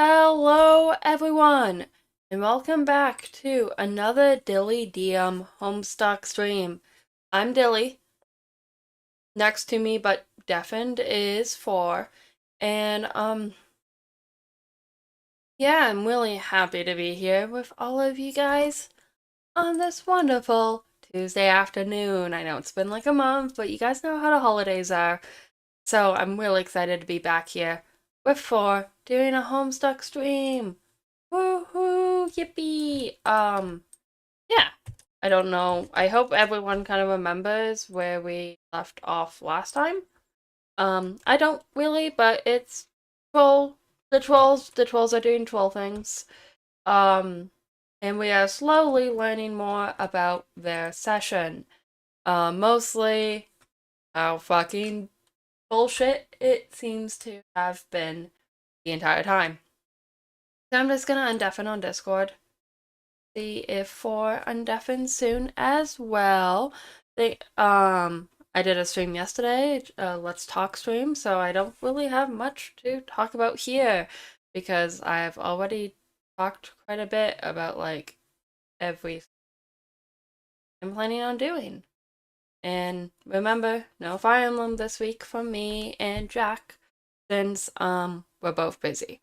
Hello, everyone, and welcome back to another Dilly Dium Homestuck stream. I'm Dilly. Next to me, but deafened, is Four, and yeah, I'm really happy to be here with all of you guys on this wonderful Tuesday afternoon. I know it's been like a month, but you guys know how the holidays are, so I'm really excited to be back here with Four doing a Homestuck stream. Woohoo! Yippee! Yeah. I don't know. I hope everyone kind of remembers where we left off last time. I don't really, but it's troll. The trolls are doing troll things. And we are slowly learning more about their session. Mostly how fucking bullshit it seems to have been the entire time. So I'm just gonna undeafen on Discord. See if Four undeafen soon as well. I did a stream yesterday, Let's Talk stream, so I don't really have much to talk about here because I've already talked quite a bit about like everything I'm planning on doing. And remember, no Fire Emblem this week from me and Jack, since we're both busy.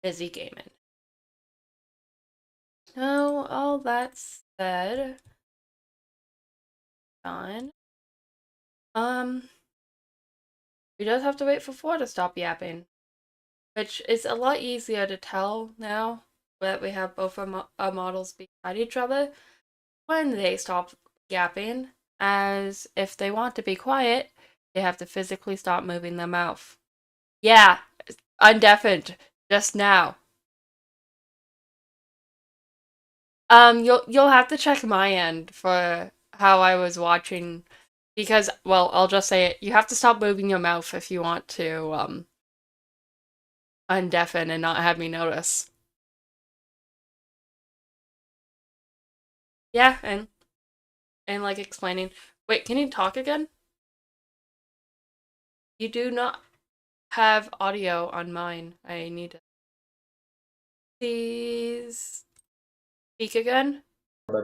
Busy gaming. So all that said, done. We just have to wait for Four to stop yapping, which is a lot easier to tell now that we have both our models beside each other when they stop yapping, as if they want to be quiet, they have to physically stop moving their mouth. Yeah, undeafened just now. You'll have to check my end for how I was watching, because, well, I'll just say it. You have to stop moving your mouth if you want to undeafen and not have me notice. Yeah, and like explaining. Wait, can you talk again? You do not have audio on mine. I need to please speak again. There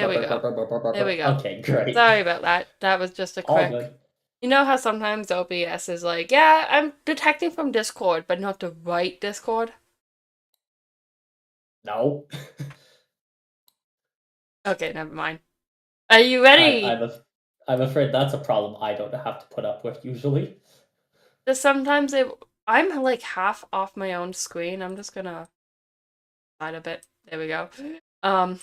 we go. There we go. Okay, great. Sorry about that. That was just a All quick. good. You know how sometimes OBS is like, yeah, I'm detecting from Discord, but not the right Discord? No. Okay, never mind. Are you I, ready? I'm, af- I'm afraid that's a problem I don't have to put up with usually. Just sometimes I'm like half off my own screen. I'm just gonna slide a bit. There we go. Um,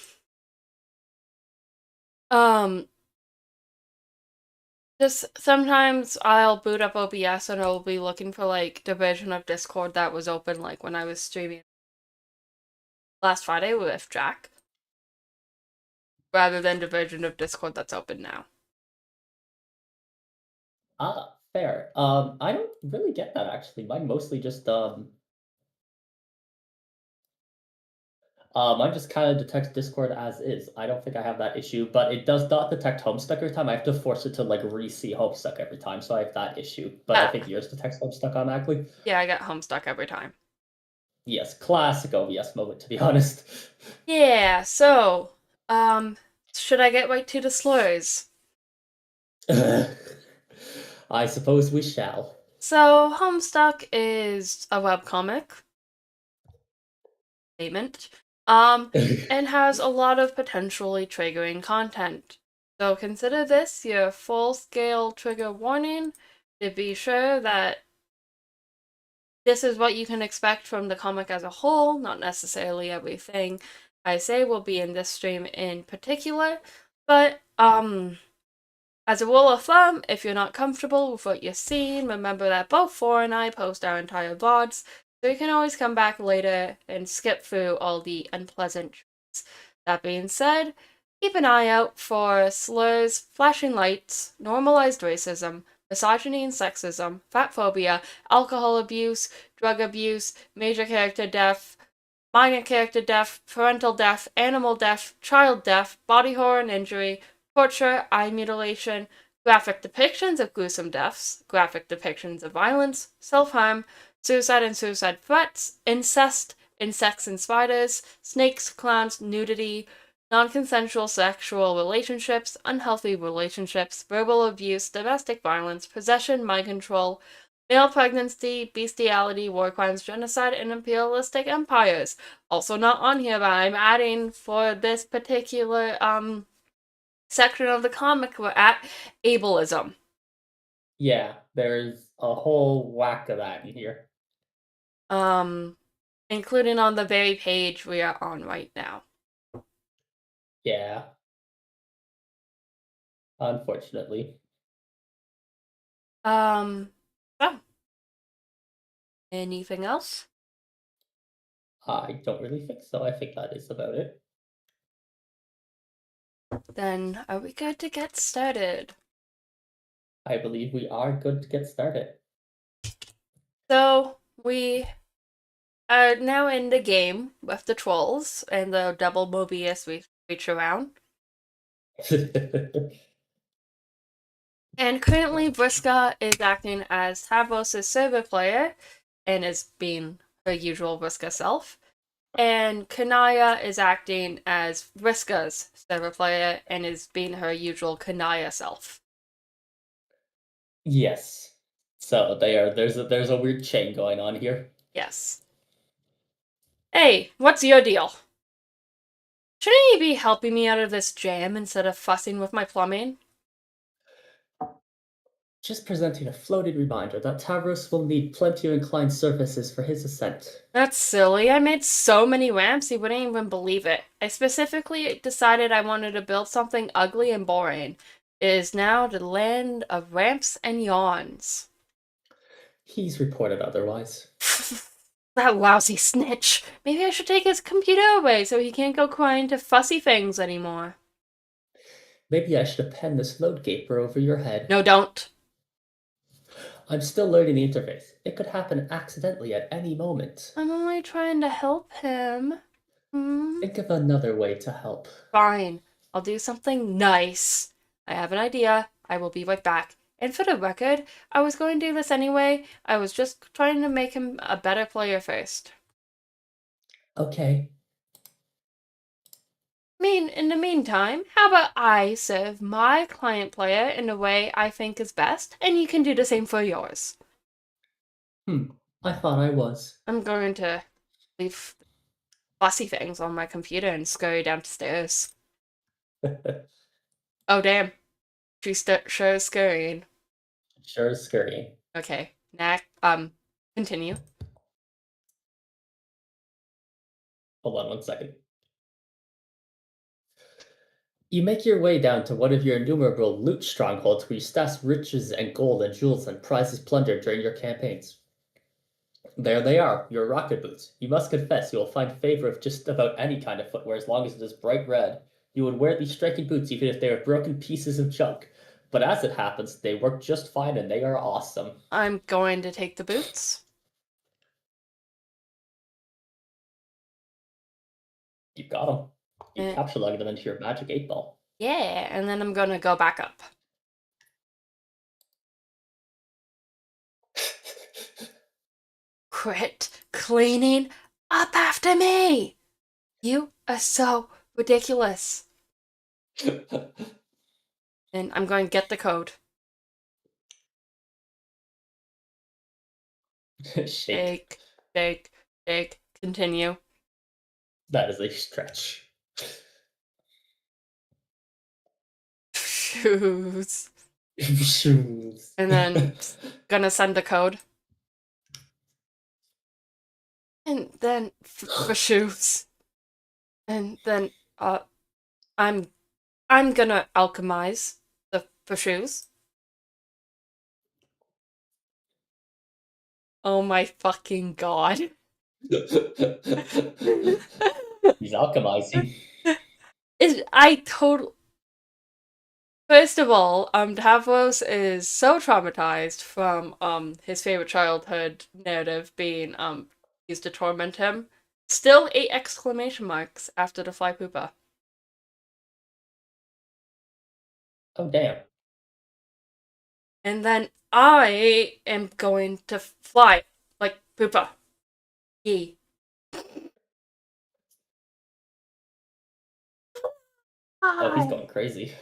um, just sometimes I'll boot up OBS and I'll be looking for like the version of Discord that was open like when I was streaming last Friday with Jack, rather than the version of Discord that's open now. Fair. I don't really get that actually. Mine just kind of detects Discord as is. I don't think I have that issue, but it does not detect Homestuck every time. I have to force it to like re-see Homestuck every time, so I have that issue. But I think yours detects Homestuck automatically. Yeah, I get Homestuck every time. Yes, classic OBS moment to be honest. Yeah, so, should I get right to the slurs? I suppose we shall. So, Homestuck is a webcomic statement, and has a lot of potentially triggering content. So consider this your full-scale trigger warning to be sure that this is what you can expect from the comic as a whole, not necessarily everything I say will be in this stream in particular, but, as a rule of thumb, if you're not comfortable with what you're seeing, remember that both Four and I post our entire VODs, so you can always come back later and skip through all the unpleasant truths. That being said, keep an eye out for slurs, flashing lights, normalized racism, misogyny and sexism, fat phobia, alcohol abuse, drug abuse, major character death, minor character death, parental death, animal death, child death, body horror and injury, torture, eye mutilation, graphic depictions of gruesome deaths, graphic depictions of violence, self-harm, suicide and suicide threats, incest, insects and spiders, snakes, clowns, nudity, non-consensual sexual relationships, unhealthy relationships, verbal abuse, domestic violence, possession, mind control, male pregnancy, bestiality, war crimes, genocide, and imperialistic empires. Also not on here, but I'm adding for this particular section of the comic we're at, ableism. Yeah, there's a whole whack of that in here. Um, including on the very page we are on right now. Yeah, unfortunately. So, anything else? I don't really think so. I think that is about it. Then are we good to get started? I believe we are good to get started. So, we are now in the game with the trolls and the double mobius we reach around. And currently, Vriska is acting as Tavros' server player and is being her usual Vriska self. And Kanaya is acting as Vriska's server player and is being her usual Kanaya self. Yes. So there's a weird chain going on here. Yes. Hey, what's your deal? Shouldn't you be helping me out of this jam instead of fussing with my plumbing? Just presenting a floated reminder that Tavros will need plenty of inclined surfaces for his ascent. That's silly. I made so many ramps you wouldn't even believe it. I specifically decided I wanted to build something ugly and boring. It is now the land of ramps and yawns. He's reported otherwise. That lousy snitch. Maybe I should take his computer away so he can't go crying to fussy things anymore. Maybe I should append this load gaper over your head. No, don't. I'm still learning the interface. It could happen accidentally at any moment. I'm only trying to help him. Think of another way to help. Fine. I'll do something nice. I have an idea. I will be right back. And for the record, I was going to do this anyway. I was just trying to make him a better player first. Okay. In the meantime, how about I serve my client player in the way I think is best, and you can do the same for yours. I thought I was. I'm going to leave fussy things on my computer and scurry downstairs. Oh, damn. She's sure is scurrying. Sure is scurrying. Okay. Next, continue. Hold on 1 second. You make your way down to one of your innumerable loot strongholds where you stash riches and gold and jewels and prizes plundered during your campaigns. There they are, your rocket boots. You must confess you will find favor of just about any kind of footwear as long as it is bright red. You would wear these striking boots even if they were broken pieces of junk. But as it happens, they work just fine and they are awesome. I'm going to take the boots. You got them. You Eh, capture lug them into your magic 8-ball. yeah, and then I'm gonna go back up. Quit cleaning up after me! You are so ridiculous. And I'm going to get the code. Shake. Shake, continue. That is a stretch. Shoes. Shoes. And then gonna send the code. And then for shoes. And then I'm gonna alchemize the for shoes. Oh my fucking god. He's alchemizing. I totally. First of all, Tavros is so traumatized from his favorite childhood narrative being used to torment him. Still 8 exclamation marks after the fly poopa. Oh, damn. And then I am going to fly. Like, Poopa. Yee. Oh, he's Hi. going crazy.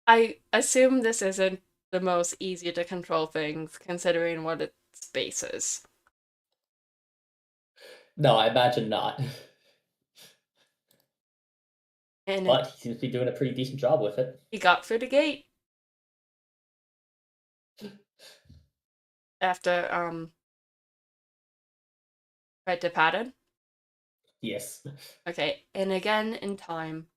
I assume this isn't the most easy to control things, considering what its base is. No, I imagine not. And But he seems to be doing a pretty decent job with it. he got through the gate after tried to pattern. Yes. Okay, and again in time.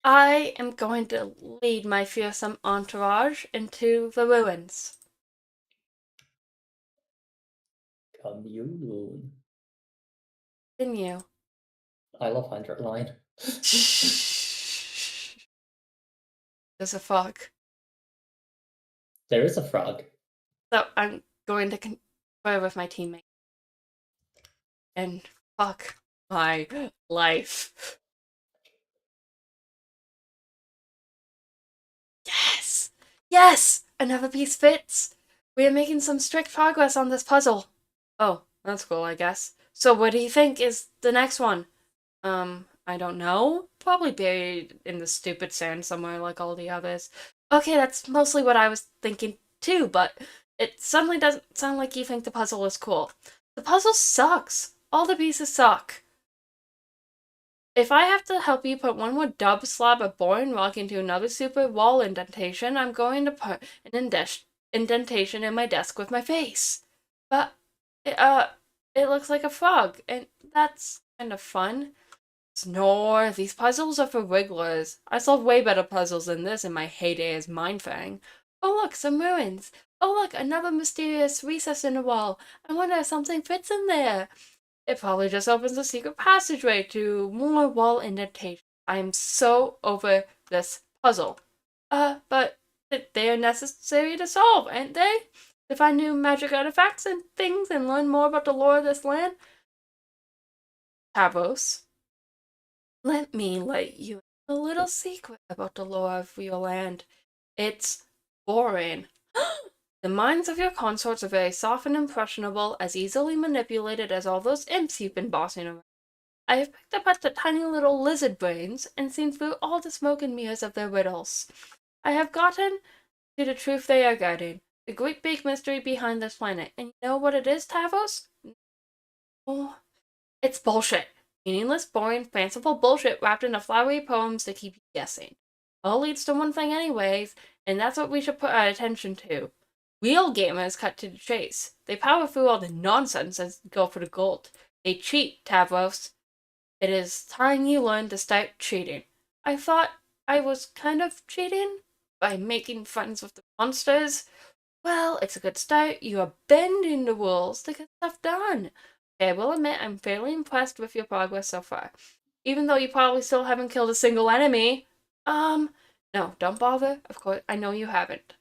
I am going to lead my fearsome entourage into the ruins. Commune. Continue. I love Underline. Shh. There's a fog. There is a frog. So I'm going to confer with my teammate. And fuck my life. Yes! Yes! Another piece fits! We are making some strict progress on this puzzle. Oh, that's cool, I guess. So what do you think is the next one? I don't know. Probably buried in the stupid sand somewhere like all the others. Okay, that's mostly what I was thinking too, but it suddenly doesn't sound like you think the puzzle is cool. The puzzle sucks. All the pieces suck. If I have to help you put one more dub slab of boring rock into another super wall indentation, I'm going to put an indentation in my desk with my face. But, it, uh, it looks like a frog, and that's kind of fun. Snore, these puzzles are for wigglers. I solved way better puzzles than this in my heyday as Mindfang. Oh look, some ruins. Oh look, another mysterious recess in the wall. I wonder if something fits in there. It probably just opens a secret passageway to more wall indentation. I am so over this puzzle. But they are necessary to solve, aren't they? To find new magic artifacts and things and learn more about the lore of this land. Tavos, let me let you in a little secret about the lore of your land. It's boring. The minds of your consorts are very soft and impressionable, as easily manipulated as all those imps you've been bossing around. I have picked up at the tiny little lizard brains and seen through all the smoke and mirrors of their riddles. I have gotten to the truth they are guarding, the great big mystery behind this planet. And you know what it is, Tavos? Oh, it's bullshit. Meaningless, boring, fanciful bullshit wrapped into flowery poems to keep you guessing. All leads to one thing anyways, and that's what we should put our attention to. Real gamers cut to the chase. They power through all the nonsense and go for the gold. They cheat, Tavros. It is time you learned to start cheating. I thought I was kind of cheating by making friends with the monsters. Well, it's a good start. You are bending the rules to get stuff done. Okay, I will admit I'm fairly impressed with your progress so far. Even though you probably still haven't killed a single enemy. No, don't bother. Of course, I know you haven't.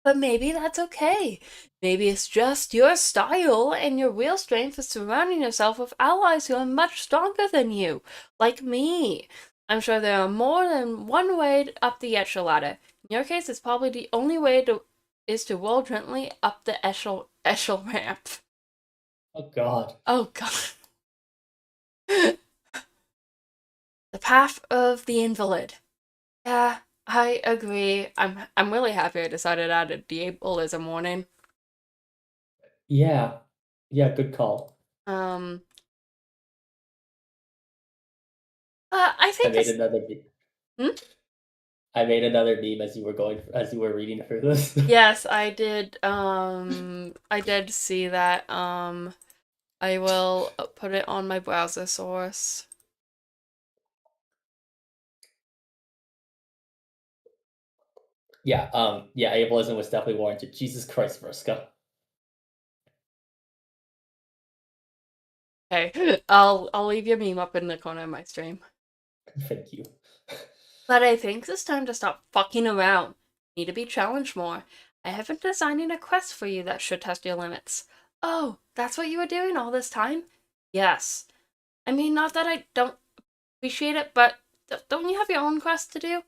But maybe that's okay. Maybe it's just your style, and your real strength is surrounding yourself with allies who are much stronger than you, like me. I'm sure there are more than one way up the echelon ladder. In your case, it's probably the only way to roll gently up the echelon ramp. Oh god. Oh god. The path of the invalid. Yeah, I agree. I'm really happy I decided to add Diable as a morning. Yeah. Yeah, good call. Um, I I think made it's. another Hmm? I made another meme as you were reading through this. Yes, I did. I did see that. I will put it on my browser source. Yeah, ableism was definitely warranted. Jesus Christ, Vriska. Okay, I'll leave your meme up in the corner of my stream. Thank you. But I think it's time to stop fucking around. Need to be challenged more. I have been designing a quest for you that should test your limits. Oh, that's what you were doing all this time? Yes. I mean, not that I don't appreciate it, but don't you have your own quest to do?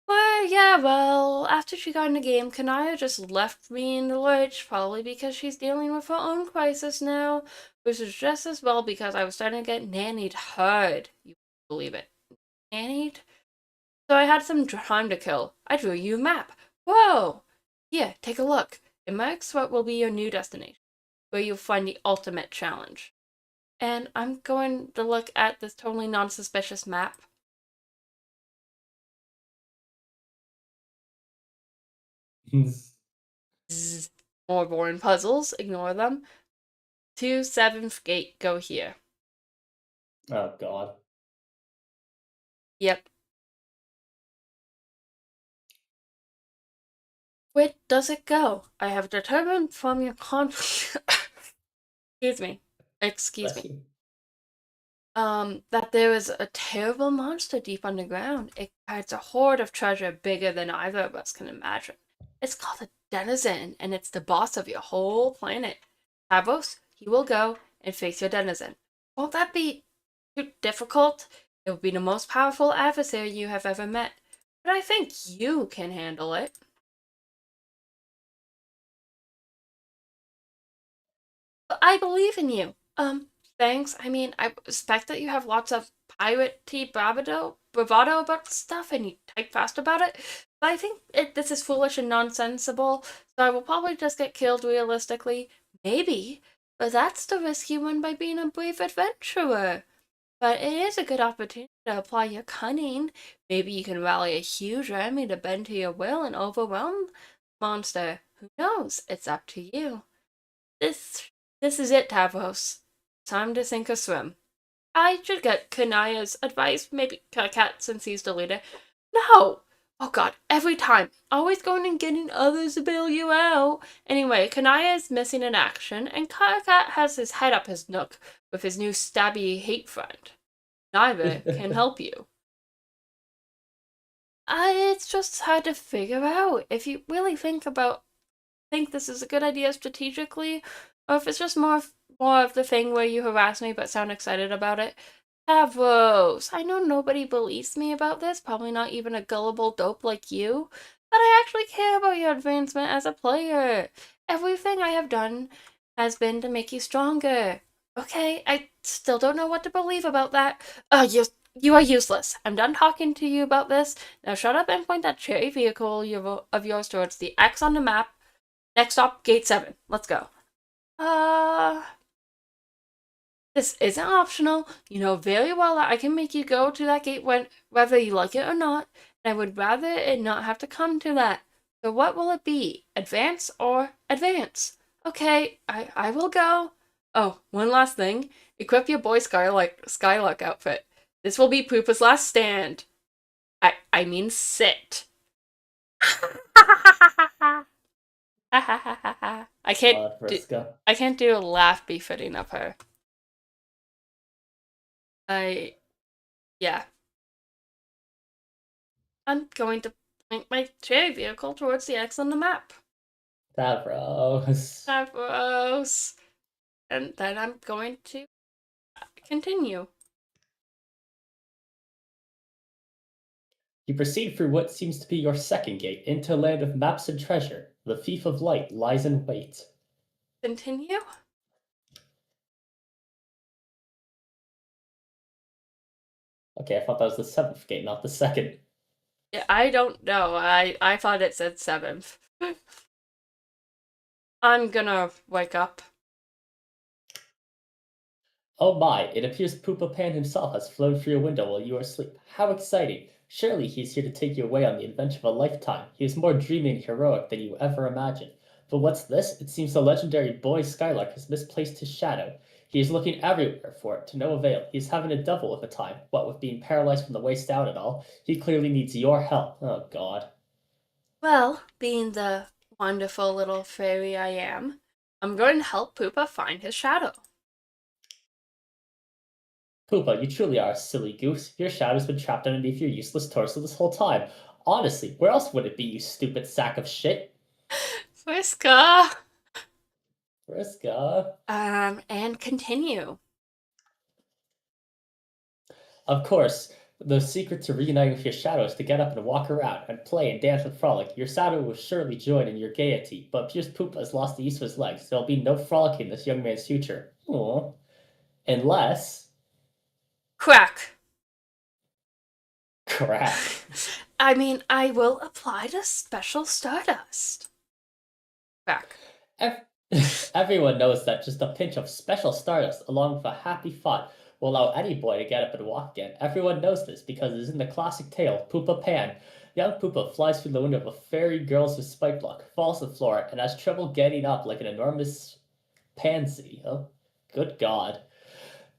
Well, yeah, well, after she got in the game, Kanaya just left me in the lurch, probably because she's dealing with her own crisis now, which is just as well because I was starting to get nannied hard. You believe it? Nannied? So I had some time to kill. I drew you a map. Whoa! Here, take a look. It marks what will be your new destination, where you'll find the ultimate challenge. And I'm going to look at this totally non-suspicious map. Zzz. More boring puzzles, ignore them. To 7th gate, go here. Oh god. Yep. Where does it go? I have determined from your excuse me. Excuse Bless me. you. That there is a terrible monster deep underground. It guards a hoard of treasure bigger than either of us can imagine. It's called a denizen, and it's the boss of your whole planet. Tavos, you will go and face your denizen. Won't that be too difficult? It will be the most powerful adversary you have ever met. But I think you can handle it. I believe in you. Thanks. I mean, I respect that you have lots of piratey bravado about stuff and you type fast about it, but I think this is foolish and nonsensical, so I will probably just get killed realistically. Maybe. But that's the risk you run by being a brave adventurer. But it is a good opportunity to apply your cunning. Maybe you can rally a huge army to bend to your will and overwhelm monster. Who knows? It's up to you. This this is it, Tavros. Time to sink or swim. I should get Kanaya's advice, maybe Cat since he's the leader. No! Oh god, every time. Always going and getting others to bail you out. Anyway, Kanaya is missing in action, and Cat has his head up his nook with his new stabby hate friend. Neither can help you. It's just hard to figure out. If you really think this is a good idea strategically, or if it's just more of the thing where you harass me but sound excited about it. Tavros, I know nobody believes me about this, probably not even a gullible dope like you, but I actually care about your advancement as a player. Everything I have done has been to make you stronger. Okay, I still don't know what to believe about that. You are useless. I'm done talking to you about this. Now shut up and point that cherry vehicle of yours towards the X on the map. Next stop, gate 7. Let's go. Uh, this isn't optional. You know very well that I can make you go to that gate whether you like it or not, and I would rather it not have to come to that. So what will it be? Advance or advance? Okay, I will go. Oh, one last thing. Equip your boy Skylark outfit. This will be Poopa's last stand. I mean sit. I can't do Vriska. I can't do a laugh befitting of her. I yeah. I'm going to point my cherry vehicle towards the X on the map. Tavros. Gross. And then I'm going to continue. You proceed through what seems to be your second gate into a land of maps and treasure. The thief of light lies in wait. Continue? Okay, I thought that was the seventh gate, not the second. Yeah, I don't know. I thought it said 7th. I'm gonna wake up. Oh my, it appears Poopa Pan himself has flown through your window while you are asleep. How exciting! Surely he's here to take you away on the adventure of a lifetime. He is more dreamy and heroic than you ever imagined. But what's this? It seems the legendary boy Skylark has misplaced his shadow. He is looking everywhere for it, to no avail. He is having a devil of a time. What with being paralyzed from the waist down and all, he clearly needs your help. Oh god. Well, being the wonderful little fairy I am, I'm going to help Poopa find his shadow. Poopa, you truly are a silly goose. Your shadow's been trapped underneath your useless torso this whole time. Honestly, where else would it be, you stupid sack of shit? Friska! Vriska. And continue. Of course, The secret to reuniting with your shadow is to get up and walk around and play and dance and frolic. Your shadow will surely join in your gaiety, but Pierce Poop has lost the use of his legs. There'll be no frolicking in this young man's future. Aww. Unless... Quack. Crack. I mean, I will apply the special stardust. Quack. Everyone knows that just a pinch of special stardust along with a happy thought will allow any boy to get up and walk again. Everyone knows this because it is in the classic tale, Poopa Pan. Young Poopa flies through the window of a fairy girl's with spike block, falls to the floor, and has trouble getting up like an enormous pansy. Oh, good God.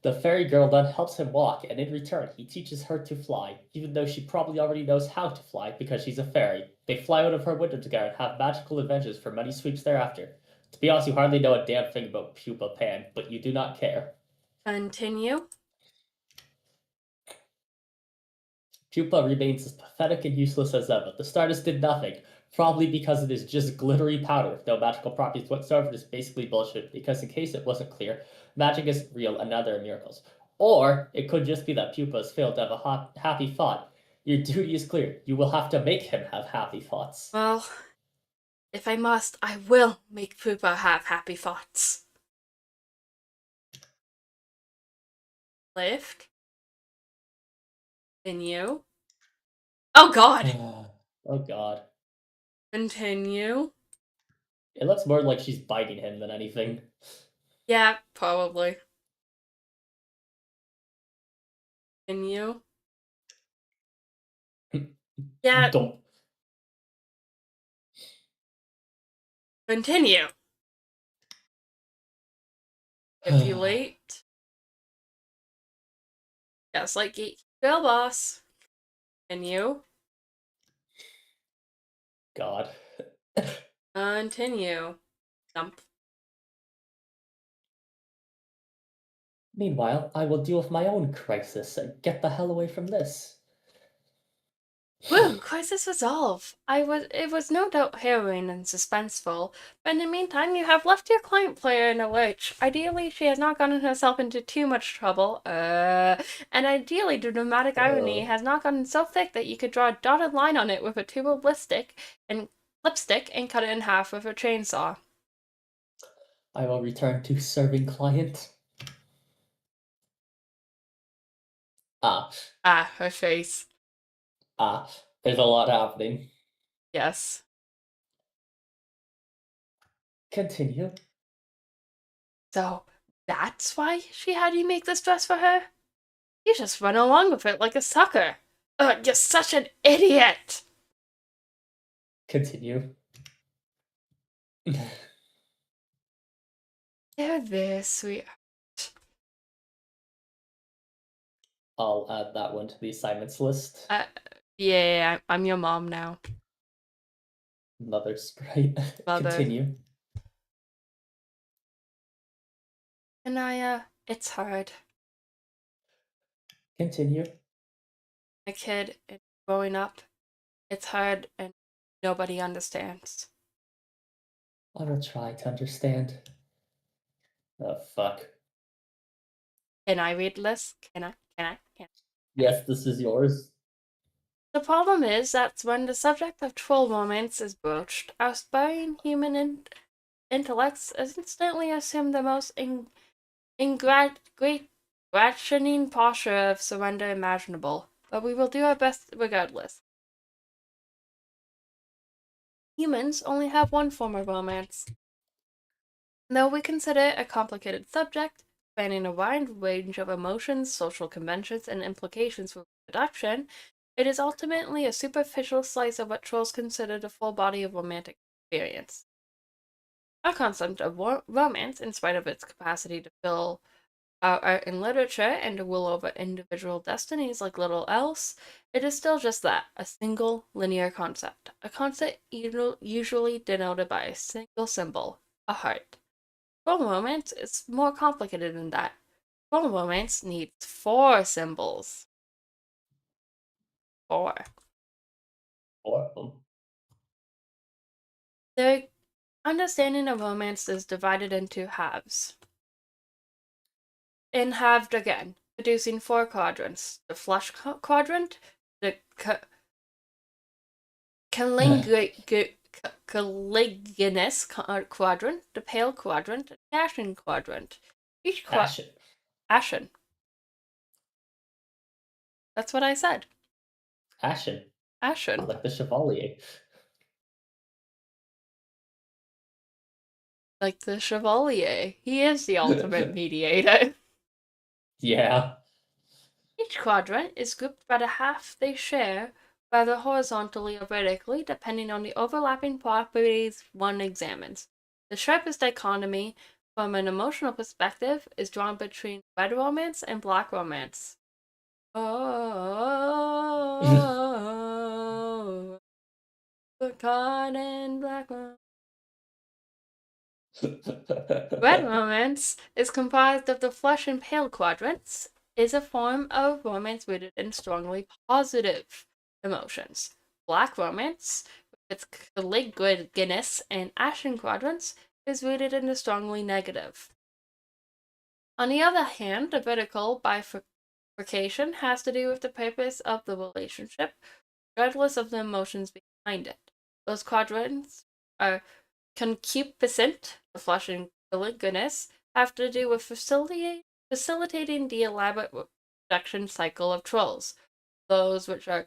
The fairy girl then helps him walk, and in return, he teaches her to fly, even though she probably already knows how to fly because she's a fairy. They fly out of her window together and have magical adventures for many sweeps thereafter. To be honest, you hardly know a damn thing about Pupa Pan, but you do not care. Continue. Pupa remains as pathetic and useless as ever. The Stardust did nothing, probably because it is just glittery powder with no magical properties whatsoever. It is basically bullshit, because in case it wasn't clear, magic is real and now there are miracles. Or it could just be that Pupa has failed to have a happy thought. Your duty is clear. You will have to make him have happy thoughts. Well, if I must, I will make Poopa have happy thoughts. Lift. Continue. Oh God! Oh God. Continue. It looks more like she's biting him than anything. Yeah, probably. Continue. Yeah. Don't. Continue. Manipulate. Just like Girl Boss. Continue. God. Continue. Dump. Meanwhile, I will deal with my own crisis and get the hell away from this. Woo! Crisis resolved. It was no doubt harrowing and suspenseful, but in the meantime, you have left your client player in a lurch. Ideally, she has not gotten herself into too much trouble. And ideally, the dramatic irony has not gotten so thick that you could draw a dotted line on it with a tube of lipstick and cut it in half with a chainsaw. I will return to serving client. Ah, Ah, her face. there's a lot happening. Yes. Continue. So, that's why she had you make this dress for her? You just run along with it like a sucker. You're such an idiot! Continue. You're very sweet. I'll add that one to the assignments list. Yeah, I'm your mom now. Mother sprite. Mother. Continue. And it's hard. Continue. A kid growing up, it's hard and nobody understands. I will try to understand. Oh, fuck. Can I read this? Can I? Yes, this is yours. The problem is that when the subject of troll romance is broached, our aspiring human intellects instantly assume the most ingratiating posture of surrender imaginable, but we will do our best regardless. Humans only have one form of romance. Though we consider it a complicated subject, spanning a wide range of emotions, social conventions, and implications for reproduction, it is ultimately a superficial slice of what trolls consider the full body of romantic experience. Our concept of romance, in spite of its capacity to fill our art and literature and to rule over individual destinies like little else, it is still just that, a single linear concept. A concept usually denoted by a single symbol, a heart. Troll romance is more complicated than that. Troll romance needs 4 symbols. 4. 4 of them. Their understanding of romance is divided into halves. And halved again. producing 4 quadrants: the flush quadrant, the caliginous quadrant, the pale quadrant, and the ashen quadrant. Each Ashen. ashen. That's what I said. Ashen. Ashen. Like the Chevalier. Like the Chevalier. He is the ultimate mediator. Yeah. Each quadrant is grouped by the half they share, whether horizontally or vertically, depending on the overlapping properties one examines. The sharpest dichotomy, from an emotional perspective, is drawn between red romance and black romance. Oh, the card and black romance. Red romance is comprised of the flush and pale quadrants, is a form of romance rooted in strongly positive emotions. Black romance, with its caliginous and ashen quadrants, is rooted in the strongly negative. On the other hand, the vertical bifurcation has to do with the purpose of the relationship, regardless of the emotions behind it. Those quadrants are concupiscent, the flush and caliginous, have to do with facilitating the elaborate production cycle of trolls. Those which are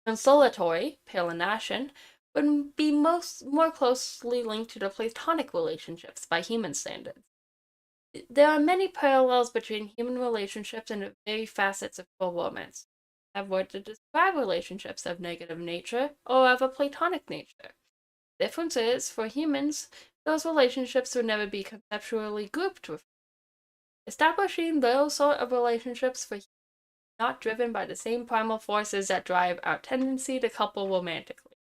consolatory, pale and ashen, would be more closely linked to the platonic relationships by human standards. There are many parallels between human relationships and the very facets of troll romance. Have word to describe relationships of negative nature or of a platonic nature. Difference is, for humans, those relationships would never be conceptually grouped with. Establishing those sort of relationships for humans not driven by the same primal forces that drive our tendency to couple romantically.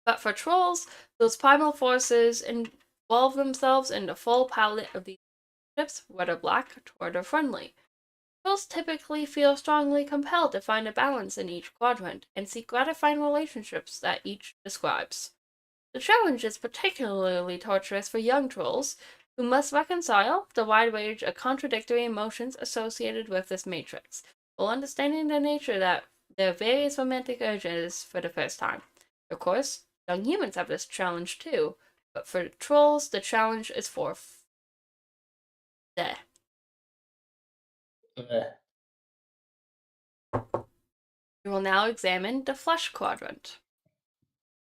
But for trolls, those primal forces involve themselves in the full palette of these relationships, whether black, toward, or friendly. Trolls typically feel strongly compelled to find a balance in each quadrant and seek gratifying relationships that each describes. The challenge is particularly torturous for young trolls, who must reconcile the wide range of contradictory emotions associated with this matrix, while understanding the nature that their various romantic urges for the first time. Of course, young humans have this challenge too, but for trolls, the challenge is for there. We will now examine the flush quadrant,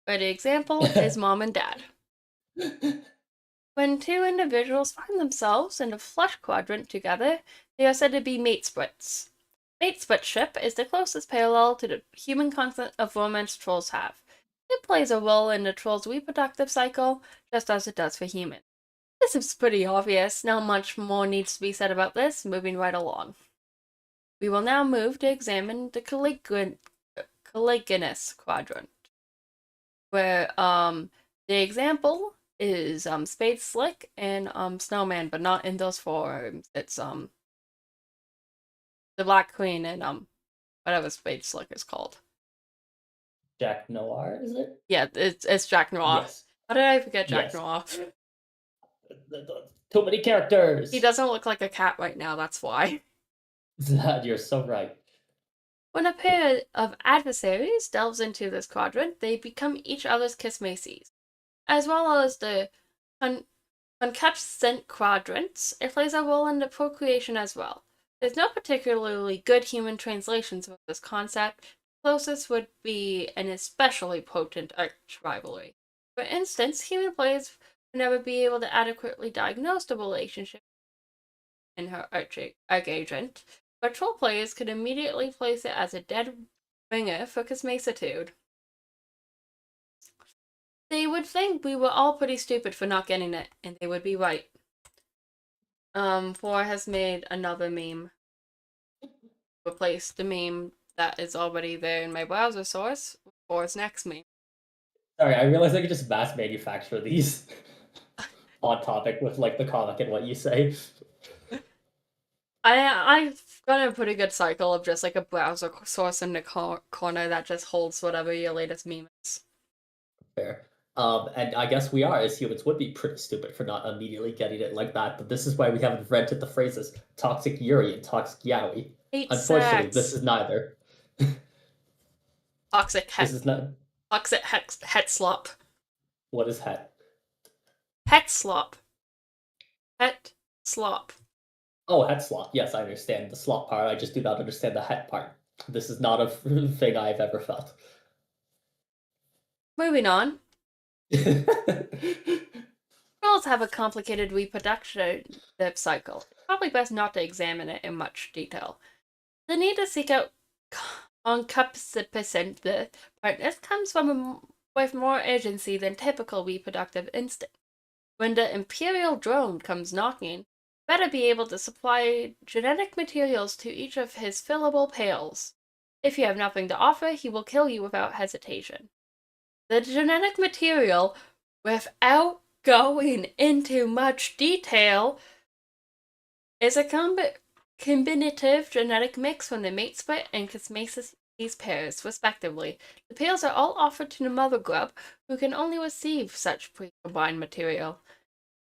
where the example is mom and dad. When two individuals find themselves in the flush quadrant together, they are said to be mate splits. Mate splitship is the closest parallel to the human concept of romance trolls have. It plays a role in the troll's reproductive cycle, just as it does for humans. This is pretty obvious, not much more needs to be said about this, moving right along. We will now move to examine the caliginous quadrant, where the example is Spade Slick and Snowman, but not in those forms. It's the Black Queen and whatever Spade Slick is called. Jack Noir, is it? Yeah, it's Jack Noir. Yes. How did I forget Jack Yes. Noir? Too many characters. He doesn't look like a cat right now, that's why. You're so right. When a pair of adversaries delves into this quadrant, they become each other's kismacies. As well as the concupiscent quadrants, it plays a role in the procreation as well. There's no particularly good human translations of this concept. The closest would be an especially potent arch rivalry. For instance, human players would never be able to adequately diagnose the relationship in her arch-agent, but troll players could immediately place it as a dead ringer for kismacitude. They would think we were all pretty stupid for not getting it, and they would be right. 4 has made another meme. Replace the meme that is already there in my browser source with 4's next meme. Sorry, I realized I could just mass manufacture these on topic with like the comic and what you say. I've got a pretty good cycle of just like a browser source in the corner that just holds whatever your latest meme is. Fair. And I guess we are, as humans, would be pretty stupid for not immediately getting it like that. But this is why we have invented the phrases toxic Yuri and toxic Yaoi. Hate Unfortunately, this sex. is neither. Toxic This het. is not. Toxic het slop. What is het? Het slop. Het slop. Oh, het slop. Yes, I understand the slop part. I just do not understand the het part. This is not a thing I've ever felt. Moving on. Girls have a complicated reproductive cycle. It's probably best not to examine it in much detail. The need to seek out concupiscent partners comes with more urgency than typical reproductive instinct. When the imperial drone comes knocking, better be able to supply genetic materials to each of his fillable pails. If you have nothing to offer, he will kill you without hesitation. The genetic material, without going into much detail, is a combinative genetic mix from the mate split and Kismasis pairs, respectively. The pails are all offered to the mother grub, who can only receive such pre-combined material.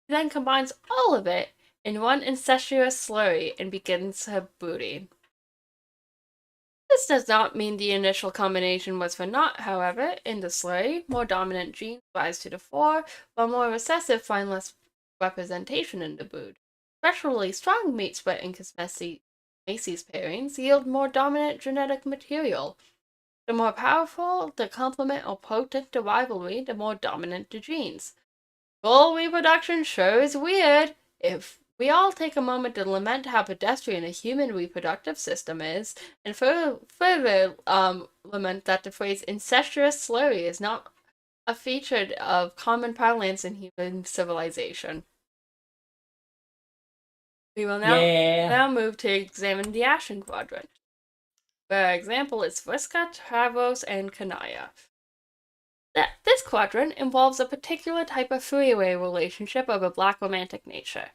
He then combines all of it in one incestuous slurry and begins her brooding. This does not mean the initial combination was for naught, however. In the slurry, more dominant genes rise to the fore, while more recessive find less representation in the brood. Especially strong mate split and Macy's pairings yield more dominant genetic material. The more powerful the complement or potent the rivalry, the more dominant the genes. Full reproduction sure is weird. If we all take a moment to lament how pedestrian a human reproductive system is, and further lament that the phrase incestuous slurry is not a feature of common parlance in human civilization. We will now move to examine the Ashen Quadrant. For example, it's Vriska, Travos, and Kanaya. This quadrant involves a particular type of three-way relationship of a black romantic nature.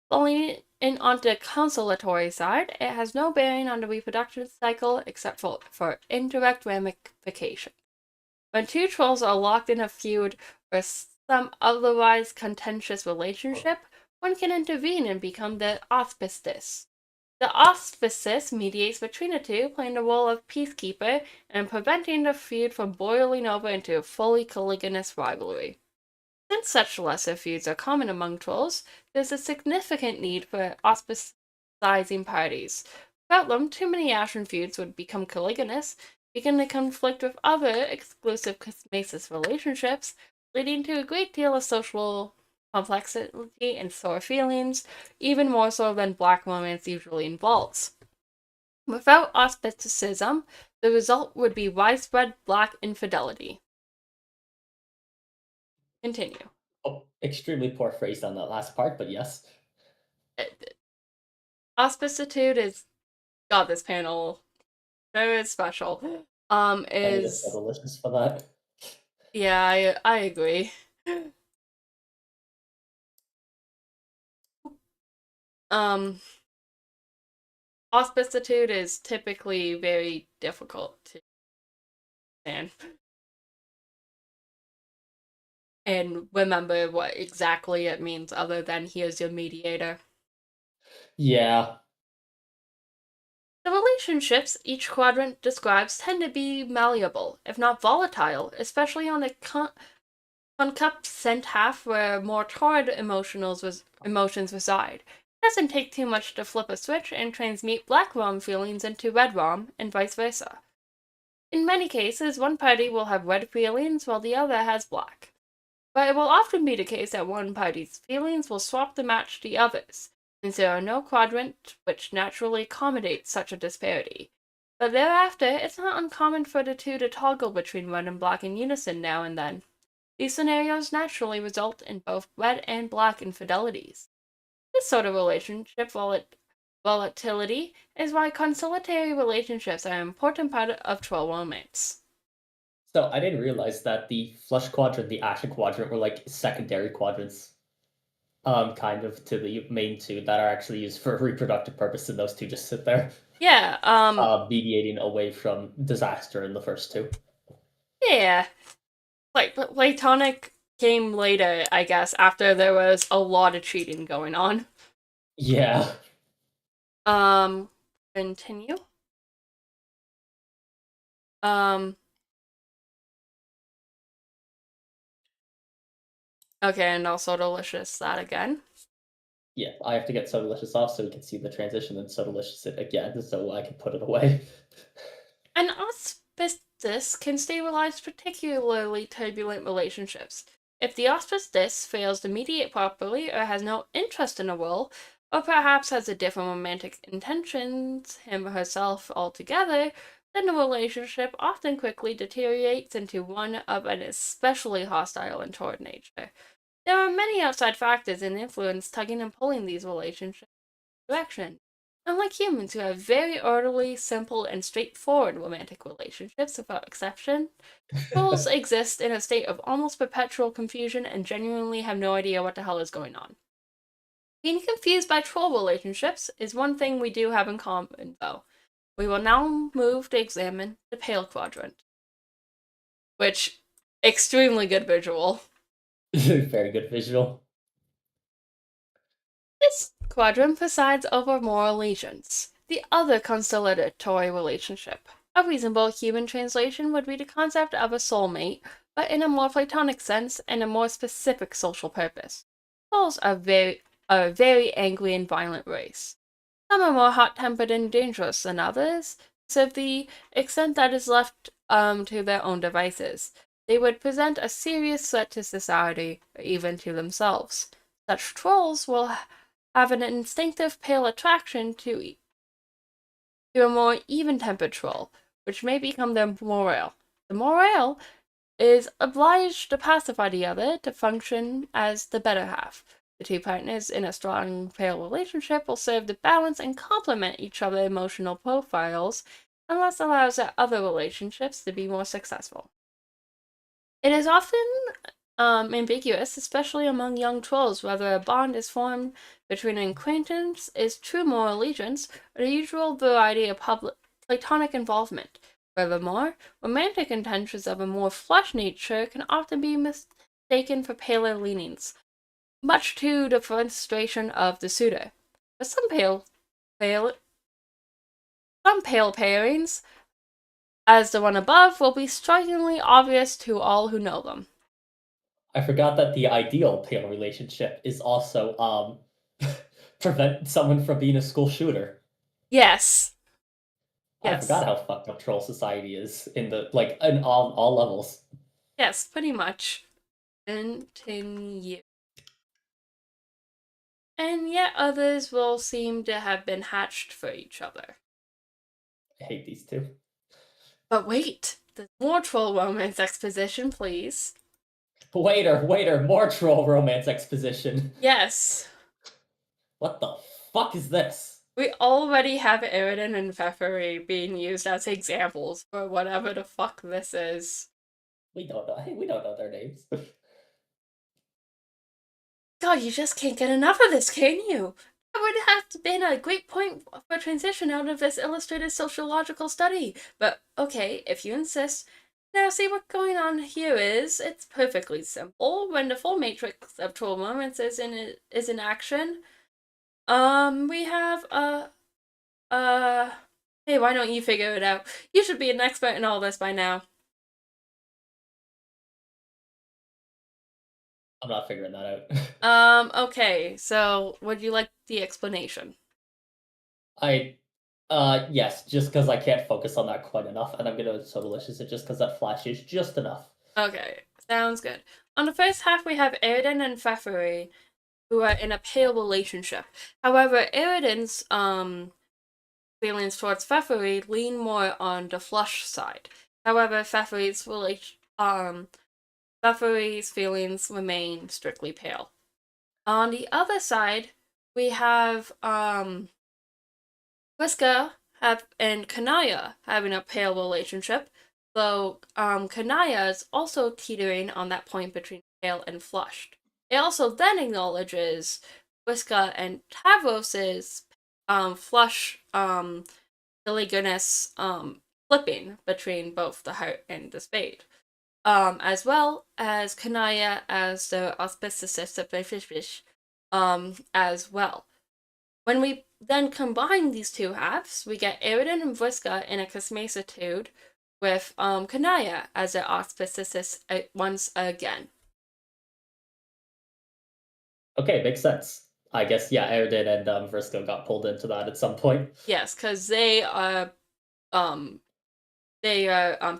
Falling in on the consolatory side, it has no bearing on the reproduction cycle except for indirect ramification. When two trolls are locked in a feud or some otherwise contentious relationship, one can intervene and become the auspicious. The auspicious mediates between the two, playing the role of peacekeeper and preventing the feud from boiling over into a fully colligonous rivalry. Since such lesser feuds are common among trolls, there's a significant need for auspicizing parties. Without them, too many Ashen feuds would become colligonous, begin to conflict with other exclusive Kismasis relationships, leading to a great deal of social complexity and sore feelings, even more so than black romance usually involves. Without auspicism, the result would be widespread black infidelity. Continue. Oh, extremely poor phrase on that last part, but yes. Auspicitude is God, this panel very special. Penny is so Is delicious for that. yeah, I agree. Um, auspicitude is typically very difficult to understand and remember what exactly it means other than he is your mediator. Yeah. The relationships each quadrant describes tend to be malleable, if not volatile, especially on the concupiscent half where more torrid emotions reside. It doesn't take too much to flip a switch and transmute black rom feelings into red rom, and vice versa. In many cases, one party will have red feelings while the other has black. But it will often be the case that one party's feelings will swap the match the other's, since there are no quadrant which naturally accommodates such a disparity. But thereafter, it's not uncommon for the two to toggle between red and black in unison now and then. These scenarios naturally result in both red and black infidelities. This sort of relationship volatility is why conciliatory relationships are an important part of troll romance. So I didn't realize that the flush quadrant, the ashen quadrant were like secondary quadrants, kind of to the main two that are actually used for reproductive purpose, and those two just sit there, Yeah, mediating away from disaster in the first two. yeah. But platonic came later, I guess, after there was a lot of cheating going on. Yeah. Um, Continue. Um, okay, and also delicious that again. Yeah, I have to get So Delicious off so we can see the transition and So Delicious it again so I can put it away. An auspicious can stabilize particularly turbulent relationships. If the auspicious fails to mediate properly or has no interest in a will, or perhaps has a different romantic intentions, him or herself altogether, then the relationship often quickly deteriorates into one of an especially hostile and toward nature. There are many outside factors and influence tugging and pulling these relationships in direction. Unlike humans who have very orderly, simple, and straightforward romantic relationships without exception, trolls exist in a state of almost perpetual confusion and genuinely have no idea what the hell is going on. Being confused by troll relationships is one thing we do have in common, though. We will now move to examine the pale quadrant, which extremely good visual. Very good visual. This quadrant presides over moral allegiance, the other constellatory relationship. A reasonable human translation would be the concept of a soulmate, but in a more Platonic sense and a more specific social purpose. Souls are a very angry and violent race. Some are more hot-tempered and dangerous than others, to the extent that is left to their own devices. They would present a serious threat to society, or even to themselves. Such trolls will have an instinctive pale attraction to a more even-tempered troll, which may become their morale. The morale is obliged to pacify the other to function as the better half. The two partners in a strong pale relationship will serve to balance and complement each other's emotional profiles, and thus allows their other relationships to be more successful. It is often ambiguous, especially among young trolls, whether a bond is formed between an acquaintance is true moral allegiance or the usual variety of public platonic involvement. Furthermore, romantic intentions of a more flesh nature can often be mistaken for paler leanings, much to the frustration of the suitor. But pale, some pale pairings, as the one above, will be strikingly obvious to all who know them. I forgot that the ideal pale relationship is also prevent someone from being a school shooter. Yes, I yes. forgot how fucked up troll society is in the like in all levels. Yes, pretty much. Continue. And yet others will seem to have been hatched for each other. I hate these two. But wait, there's more troll romance exposition, please. Waiter, more troll romance exposition. Yes, What the fuck is this? we already have Eridan and Pfeffery being used as examples for whatever the fuck this is. We don't know. Hey, we don't know their names. God, you just can't get enough of this, can you? That would have been a great point for transition out of this illustrated sociological study. But okay, if you insist. Now, see what's going on here is it's perfectly simple. When the full matrix of troll moments is in action, we have hey, why don't you figure it out? You should be an expert in all this by now. I'm not figuring that out. Okay, so would you like the explanation? I yes, just because I can't focus on that quite enough, and I'm gonna So Delicious it just because that flashes just enough. Okay, sounds good. On the first half, we have Erden and Pfeffery, who are in a pale relationship. However, Eridan's feelings towards Pfeffery lean more on the flush side. However, Pfeffery's feelings remain strictly pale. On the other side, we have Whiska and Kanaya having a pale relationship, though Kanaya is also teetering on that point between pale and flushed. It also then acknowledges Whiska and Tavros's flush silly goodness flipping between both the heart and the spade. as well as Kanaya as the auspicist of the fish, as well. When we then combine these two halves, we get Aridin and Vriska in a Kismesitude with Kanaya as the auspicist once again. Okay, makes sense. I guess, yeah, Aridin and Vriska got pulled into that at some point. Yes, because they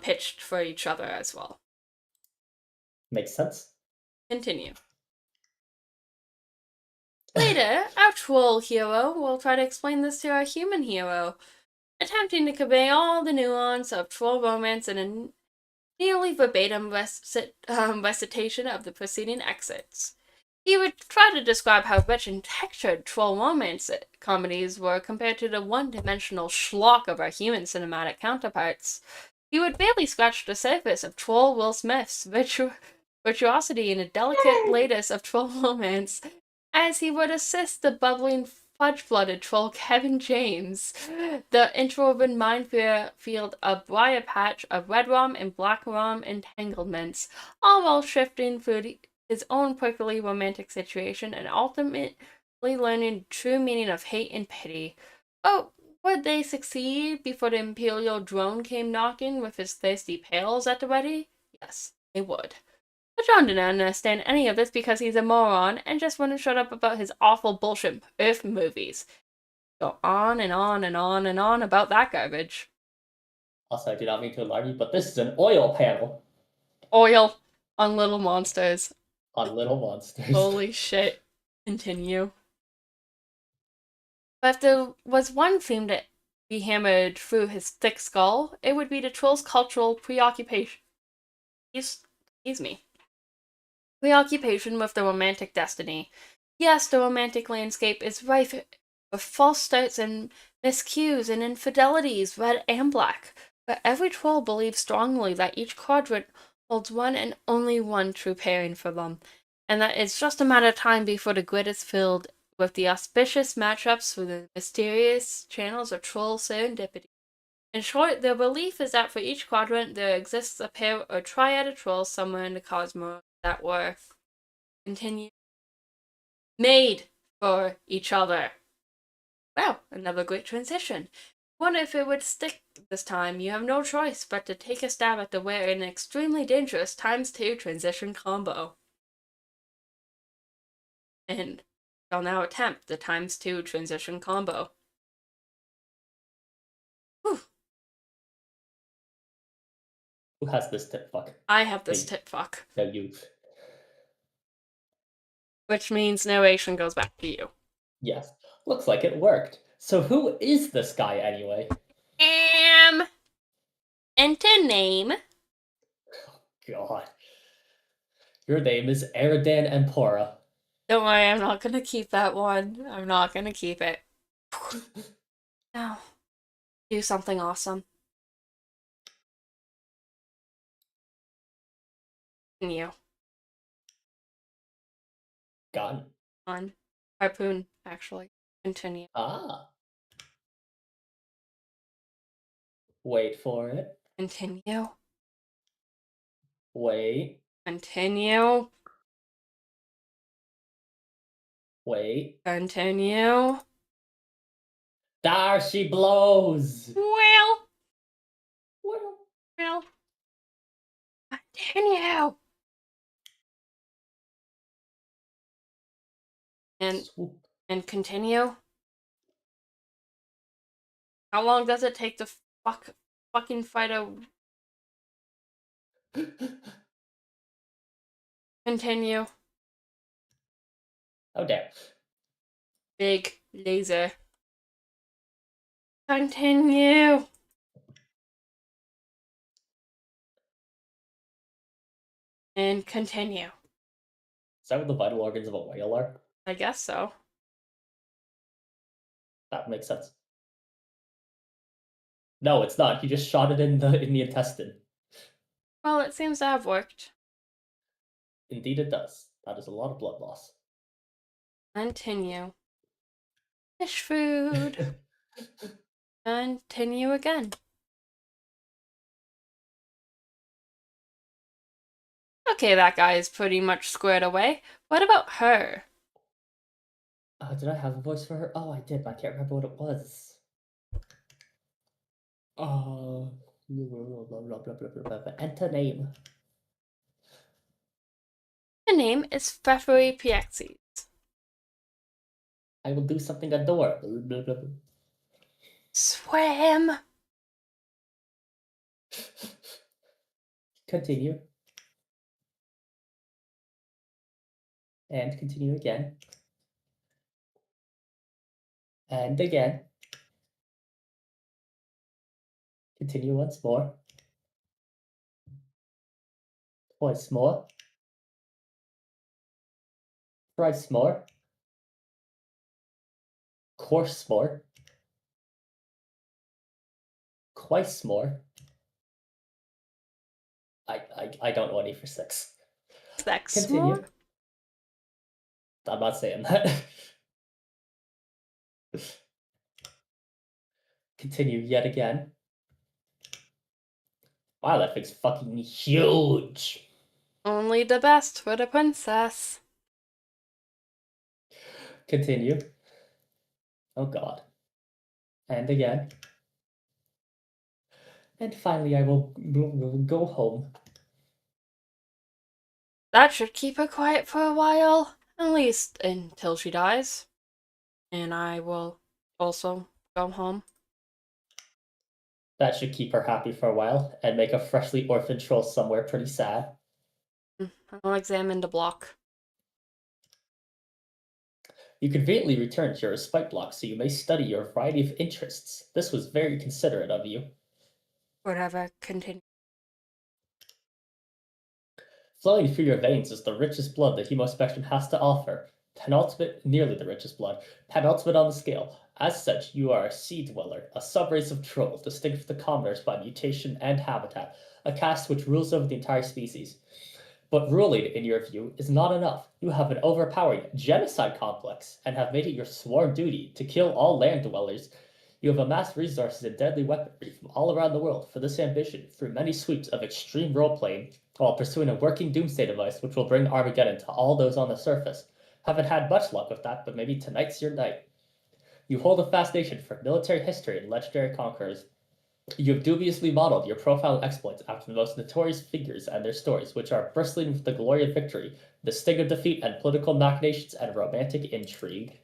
pitched for each other as well. Makes sense. Continue. Later, our troll hero will try to explain this to our human hero, attempting to convey all the nuance of troll romance in a nearly verbatim recitation of the preceding excerpts. He would try to describe how rich and textured troll romance comedies were compared to the one-dimensional schlock of our human cinematic counterparts. He would barely scratch the surface of troll Will Smith's virtuosity in a delicate lattice of troll romance, as he would assist the bubbling fudge-blooded troll Kevin James, the interwoven minefield of briar patch of red rum and black rum entanglements, all while shifting through his own prickly romantic situation and ultimately learning true meaning of hate and pity. But would they succeed before the Imperial drone came knocking with his thirsty pails at the ready? Yes, they would. But John didn't understand any of this because he's a moron and just wouldn't shut up about his awful bullshit Earth movies. Go on and on and on and on about that garbage. Also, I do not mean to alarm you, but this is an oil panel Oil on little monsters. on Little Monsters. Holy shit. Continue. But if there was one theme that be hammered through his thick skull, it would be the troll's cultural preoccupation. Excuse me. Preoccupation with the romantic destiny. Yes, the romantic landscape is rife with false starts and miscues and infidelities, red and black. But every troll believes strongly that each quadrant holds one and only one true pairing for them, and that it's just a matter of time before the grid is filled with the auspicious matchups through the mysterious channels of troll serendipity. In short, their belief is that for each quadrant there exists a pair or triad of trolls somewhere in the cosmos that were made for each other. Well, another great transition. Wonder if it would stick this time. You have no choice but to take a stab at the rare and extremely dangerous ×2 transition combo. And I'll now attempt the ×2 transition combo. Whew. Who has this tip fuck? I have this tip fuck. No, you. Which means narration goes back to you. Yes. Looks like it worked. So who is this guy anyway? Enter name. God. Your name is Eridan Empora. Don't worry, I'm not gonna keep that one. I'm not gonna keep it. No. Do something awesome. You. Gun. On. Harpoon, actually. Continue. Ah. Wait for it. Continue. Wait. Continue. Wait. Continue. There she blows! Well. Well. Well. Continue. And Swoop. and continue. How long does it take to fucking fight a... Continue. Oh damn. Big laser. Continue. And continue. Is that what the vital organs of a whale are? I guess so. That makes sense. No, it's not. He just shot it in the intestine. Well, it seems to have worked. Indeed it does. That is a lot of blood loss. Continue. Fish food. Continue again. Okay, that guy is pretty much squared away. What about her? Did I have a voice for her? Oh, I did, but I can't remember what it was. Uh, enter name. Her name is Feffery Piexi. I will do something adorable. Swim! Continue. And continue again. And again. Continue once more. Twice more. Thrice more. Course more. Twice more. I don't know any for 6. Sex more? Continue. I'm not saying that. Continue yet again. Wow, that thing's fucking huge. Only the best for the princess. Continue. Oh god. And again. And finally, I will go home. That should keep her quiet for a while, at least until she dies. And I will also go home. That should keep her happy for a while and make a freshly orphaned troll somewhere pretty sad. I'll examine the block. You conveniently return to your respite block so you may study your variety of interests. This was very considerate of you. Whatever, continue. Flowing through your veins is the richest blood the Hemospectrum has to offer. Penultimate, nearly the richest blood. Penultimate on the scale. As such, you are a sea dweller, a subrace of troll, distinct from the commoners by mutation and habitat, a caste which rules over the entire species. But ruling, in your view, is not enough. You have an overpowering genocide complex and have made it your sworn duty to kill all land dwellers. You have amassed resources and deadly weaponry from all around the world for this ambition through many sweeps of extreme role-playing, while pursuing a working doomsday device which will bring Armageddon to all those on the surface. Haven't had much luck with that, but maybe tonight's your night. You hold a fascination for military history and legendary conquerors. You have dubiously modeled your profile and exploits after the most notorious figures and their stories, which are bristling with the glory of victory, the sting of defeat, and political machinations and romantic intrigue.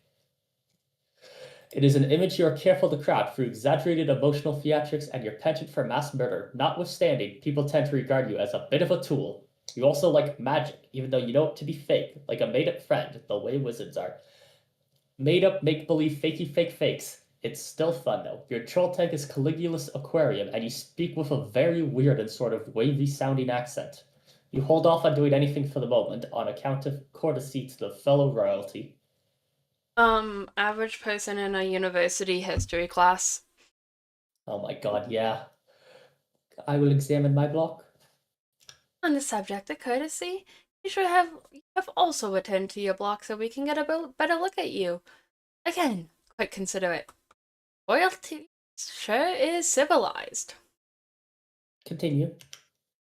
It is an image you are careful to craft through exaggerated emotional theatrics and your penchant for mass murder. Notwithstanding, people tend to regard you as a bit of a tool. You also like magic, even though you know it to be fake, like a made-up friend, the way wizards are. Made-up, make-believe, fakey fake fakes. It's still fun though. Your troll tank is Caligula's aquarium, and you speak with a very weird and sort of wavy-sounding accent. You hold off on doing anything for the moment on account of courtesy to the fellow royalty. Average person in a university history class. Oh my god, yeah. I will examine my block. On the subject of courtesy, you have also returned to your block so we can get a better look at you. Again, quite considerate. Royalty sure is civilized. Continue.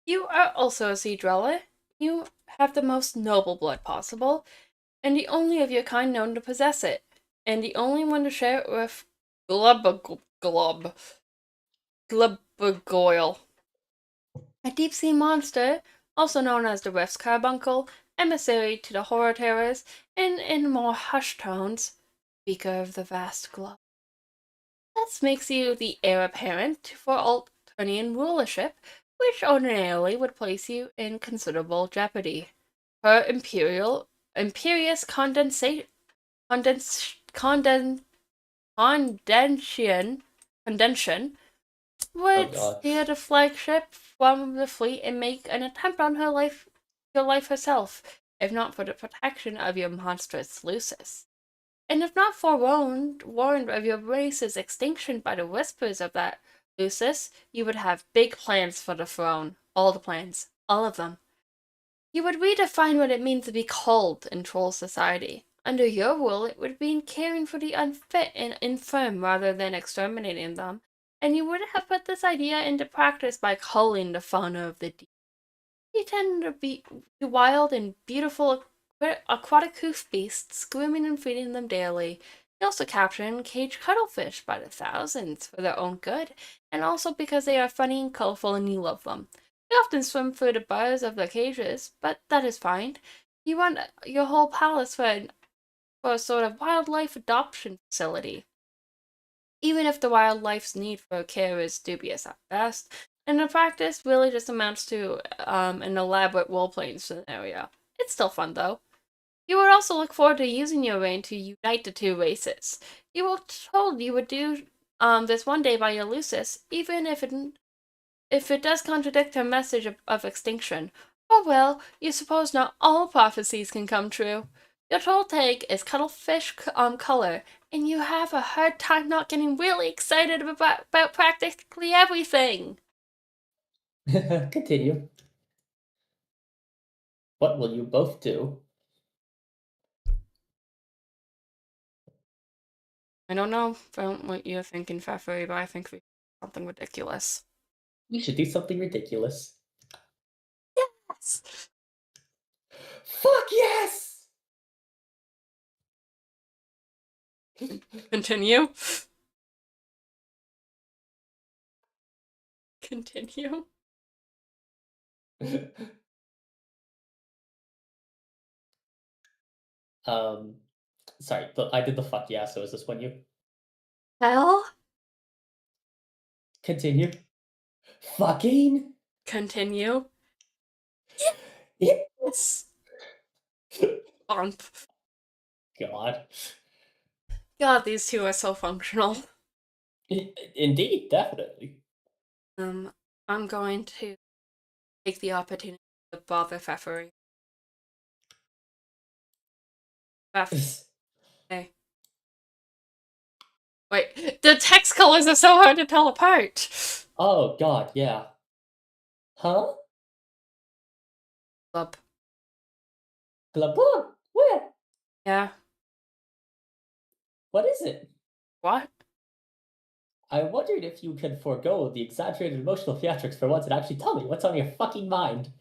You are also a sea dweller. You have the most noble blood possible, and the only of your kind known to possess it, and the only one to share it with Glubbagoyle, a deep-sea monster, also known as the Rift's carbuncle, emissary to the horror terrors, and in more hushed tones, speaker of the vast globe. This makes you the heir apparent for Alternian rulership, which ordinarily would place you in considerable jeopardy. Her imperious condension Oh would god. steer the flagship from the fleet and make an attempt on your life herself, if not for the protection of your monstrous Lucis. And if not warned of your race's extinction by the whispers of that Lucis, you would have big plans for the throne. All the plans. All of them. You would redefine what it means to be called in troll society. Under your rule, it would mean caring for the unfit and infirm rather than exterminating them, and you would have put this idea into practice by culling the fauna of the deep. You tend to be wild and beautiful aquatic hoof beasts, grooming and feeding them daily. You also capture and cage cuttlefish by the thousands for their own good, and also because they are funny and colorful and you love them. You often swim through the bars of their cages, but that is fine. You want your whole palace for a sort of wildlife adoption facility. Even if the wildlife's need for care is dubious at best, and in practice really just amounts to an elaborate role-playing scenario. It's still fun though. You would also look forward to using your reign to unite the two races. You were told you would do this one day by your Lucis, even if it does contradict her message of extinction. Oh well, you suppose not all prophecies can come true. Your troll tag is cuttlefish color, and you have a hard time not getting really excited about practically everything. Continue. What will you both do? I don't know about what you're thinking, Pfeffery, but I think we something ridiculous. We should do something ridiculous. Yes! Fuck yes! Continue. Continue. um, sorry, but I did the fuck yeah, so is this one you? Hell? Continue. Fucking Continue. Yes! Bump. God. God, these two are so functional. Indeed, definitely. I'm going to take the opportunity to bother Pfeffery. Pfeff. Okay. Wait, the text colors are so hard to tell apart. Oh God, yeah. Huh? Glub. Blah blah. Where? Yeah. What is it? What? I wondered if you could forego the exaggerated emotional theatrics for once and actually tell me what's on your fucking mind.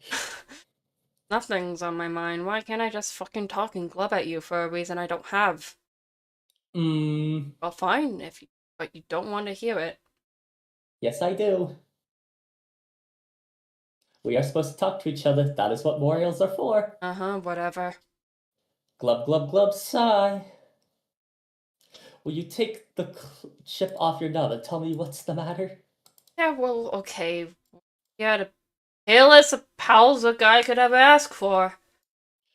Nothing's on my mind. Why can't I just fucking talk and glub at you for a reason I don't have? Well, fine, but you don't want to hear it. Yes, I do. We are supposed to talk to each other. That is what memorials are for. Whatever. Glub glub glub sigh. Will you take the chip off your nub and tell me what's the matter? Yeah, well, okay. Yeah, the palest of pals a guy could ever ask for.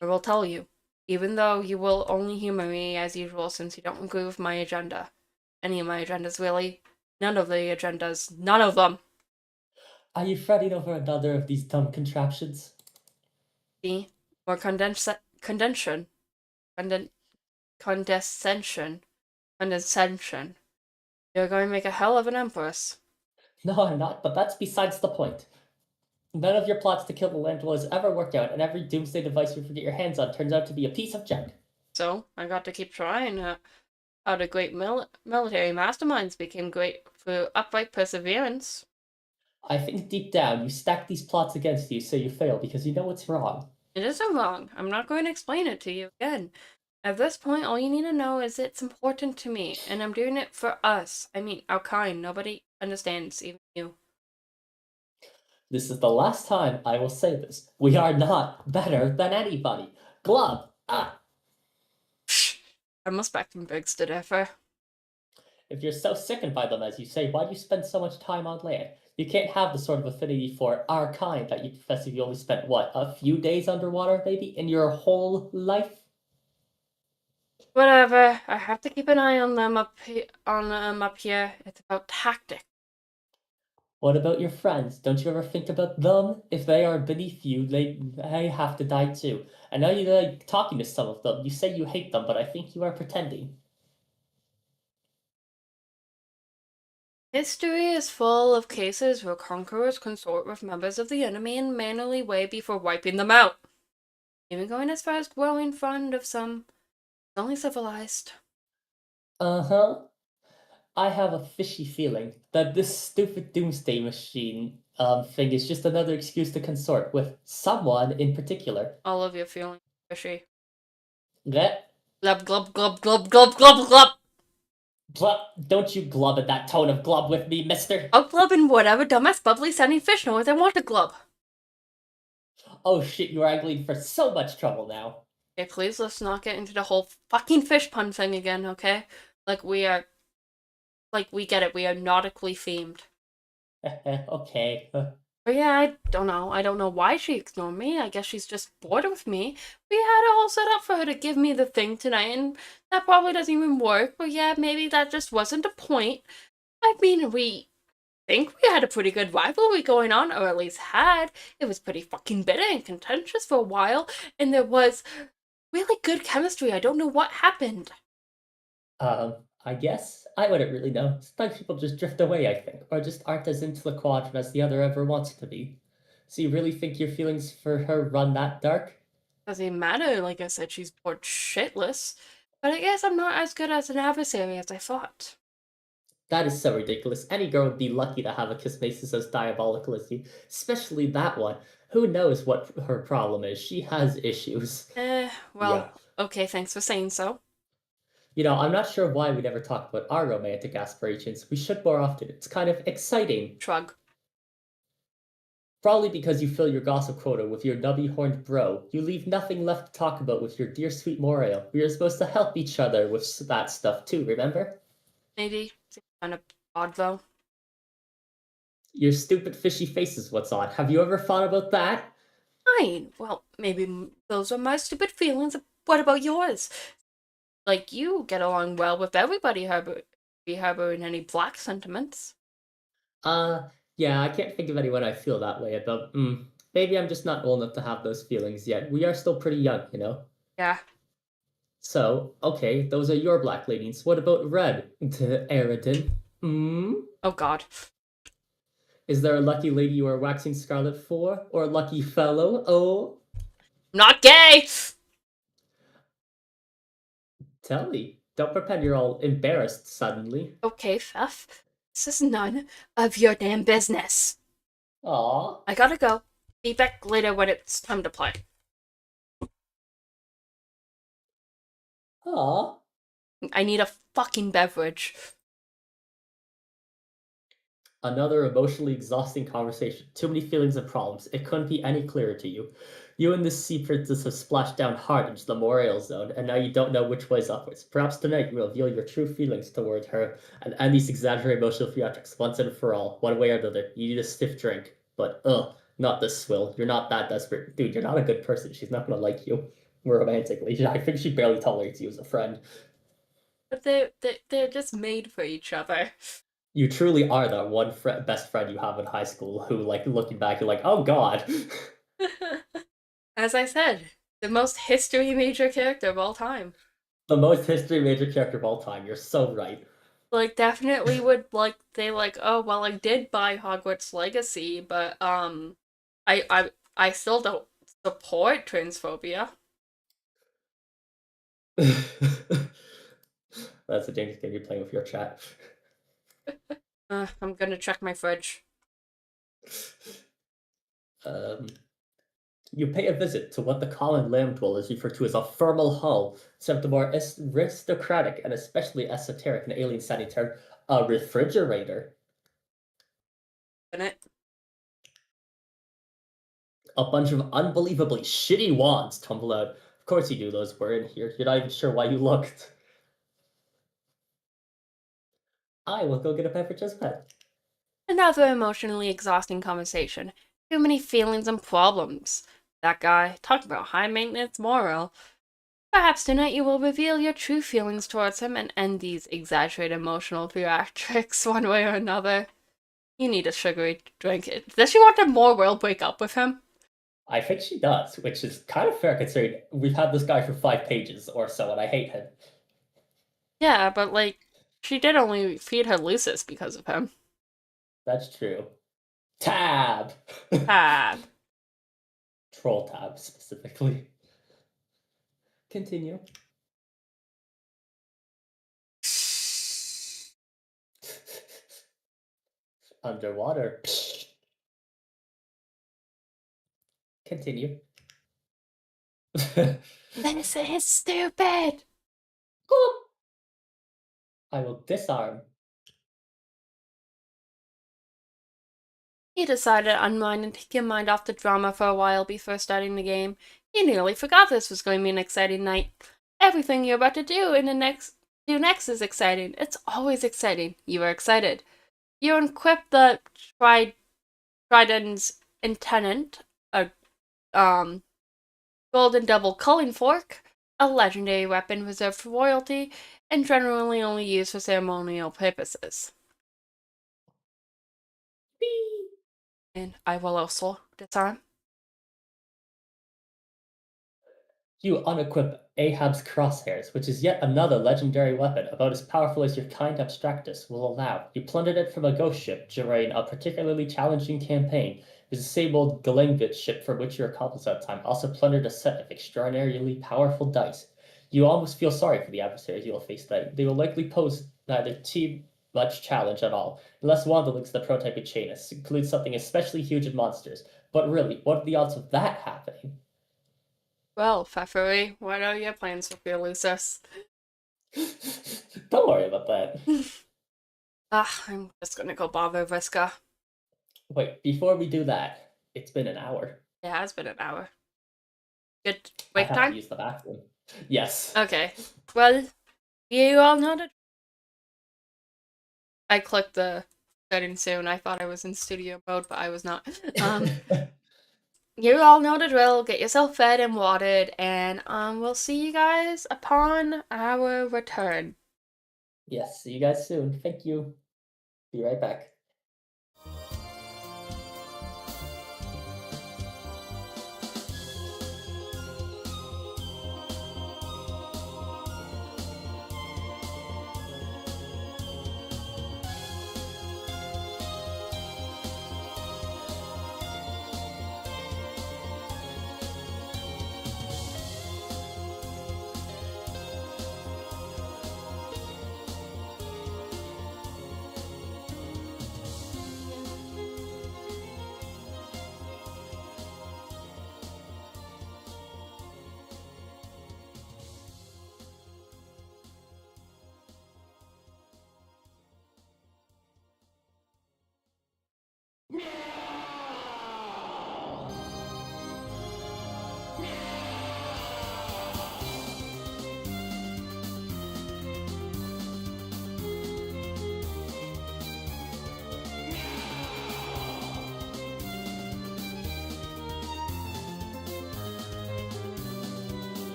I will tell you, even though you will only humor me as usual since you don't agree with my agenda. Any of my agendas, really. None of the agendas. None of them. Are you fretting over another of these dumb contraptions? See? More condensation. Condescension. Condescension. You're going to make a hell of an empress. No, I'm not, but that's besides the point. None of your plots to kill the Landwell has ever worked out, and every doomsday device you get your hands on turns out to be a piece of junk. So, I got to keep trying. How the great military masterminds became great through upright perseverance. I think deep down you stack these plots against you so you fail because you know it's wrong. It isn't wrong. I'm not going to explain it to you again. At this point, all you need to know is it's important to me, and I'm doing it for us. I mean, our kind. Nobody understands, even you. This is the last time I will say this. We are not better than anybody. Glub! Ah! I must back from Biggs to differ. If you're so sickened by them as you say, why do you spend so much time on land? You can't have the sort of affinity for our kind that you profess if you only spent, what, a few days underwater, maybe, in your whole life? Whatever. I have to keep an eye on them up here. It's about tactics. What about your friends? Don't you ever think about them? If they are beneath you, they have to die too. I know you like talking to some of them. You say you hate them, but I think you are pretending. History is full of cases where conquerors consort with members of the enemy in mannerly way before wiping them out. Even going as far as growing fond of some. It's only civilized. Uh-huh. I have a fishy feeling that this stupid doomsday machine Thing is just another excuse to consort with someone in particular. All of your feelings fishy. That Glub glub glub glub glub glub glub. don't you glub at that tone of glub with me, mister. I'll glub in whatever dumbass bubbly sounding fish noise I want to glub. Oh shit, you're angling for so much trouble now. Okay, please let's not get into the whole fucking fish pun thing again, okay? Like we get it, we are nautically themed. Okay. But yeah, I don't know. I don't know why she ignored me. I guess she's just bored with me. We had it all set up for her to give me the thing tonight, and that probably doesn't even work. But yeah, maybe that just wasn't the point. I mean, we think we had a pretty good rivalry going on, or at least had. It was pretty fucking bitter and contentious for a while, and there was really good chemistry. I don't know what happened. I guess I wouldn't really know. Sometimes people just drift away, I think, or just aren't as into the quadrant as the other ever wants to be. So you really think your feelings for her run that dark? Doesn't matter, like I said, she's bored shitless. But I guess I'm not as good as an adversary as I thought. That is so ridiculous. Any girl would be lucky to have a kissmasis as diabolical as you, especially that one. Who knows what her problem is? She has issues. Yeah. Well, okay, thanks for saying so. I'm not sure why we never talk about our romantic aspirations. We should more often. It's kind of exciting. Shrug. Probably because you fill your gossip quota with your nubby-horned bro. You leave nothing left to talk about with your dear sweet Morael. We are supposed to help each other with that stuff too, remember? Maybe. Seems kind of odd, though. Your stupid fishy face is what's odd. Have you ever thought about that? Fine. Well, maybe those are my stupid feelings. What about yours? Like, you get along well with everybody, harboring any black sentiments. Uh, yeah, I can't think of anyone I feel that way about. Maybe I'm just not old enough to have those feelings yet. We are still pretty young. Yeah. So, okay, those are your black ladies. What about red? Eridan? Oh, God. Is there a lucky lady you are waxing scarlet for? Or a lucky fellow? Oh, Not gay! tell me. Don't pretend you're all embarrassed suddenly. Okay, Pfeff. This is none of your damn business. Aw. I gotta go. Be back later when it's time to play. Aw. I need a fucking beverage. Another emotionally exhausting conversation. Too many feelings and problems. It couldn't be any clearer to you. You and this sea princess have splashed down hard into the Morael zone, and now you don't know which way's upwards. Perhaps tonight you will reveal your true feelings toward her and end these exaggerated emotional theatrics once and for all. One way or another. You need a stiff drink. But, not this swill. You're not that desperate. Dude, you're not a good person. She's not gonna like you romantically. I think she barely tolerates you as a friend. But they're just made for each other. You truly are that one best friend you have in high school who, like, looking back, you're like, oh god. As I said, the most history major character of all time. The most history major character of all time. You're so right. Like, definitely would, like, they, like, oh, well, I did buy Hogwarts Legacy, but, I still don't support transphobia. That's a dangerous game you're playing with your chat. I'm gonna check my fridge. Um, you pay a visit to what the common land dwellers refer to as a thermal hull, except the more aristocratic and especially esoteric and alien sounding term, a refrigerator. In it. A bunch of unbelievably shitty wands tumble out. Of course you knew those were in here. You're not even sure why you looked. I will go get a beverage as well. Another emotionally exhausting conversation. Too many feelings and problems. That guy, talk about high maintenance moral. Perhaps tonight you will reveal your true feelings towards him and end these exaggerated emotional theatrics one way or another. You need a sugary drink. Does she want to more world break up with him? I think she does, which is kind of fair considering we've had this guy for 5 pages or so, and I hate him. Yeah, but like, she did only feed her Lucis because of him. That's true. Tab! Tab. Troll tab, specifically. Continue. Underwater. Continue. This is stupid! I will disarm. He decided to unwind and take your mind off the drama for a while before starting the game. You nearly forgot this was going to be an exciting night. Everything you're about to do next is exciting. It's always exciting. You are excited. You equip the Trident's Intendant, a golden double culling fork, a legendary weapon reserved for royalty, and generally only used for ceremonial purposes. Whee! And I will also disarm. You unequip Ahab's crosshairs, which is yet another legendary weapon about as powerful as your kind abstractus will allow. You plundered it from a ghost ship during a particularly challenging campaign. The disabled Galengit ship from which you were copies at the time also plundered a set of extraordinarily powerful dice. You almost feel sorry for the adversaries you will face today. They will likely pose neither too much challenge at all, unless one of the links to the prototype chain includes something especially huge in monsters. But really, what are the odds of that happening? Well, Pfeffery, what are your plans for Fearlessness? Don't worry about that. I'm just gonna go bother Vriska. Wait, before we do that, it's been an hour. It has been an hour. Good I wake have to time? use the bathroom. Yes. Okay. Well, you all noted. I clicked the setting soon. I thought I was in studio mode, but I was not. You all know the drill. Get yourself fed and watered, and we'll see you guys upon our return. Yes, see you guys soon. Thank you. Be right back.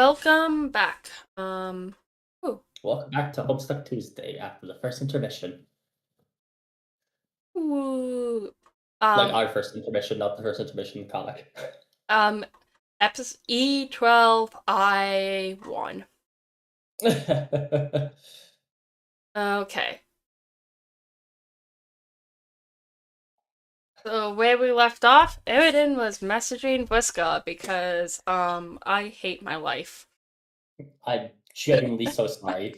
Welcome back. Ooh, Welcome back to Homestuck Tuesday after the first intermission. ooh, Like um, our first intermission, not the first intermission in the comic. um, episode E12, I won. Okay. So where we left off, Eridan was messaging Whiska because, I hate my life. I'm genuinely so sorry.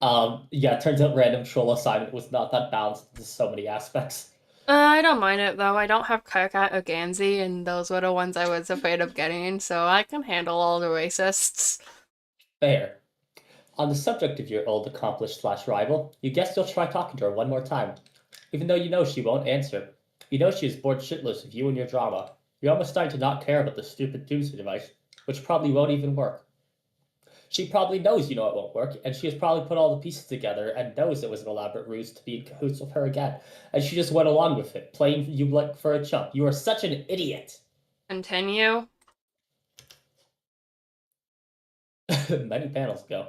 Yeah, it turns out random troll assignment was not that balanced into so many aspects. I don't mind it though. I don't have Karkat or Gansey, and those were the ones I was afraid of getting, so I can handle all the racists. Fair. On the subject of your old accomplished slash rival, you guess you'll try talking to her one more time. Even though you know she won't answer. You know she is bored shitless of you and your drama. You're almost starting to not care about the stupid doomsday device, which probably won't even work. She probably knows you know it won't work, and she has probably put all the pieces together and knows it was an elaborate ruse to be in cahoots with her again. And she just went along with it, playing you like for a chump. You are such an idiot. Continue. Many panels ago.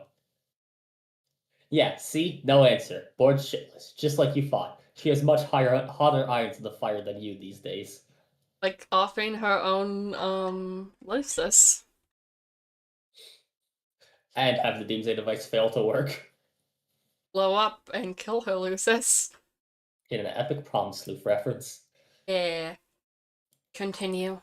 Yeah, see? No answer. Bored shitless. Just like you thought. She has much hotter irons in the fire than you these days. Like offering her own, Lucis. And have the Doomsday device fail to work. Blow up and kill her, Lucis. In an epic prom sleuth reference. Yeah. Continue.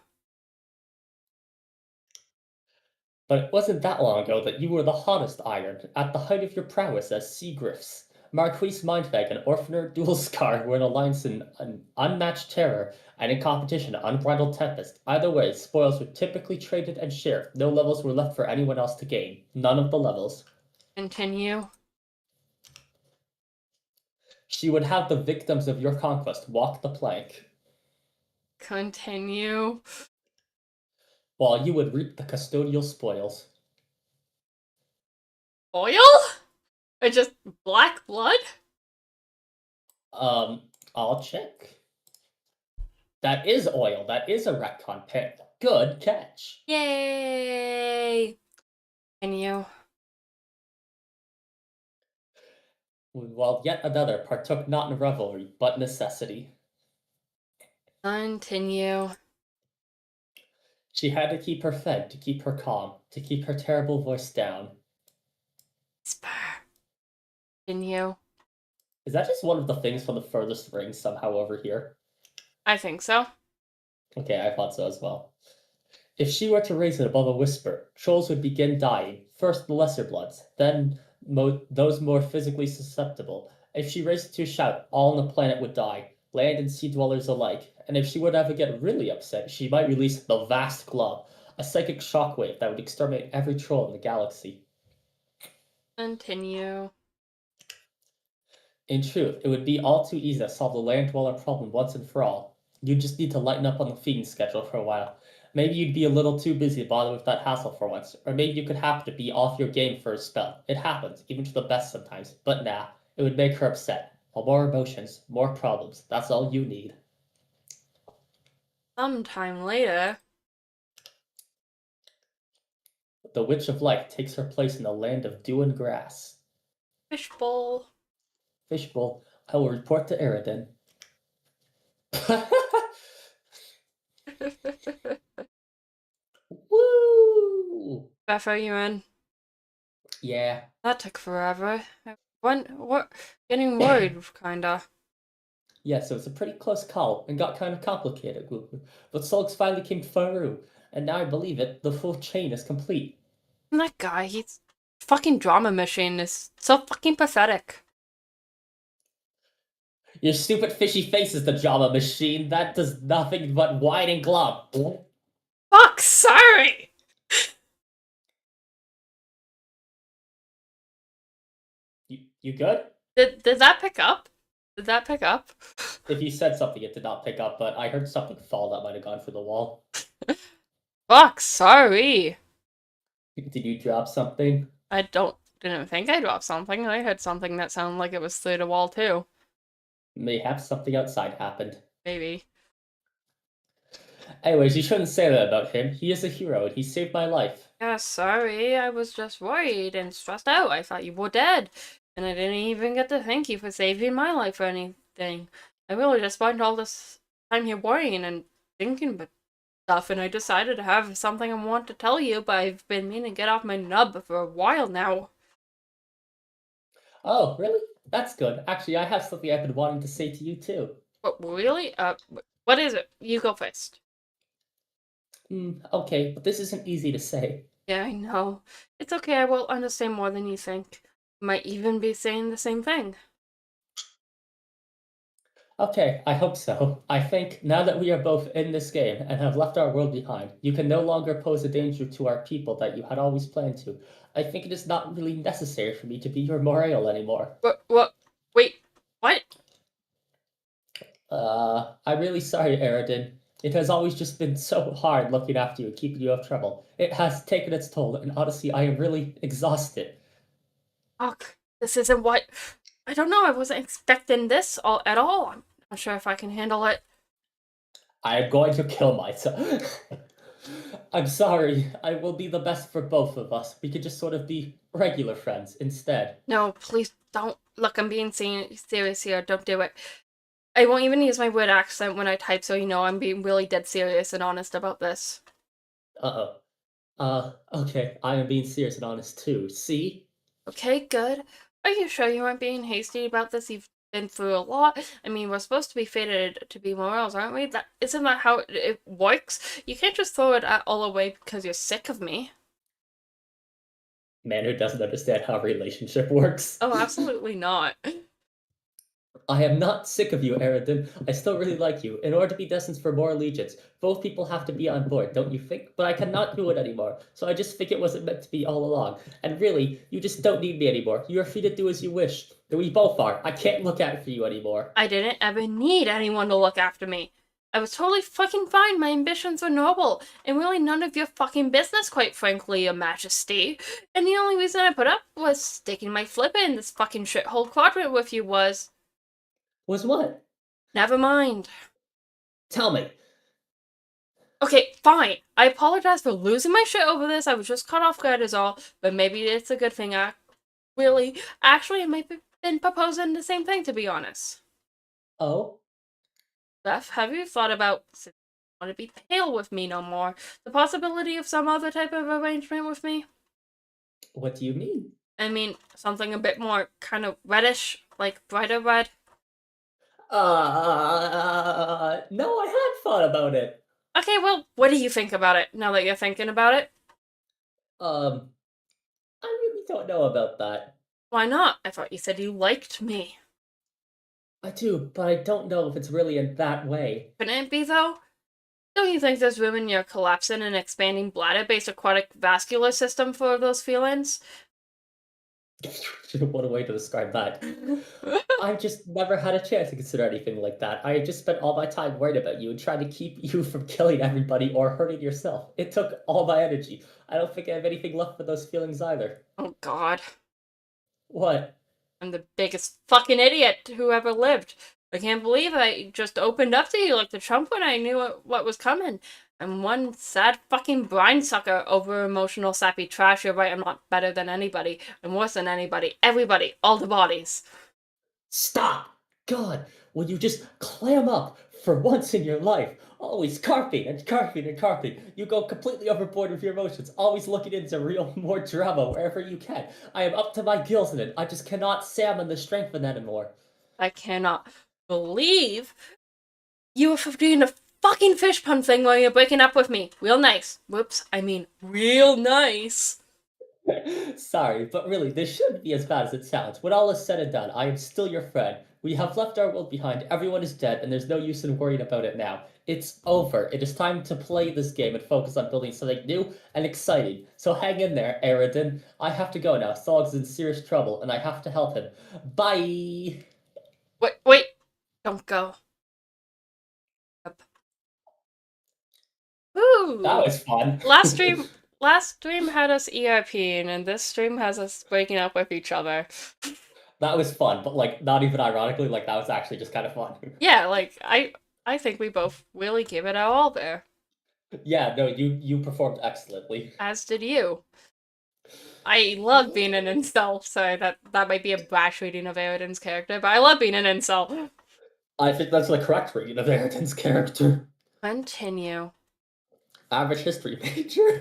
But it wasn't that long ago that you were the hottest iron, at the height of your prowess as sea griffs. Marquise Mindbag and Orphaner Dualscar were in alliance in an unmatched terror, and in competition unbridled tempest. Either way, spoils were typically traded and shared. No levels were left for anyone else to gain. None of the levels. Continue. She would have the victims of your conquest walk the plank, Continue. while you would reap the custodial spoils. Oil? Or just black blood? I'll check. That is oil. That is a retcon pit. Good catch. Yay! Continue. While yet another partook not in revelry, but necessity. Continue. She had to keep her fed, to keep her calm, to keep her terrible voice down. Spur. Continue. Is that just one of the things from the furthest ring somehow over here? I think so. Okay, I thought so as well. If she were to raise it above a whisper, trolls would begin dying, first the lesser bloods, then those more physically susceptible. If she raised it to a shout, all on the planet would die, land and sea dwellers alike. And if she were to ever get really upset, she might release the vast glove, a psychic shockwave that would exterminate every troll in the galaxy. Continue. In truth, it would be all too easy to solve the land dweller problem once and for all. You just need to lighten up on the feeding schedule for a while. Maybe you'd be a little too busy to bother with that hassle for once, or maybe you could happen to be off your game for a spell. It happens, even to the best sometimes, but nah, it would make her upset. Well, more emotions, more problems, that's all you need. Sometime later. The Witch of Light takes her place in the land of dew and grass. Fishbowl. Fishbowl, I will report to Eridan. Woo! Beth, are you in? Yeah. That took forever. What? Getting worried, kinda. Yeah, so it's a pretty close call and got kind of complicated. But Sulks finally came through, and now I believe it, the full chain is complete. And that guy, he's fucking drama machine is so fucking pathetic. Your stupid fishy face is the drama machine. That does nothing but whine and glum. Fuck, sorry! You good? Did that pick up? Did that pick up? If you said something, it did not pick up, but I heard something fall that might have gone through the wall. Fuck, sorry. Did you drop something? Didn't think I dropped something. I heard something that sounded like it was through the wall too. Mayhaps something outside happened. Maybe. Anyways, you shouldn't say that about him. He is a hero, and he saved my life. Yeah, sorry, I was just worried and stressed out. I thought you were dead. And I didn't even get to thank you for saving my life or anything. I really just spent all this time here worrying and thinking about stuff, and I decided to have something I want to tell you, but I've been meaning to get off my nub for a while now. Oh, really? That's good. Actually, I have something I've been wanting to say to you too. But really? What is it? You go first. Okay, but this isn't easy to say. Yeah, I know. It's okay, I will understand more than you think. Might even be saying the same thing. Okay, I hope so. I think now that we are both in this game and have left our world behind, you can no longer pose a danger to our people that you had always planned to. I think it is not really necessary for me to be your Morail anymore. What? Wait, what? I'm really sorry, Aridin. It has always just been so hard looking after you and keeping you out of trouble. It has taken its toll, and honestly, I am really exhausted. Fuck, this isn't what. I don't know, I wasn't expecting this at all. I'm not sure if I can handle it. I am going to kill myself. I'm sorry. I will be the best for both of us. We could just sort of be regular friends instead. No, please don't. Look, I'm being serious here. Don't do it. I won't even use my weird accent when I type, so you know I'm being really dead serious and honest about this. Uh-oh. Okay. I am being serious and honest too. See? Okay, good. Are you sure you aren't being hasty about this? You've been through a lot. I mean, we're supposed to be fated to be morals, aren't we? That isn't that how it works? You can't just throw it all away because you're sick of me. Man who doesn't understand how a relationship works. Oh, absolutely not. I am not sick of you, Aridin. I still really like you. In order to be destined for more allegiance, both people have to be on board, don't you think? But I cannot do it anymore, so I just think it wasn't meant to be all along. And really, you just don't need me anymore. You are free to do as you wish. We both are. I can't look out for you anymore. I didn't ever need anyone to look after me. I was totally fucking fine. My ambitions were noble, and really none of your fucking business, quite frankly, Your Majesty. And the only reason I put up was sticking my flip in this fucking shithole quadrant with you was. Was what? Never mind. Tell me. Okay, fine. I apologize for losing my shit over this. I was just caught off guard is all, but maybe it's a good thing. Actually, I might have been proposing the same thing, to be honest. Oh? Beth, have you thought about, since you want to be pale with me no more, the possibility of some other type of arrangement with me? What do you mean? I mean, something a bit more kind of reddish, like brighter red. No, I had thought about it. Okay, well, what do you think about it, now that you're thinking about it? Um, I really don't know about that. Why not? I thought you said you liked me. I do, but I don't know if it's really in that way. Couldn't it be, though? Don't you think there's room in your collapsing and expanding bladder-based aquatic vascular system for those feelings? What a way to describe that. I just never had a chance to consider anything like that. I just spent all my time worried about you and trying to keep you from killing everybody or hurting yourself. It took all my energy. I don't think I have anything left for those feelings either. Oh god. What? I'm the biggest fucking idiot who ever lived. I can't believe I just opened up to you like the Trump when I knew what was coming. I'm one sad fucking brine sucker over emotional sappy trash. You're right, I'm not better than anybody. I'm worse than anybody. Everybody. All the bodies. Stop! God, will you just clam up for once in your life? Always carping and carping and carping. You go completely overboard with your emotions, always looking into real more drama wherever you can. I am up to my gills in it. I just cannot salmon the strength in that anymore. I cannot believe you were doing a fucking fish pun thing while you're breaking up with me. Real nice. Whoops, I mean real nice. Sorry, but really, this shouldn't be as bad as it sounds. When all is said and done, I am still your friend. We have left our world behind, everyone is dead, and there's no use in worrying about it now. It's over. It is time to play this game and focus on building something new and exciting. So hang in there, Aridin. I have to go now. Solog's in serious trouble, and I have to help him. Bye! Wait. Don't go. Yep. That Ooh. was fun. Last stream had us ERPing, and this stream has us breaking up with each other. That was fun, but like, not even ironically, like, that was actually just kind of fun. Yeah, like, I think we both really gave it our all there. Yeah, no, you performed excellently. As did you. I love being an incel, so that might be a brash reading of Eridan's character, but I love being an incel. I think that's the correct reading of Ayrton's character. Continue. Average history major.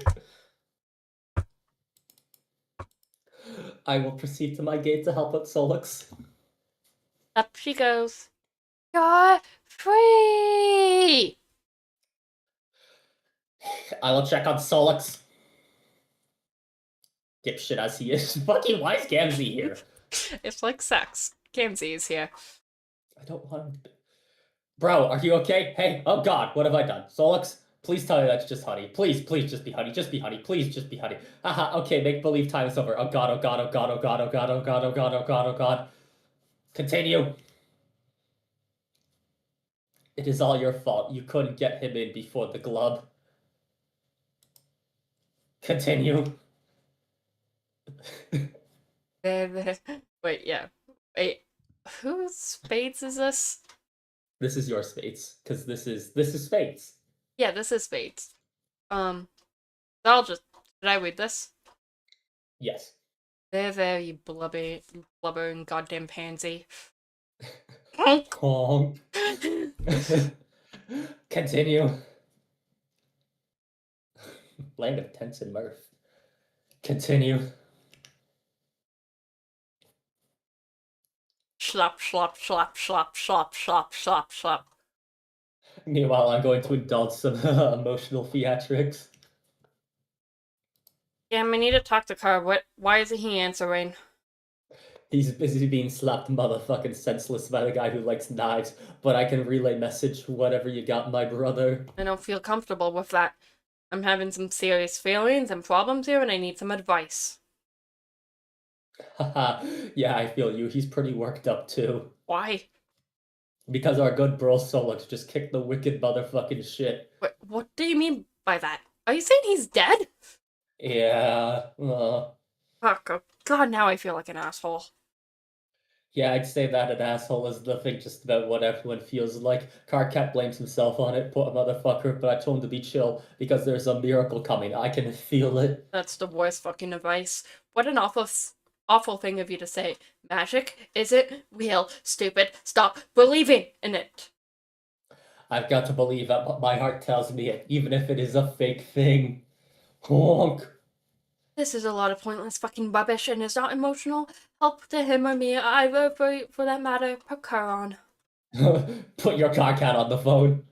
I will proceed to my gate to help out Solix. Up she goes. You're free! I will check on Solix. Dipshit as he is. Fucking why is Gamzee here? It's like sex. Gamzee is here. I don't want him to... Bro, are you okay? Hey, oh god, what have I done? Solix, please tell me that's just honey. Please, please just be honey. Just be honey. Please just be honey. Haha, okay, make believe time is over. Oh god, oh god, oh god, oh god, oh god, oh god, oh god, oh god, oh god. Continue. It is all your fault. You couldn't get him in before the glove. Continue. Wait, yeah. Wait, whose Spades is this? This is your Spades, because this is Spades. Yeah, this is Spades. I'll just... Did I read this? Yes. There, you blubbering goddamn pansy. Honk. Continue. Land of tense and mirth. Continue. Slop, slop, slop, slop, slop, slop, slop, slop. Meanwhile, I'm going to indulge some emotional theatrics. Yeah, we need to talk to Carr. Why isn't he answering? He's busy being slapped motherfucking senseless by the guy who likes knives, but I can relay message whatever you got, my brother. I don't feel comfortable with that. I'm having some serious feelings and problems here, and I need some advice. Haha, yeah, I feel you. He's pretty worked up too. Why? Because our good bro Solix just kicked the wicked motherfucking shit. What do you mean by that? Are you saying he's dead? Yeah, Fuck, oh god, now I feel like an asshole. yeah, I'd say that an asshole is the thing just about what everyone feels like. Carcat blames himself on it, poor motherfucker, but I told him to be chill because there's a miracle coming. I can feel it. That's the worst fucking advice. What an awful thing of you to say. Magic? Is it real? Stupid. Stop believing in it. I've got to believe that what my heart tells me it, even if it is a fake thing. Honk. This is a lot of pointless fucking rubbish and is not emotional help to him or me, either for that matter. Put Carr on. Put your Carcat on the phone.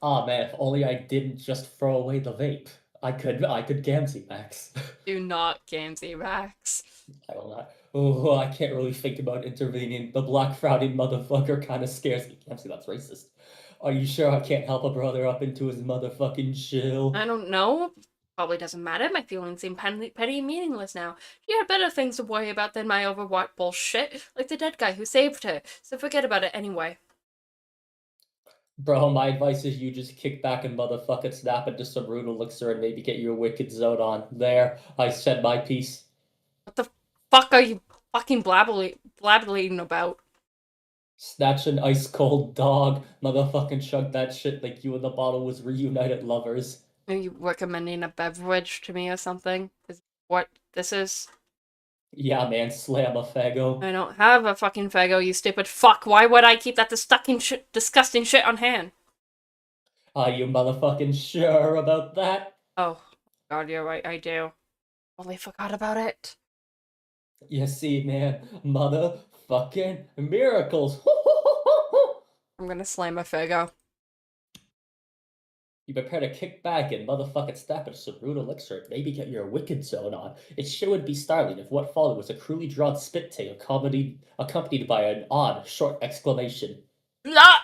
Aw man, if only I didn't just throw away the vape. I could Gamzee Max. Do not Gamzee Rax. I will not. Oh, I can't really think about intervening. The black frowning motherfucker kind of scares me. Gamzee, that's racist. Are you sure I can't help a brother up into his motherfucking chill? I don't know. Probably doesn't matter. My feelings seem petty and meaningless now. You had better things to worry about than my overwrought bullshit, like the dead guy who saved her. So forget about it anyway. Bro, my advice is you just kick back and motherfucking snap into some root elixir and maybe get your wicked zone on. There, I said my piece. What the fuck are you fucking blabbling about? Snatch an ice cold dog, motherfucking chug that shit like you and the bottle was reunited lovers. Are you recommending a beverage to me or something? Is what this is? Yeah, man, slam a fago. I don't have a fucking Fago, you stupid fuck. Why would I keep that disgusting shit on hand? Are you motherfucking sure about that? Oh, God, you're right, I do. Totally forgot about it. You see, man, motherfucking miracles. I'm gonna slam a Fago. You prepare to kick back and motherfucking snap into some root elixir and maybe get your wicked zone on. It sure would be startling if what followed was a cruelly drawn spit take accompanied by an odd, short exclamation. Blah!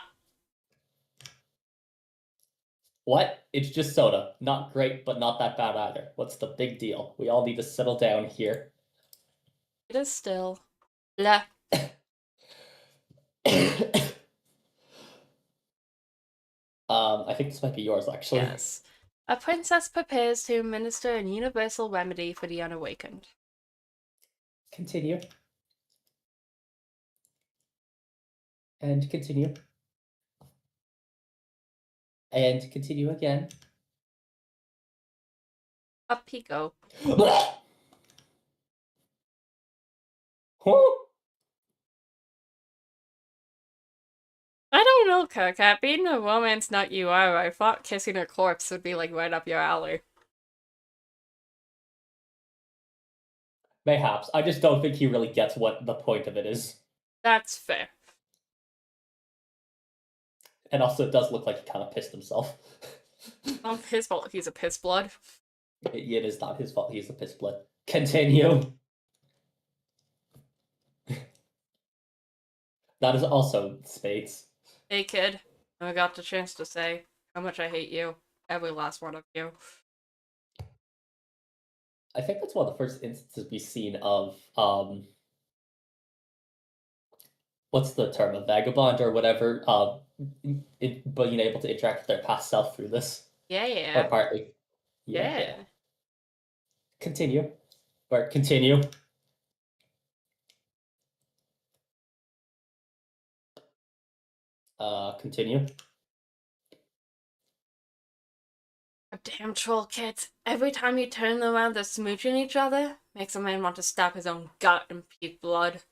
What? It's just soda. Not great, but not that bad either. What's the big deal? We all need to settle down here. It is still. Blah. I think this might be yours, actually. Yes. A princess prepares to administer a universal remedy for the unawakened. Continue. And continue. And continue again. A Pico. Huh? I don't know, Kirkat. Being a romance nut you are, I thought kissing a corpse would be like right up your alley. Mayhaps. I just don't think he really gets what the point of it is. That's fair. And also, it does look like he kind of pissed himself. His fault he's a piss blood. It is not his fault. He's a piss blood. Continue. That is also Spades. Hey kid, I got the chance to say how much I hate you. Every last one of you. I think that's one of the first instances we've seen of what's the term, a vagabond or whatever, being able to interact with their past self through this, Yeah, or yeah. partly. Yeah, yeah. Yeah. Continue, or continue. Continue. Damn troll kids. Every time you turn them around, they're smooching each other. Makes a man want to stab his own gut and puke blood.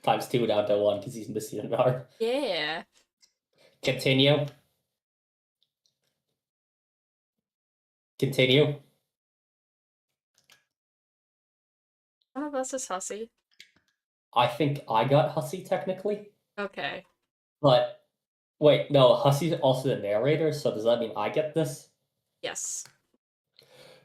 Times two down to one because he's missing an arm. Yeah. Continue. Continue. One of us is hussy. I think I got Hussy technically, Okay. but wait, no, Hussy's also the narrator, so does that mean I get this? Yes.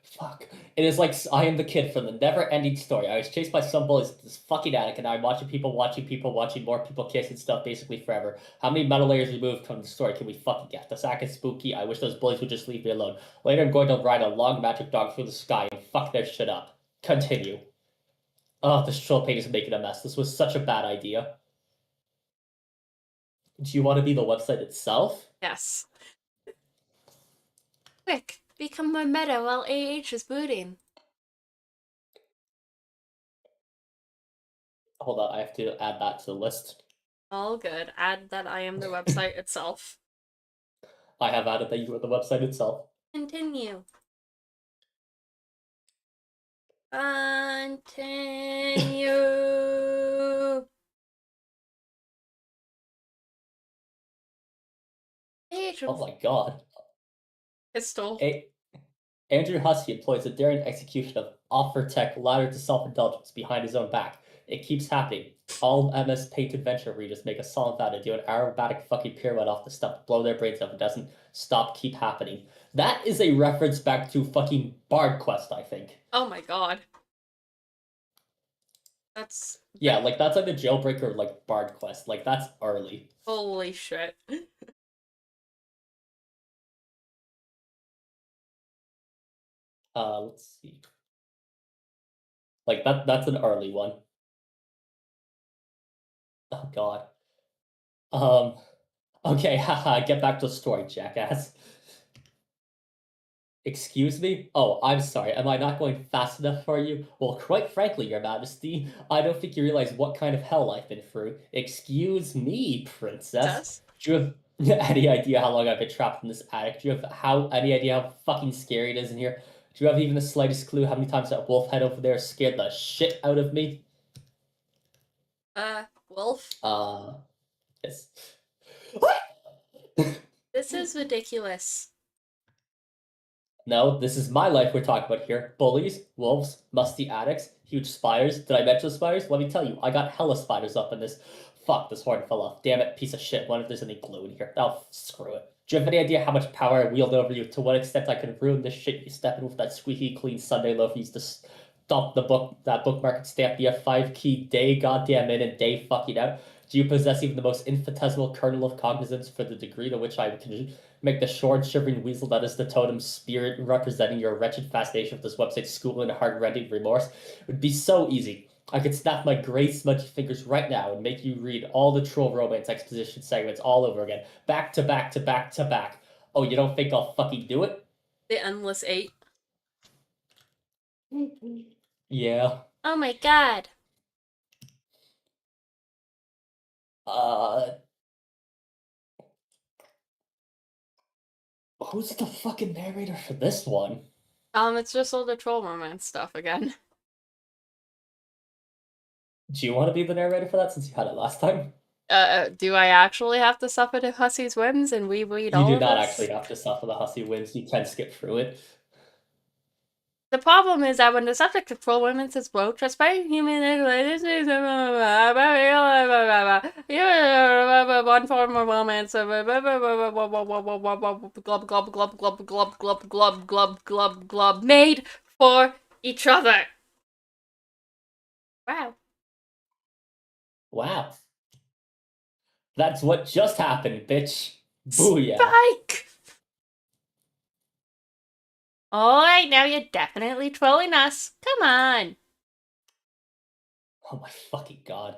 Fuck. It is like I am the kid from the never-ending story. I was chased by some bullies in this fucking attic, and I'm watching people, watching more people kiss and stuff basically forever. How many metal layers removed from the story can we fucking get? The sack is spooky. I wish those bullies would just leave me alone. Later, I'm going to ride a long magic dog through the sky and fuck their shit up. Continue. Oh, this troll page is making a mess. This was such a bad idea. Do you want to be the website itself? Yes. Quick, become my meta while AH is booting. Hold on, I have to add that to the list. All good. Add that I am the website itself. I have added that you are the website itself. Continue. Continue. Oh my god. Pistol. Andrew Hussey employs a daring execution of offer tech ladder to self-indulgence behind his own back. It keeps happening. All MS Paint Adventure readers make a solemn vow to do an aerobatic fucking pirouette off the stump, blow their brains up. It doesn't stop, keep happening. That is a reference back to fucking Bard Quest, I think. Oh my god. That's Yeah, like that's like the jailbreaker, like Bard Quest. Like that's early. holy shit. Let's see. Like that's an early one. Oh god. Um, okay, haha, get back to the story, jackass. Excuse me? Oh, I'm sorry. Am I not going fast enough for you? Well, quite frankly, Your Majesty, I don't think you realize what kind of hell I've been through. Excuse me, Princess. Sus? Do you have any idea how long I've been trapped in this attic? Do you have any idea how fucking scary it is in here? Do you have even the slightest clue how many times that wolf head over there scared the shit out of me? Wolf? Yes. This is ridiculous. No, this is my life we're talking about here. Bullies, wolves, musty attics, huge spiders. Did I mention spiders? Let me tell you, I got hella spiders up in this. Fuck, this horn fell off. Damn it, piece of shit. Wonder if there's any glue in here. Oh, screw it. Do you have any idea how much power I wield over you? To what extent I can ruin this shit you step in with that squeaky clean Sunday loaf you used to stomp that bookmark and stamp the F5 key day goddamn in and day fucking out? Do you possess even the most infinitesimal kernel of cognizance for the degree to which I can make the short, shivering weasel that is the totem spirit representing your wretched fascination with this website's school and heart-rending remorse? It would be so easy. I could snap my gray, smudgy fingers right now and make you read all the troll romance exposition segments all over again, back to back to back to back. Oh, you don't think I'll fucking do it? The Endless Eight. Yeah. Oh my god. Uh, who's the fucking narrator for this one? It's just all the troll romance stuff again. Do you want to be the narrator for that since you had it last time? Do I actually have to suffer the Hussy's whims and we read You all do of not actually this? have to suffer the hussy wins. You can skip through it. The problem is that when the subject of troll romance is broached, despite human one form of romance, glub glub glub glub glub glub glub glub glub glub made for each other. Wow. Wow. That's what just happened, bitch. Booyah. Spike! Alright, now you're definitely trolling us. Come on. Oh my fucking god.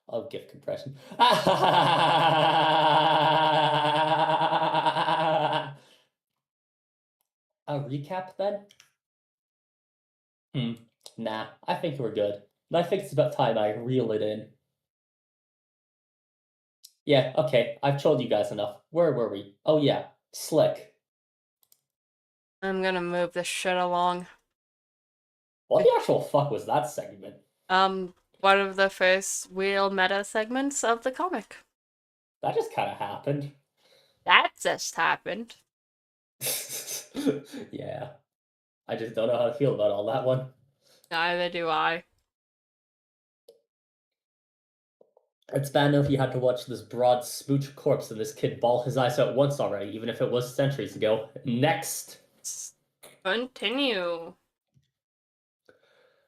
Oh, gift compression. A recap then? Nah, I think we're good. And I think it's about time I reel it in. Yeah, okay, I've told you guys enough. Where were we? Oh yeah, Slick. I'm gonna move this shit along. What the actual fuck was that segment? One of the first real meta segments of the comic. That just kind of happened. That just happened. Yeah. I just don't know how to feel about all that one. Neither do I. It's bad enough you had to watch this broad smooch corpse and this kid bawl his eyes out once already, even if it was centuries ago. Next! Continue.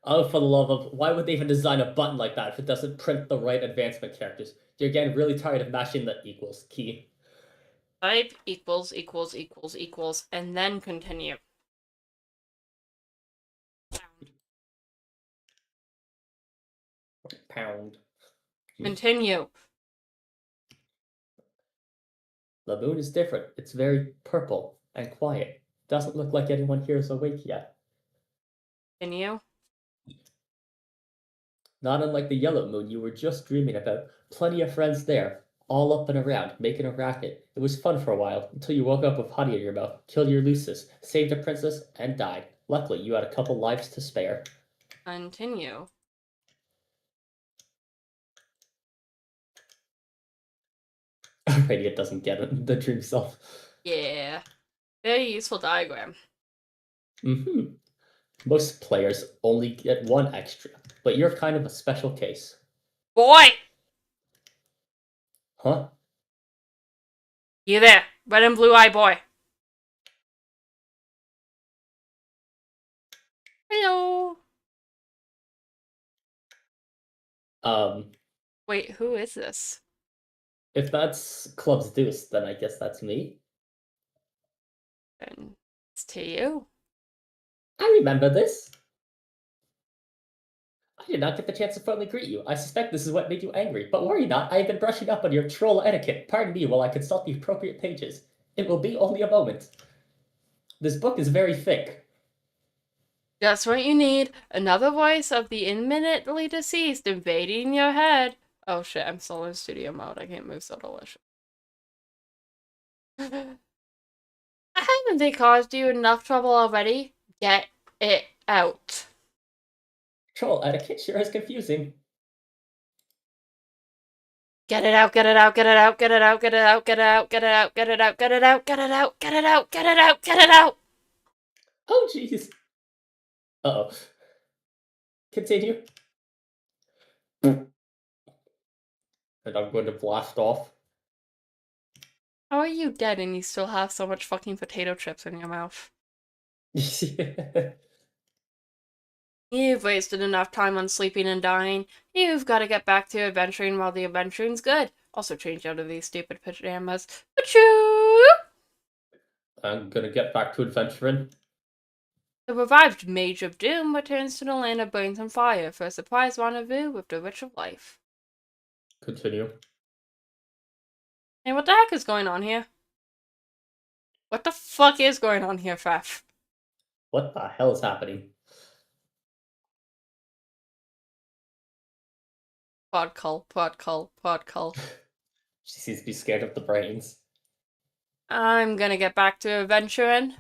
Oh, for the love of, why would they even design a button like that if it doesn't print the right advancement characters? You're getting really tired of mashing the equals key. Type equals equals equals equals and then continue. Pound. Continue. The moon is different. It's very purple and quiet. Doesn't look like anyone here is awake yet. Continue. Not unlike the yellow moon you were just dreaming about. Plenty of friends there, all up and around, making a racket. It was fun for a while, until you woke up with honey in your mouth, killed your Lucis, saved a princess, and died. Luckily, you had a couple lives to spare. Continue. Radiant doesn't get it. The dream self. Yeah. Very useful diagram. Most players only get one extra, but you're kind of a special case. Boy! Huh? You there, red and blue eye boy. Hello. Wait, who is this? If that's Club's Deuce, then I guess that's me. And it's to you. I remember this. I did not get the chance to formally greet you. I suspect this is what made you angry, but worry not, I have been brushing up on your troll etiquette. Pardon me while I consult the appropriate pages. It will be only a moment. This book is very thick. Just what you need. Another voice of the imminently deceased invading your head. Oh shit, I'm still in studio mode. I can't move so delicious. Haven't they caused you enough trouble already? Get it out. Troll etiquette sure is confusing. Get it out, get it out, get it out, get it out, get it out, get it out, get it out, get it out, get it out, get it out, get it out, get it out, get it out. Oh, jeez. Uh-oh. Continue. And I'm going to blast off. How are you dead and you still have so much fucking potato chips in your mouth? You've wasted enough time on sleeping and dying. You've got to get back to adventuring while the adventuring's good. Also change out of these stupid pajamas. Achoo! I'm gonna get back to adventuring. The revived Mage of Doom returns to the land of brains and fire for a surprise rendezvous with the Witch of Life. Continue. Hey, what the heck is going on here? What the fuck is going on here, Faf? What the hell is happening? Podcull, podcull, podcull. She seems to be scared of the brains. I'm gonna get back to adventuring.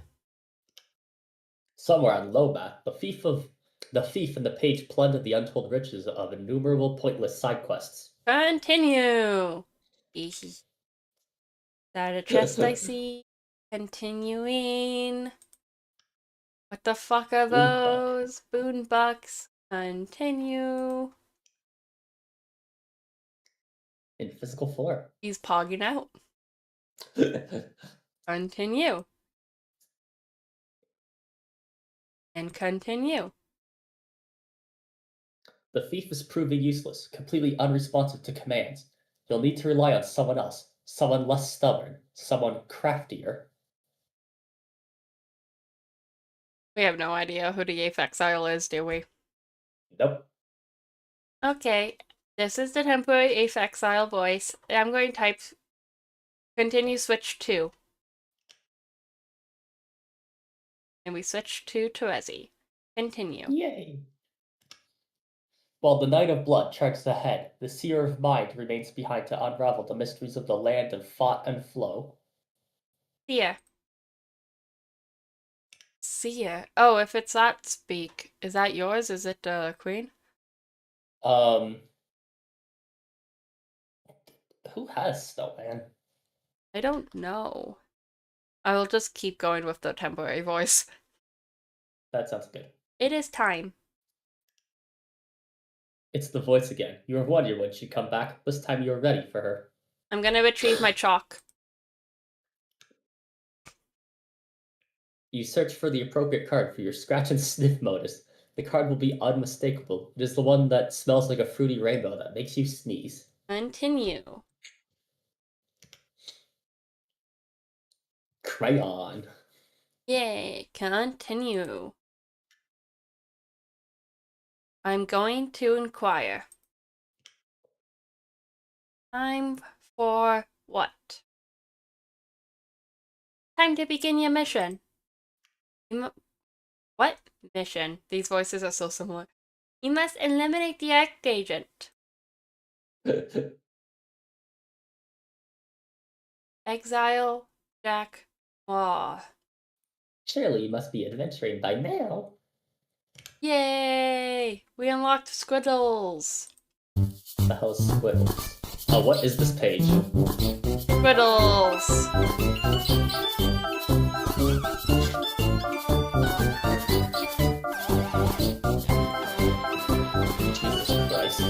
Somewhere on Lobat, the thief and the page plundered the untold riches of innumerable pointless side quests. Continue. Is that a chest I see? Continuing. What the fuck are Boonbuck. those? Boon bucks. Continue. In physical form. He's pogging out. Continue. And continue. The thief is proving useless, completely unresponsive to commands. You'll need to rely on someone else, someone less stubborn, someone craftier. We have no idea who the 8th Exile is, do we? Nope. Okay, this is the temporary 8th Exile voice. I'm going to type continue switch 2. And we switch to Terezi. Continue. Yay! While the Knight of Blood charges ahead, the Seer of Mind remains behind to unravel the mysteries of the land of thought and flow. See ya. See ya. Oh, if it's that speak, is that yours? Is it Queen? Who has Snowman? I don't know. I will just keep going with the temporary voice. That sounds good. It is time. It's the voice again. You were wondering when she'd come back. This time you were ready for her. I'm gonna retrieve my chalk. You search for the appropriate card for your scratch and sniff modus. The card will be unmistakable. It is the one that smells like a fruity rainbow that makes you sneeze. Continue. Crayon. Yay, continue. I'm going to inquire. Time for what? Time to begin your mission. What mission? These voices are so similar. You must eliminate the act agent. Exile Jack Maw. Surely you must be adventuring by now. Yay! We unlocked Squiddles. The hell is Squiddles? Oh, what is this page? Squiddles. Jesus Christ.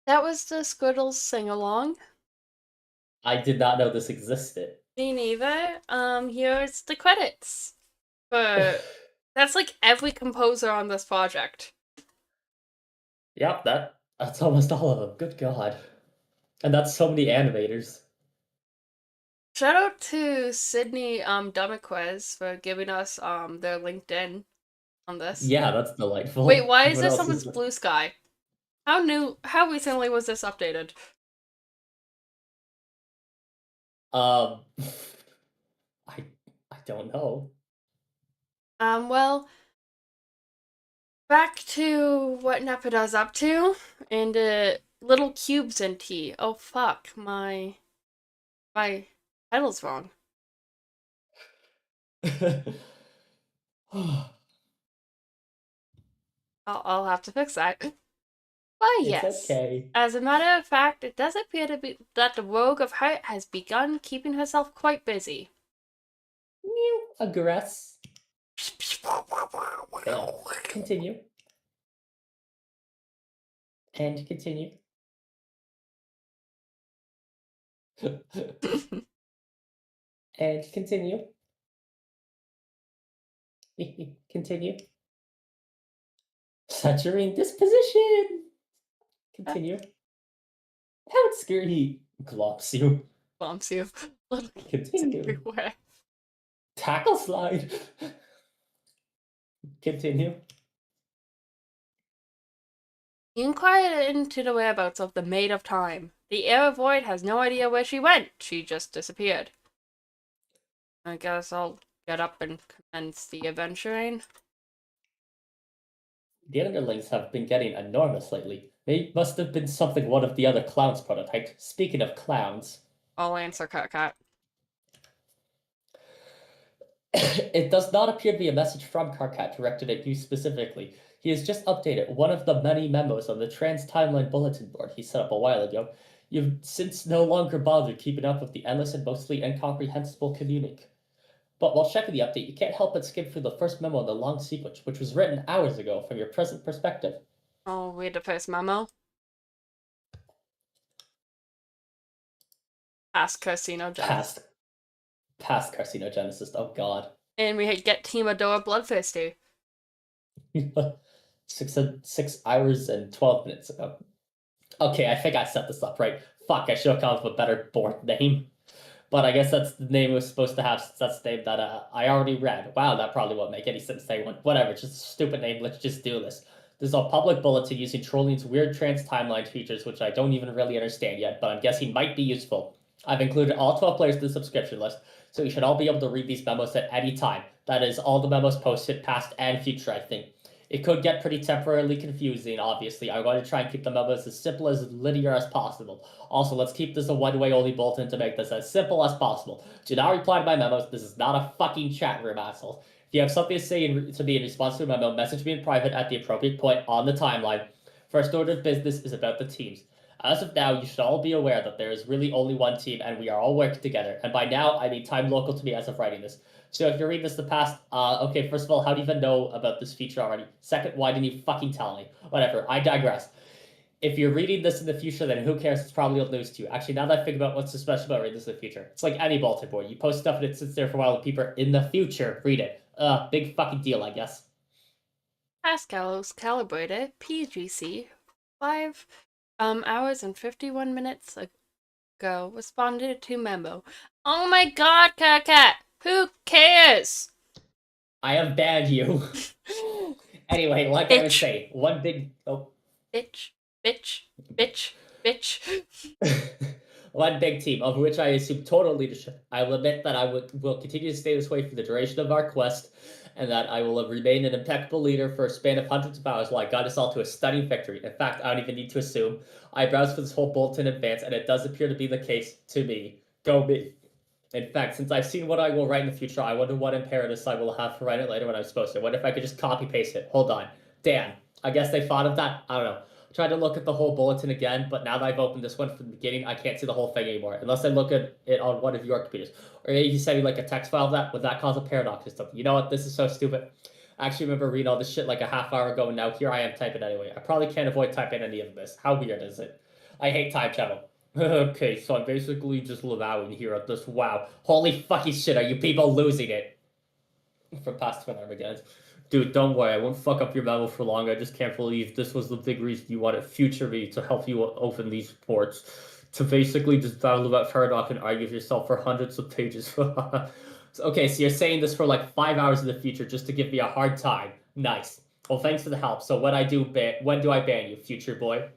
That was the Squiddles sing-along. I did not know this existed. Me neither. Here's the credits. But that's like every composer on this project. Yep, that's almost all of them. Good God. And that's so many animators. Shout out to Sydney Dumaquez for giving us their LinkedIn on this. Yeah, that's Wait, delightful. why is What this else someone's is blue sky? How recently was this updated? um I I don't know. Well, back to what Nepida's up to, and little cubes and tea. Oh fuck, my title's wrong. I'll have to fix that. Why, It's yes. okay. As a matter of fact, it does appear to be that the Rogue of Heart has begun keeping herself quite busy. Mew, aggress. Yeah. Continue. And continue. And continue. Continue. Saturating disposition. Continue. Pound scurry. Glops you. Bumps you. Little kids Continue. everywhere. Tackle slide. Continue. You inquire into the whereabouts of the Maid of Time. The Air Void has no idea where she went. She just disappeared. I guess I'll get up and commence the adventuring. The underlings have been getting enormous lately. They must have been something one of the other clowns prototyped. Speaking of clowns, I'll answer Cat. it does not appear to be a message from Karkat directed at you specifically. He has just updated one of the many memos on the Trans Timeline bulletin board he set up a while ago. You've since no longer bothered keeping up with the endless and mostly incomprehensible communique. But while checking the update, you can't help but skim through the first memo in the long sequence, which was written hours ago from your present perspective. I'll read the first memo. Ask Carcinogenesis. Past carcinogenesis, oh god. And we get Team Adora Bloodthirsty. 6 hours and 12 minutes ago. Okay, I think I set this up right. Fuck, I should have come up with a better board name. But I guess that's the name it was supposed to have. That's the name that I already read. Wow, that probably won't make any sense to say one. Whatever, just a stupid name. Let's just do this. This is a public bulletin using Trollion's weird trans timeline features, which I don't even really understand yet, but I'm guessing might be useful. I've included all 12 players in the subscription list, so you should all be able to read these memos at any time. That is, all the memos posted, past and future, I think. It could get pretty temporarily confusing, obviously. I want to try and keep the memos as simple as linear as possible. Also, let's keep this a one-way only bulletin to make this as simple as possible. Do not reply to my memos. This is not a fucking chat room, asshole. If you have something to say to me in response to a memo, message me in private at the appropriate point on the timeline. First order of business is about the teams. As of now, you should all be aware that there is really only one team and we are all working together. And by now, I mean time local to me as of writing this. So if you're reading this in the past, okay, first of all, how do you even know about this feature already? Second, why didn't you fucking tell me? Whatever, I digress. If you're reading this in the future, then who cares? It's probably old news to you. Actually, now that I think about what's so special about reading this in the future, it's like any bulletin board. You post stuff and it sits there for a while and people in the future read it. Big fucking deal, I guess. Pascal's calibrated PGC 5 hours and 51 minutes ago responded to memo. Oh my god, Cat! Who cares? I have banned you. Anyway, like Bitch. I was saying, one big Bitch. one big team, of which I assume total leadership. I will admit that I will continue to stay this way for the duration of our quest, and that I will remain an impeccable leader for a span of hundreds of hours while I guide us all to a stunning victory. In fact, I don't even need to assume. I browsed for this whole bulletin in advance, and it does appear to be the case to me. Go me. In fact, since I've seen what I will write in the future, I wonder what imperatives I will have to write it later when I'm supposed to. What if I could just copy paste it? Hold on. Damn. I guess they thought of that? I don't know. Tried to look at the whole bulletin again, but now that I've opened this one from the beginning, I can't see the whole thing anymore, unless I look at it on one of your computers. Or maybe you send me like a text file of that, would that cause a paradox or something? You know what? This is so stupid. I actually remember reading all this shit like a half hour ago, and now here I am typing anyway. I probably can't avoid typing any of this. How weird is it? I hate time travel. Okay, so I'm basically just allowing here at this. Wow. Holy fucking shit, are you people losing it? From past when Armageddon. Dude, don't worry. I won't fuck up your memo for long. I just can't believe this was the big reason you wanted future me to help you open these reports. To basically just battle about paradox and argue with yourself for hundreds of pages. Okay, so you're saying this for like 5 hours in the future just to give me a hard time. Nice. Well, thanks for the help. So when do I ban you, future boy?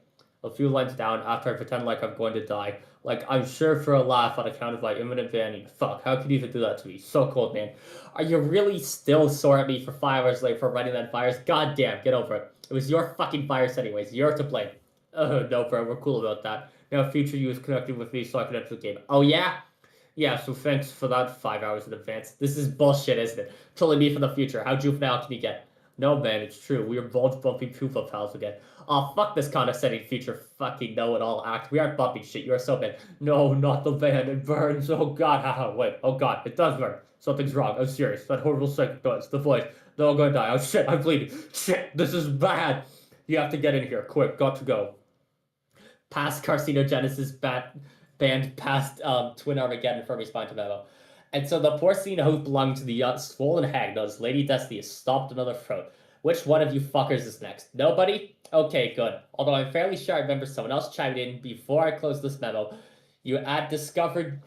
A few lines down after I pretend like I'm going to die. Like I'm sure for a laugh on account of my imminent banning. Fuck, how could you even do that to me? So cold, man. Are you really still sore at me for 5 hours late for running that virus? God damn, get over it. It was your fucking virus anyways. You're to blame. Oh, no, bro, we're cool about that. Now, future you is connected with me so I can enter the game. Oh, yeah? Yeah, so thanks for that 5 hours in advance. This is bullshit, isn't it? Trolling me from the future. How juvenile can you get? No, man, it's true. We are both bumping proof of pals again. Oh, fuck this condescending future fucking know-it-all act. We aren't bumping shit. You are so bad. No, not the van. It burns. Oh, God. Haha, wait. Oh, God. It does burn. Something's wrong. I'm serious. That horrible second noise. The voice. No, I'm gonna die. Oh, shit. I'm bleeding. Shit. This is bad. You have to get in here. Quick. Got to go. Past carcinogenesis banned past Twin Armageddon for respond to memo. And so the porcine who belonged to the swollen hag knows Lady Destiny has stopped another throat. Which one of you fuckers is next? Nobody? Okay, good. Although I'm fairly sure I remember someone else chimed in before I closed this memo. You disordered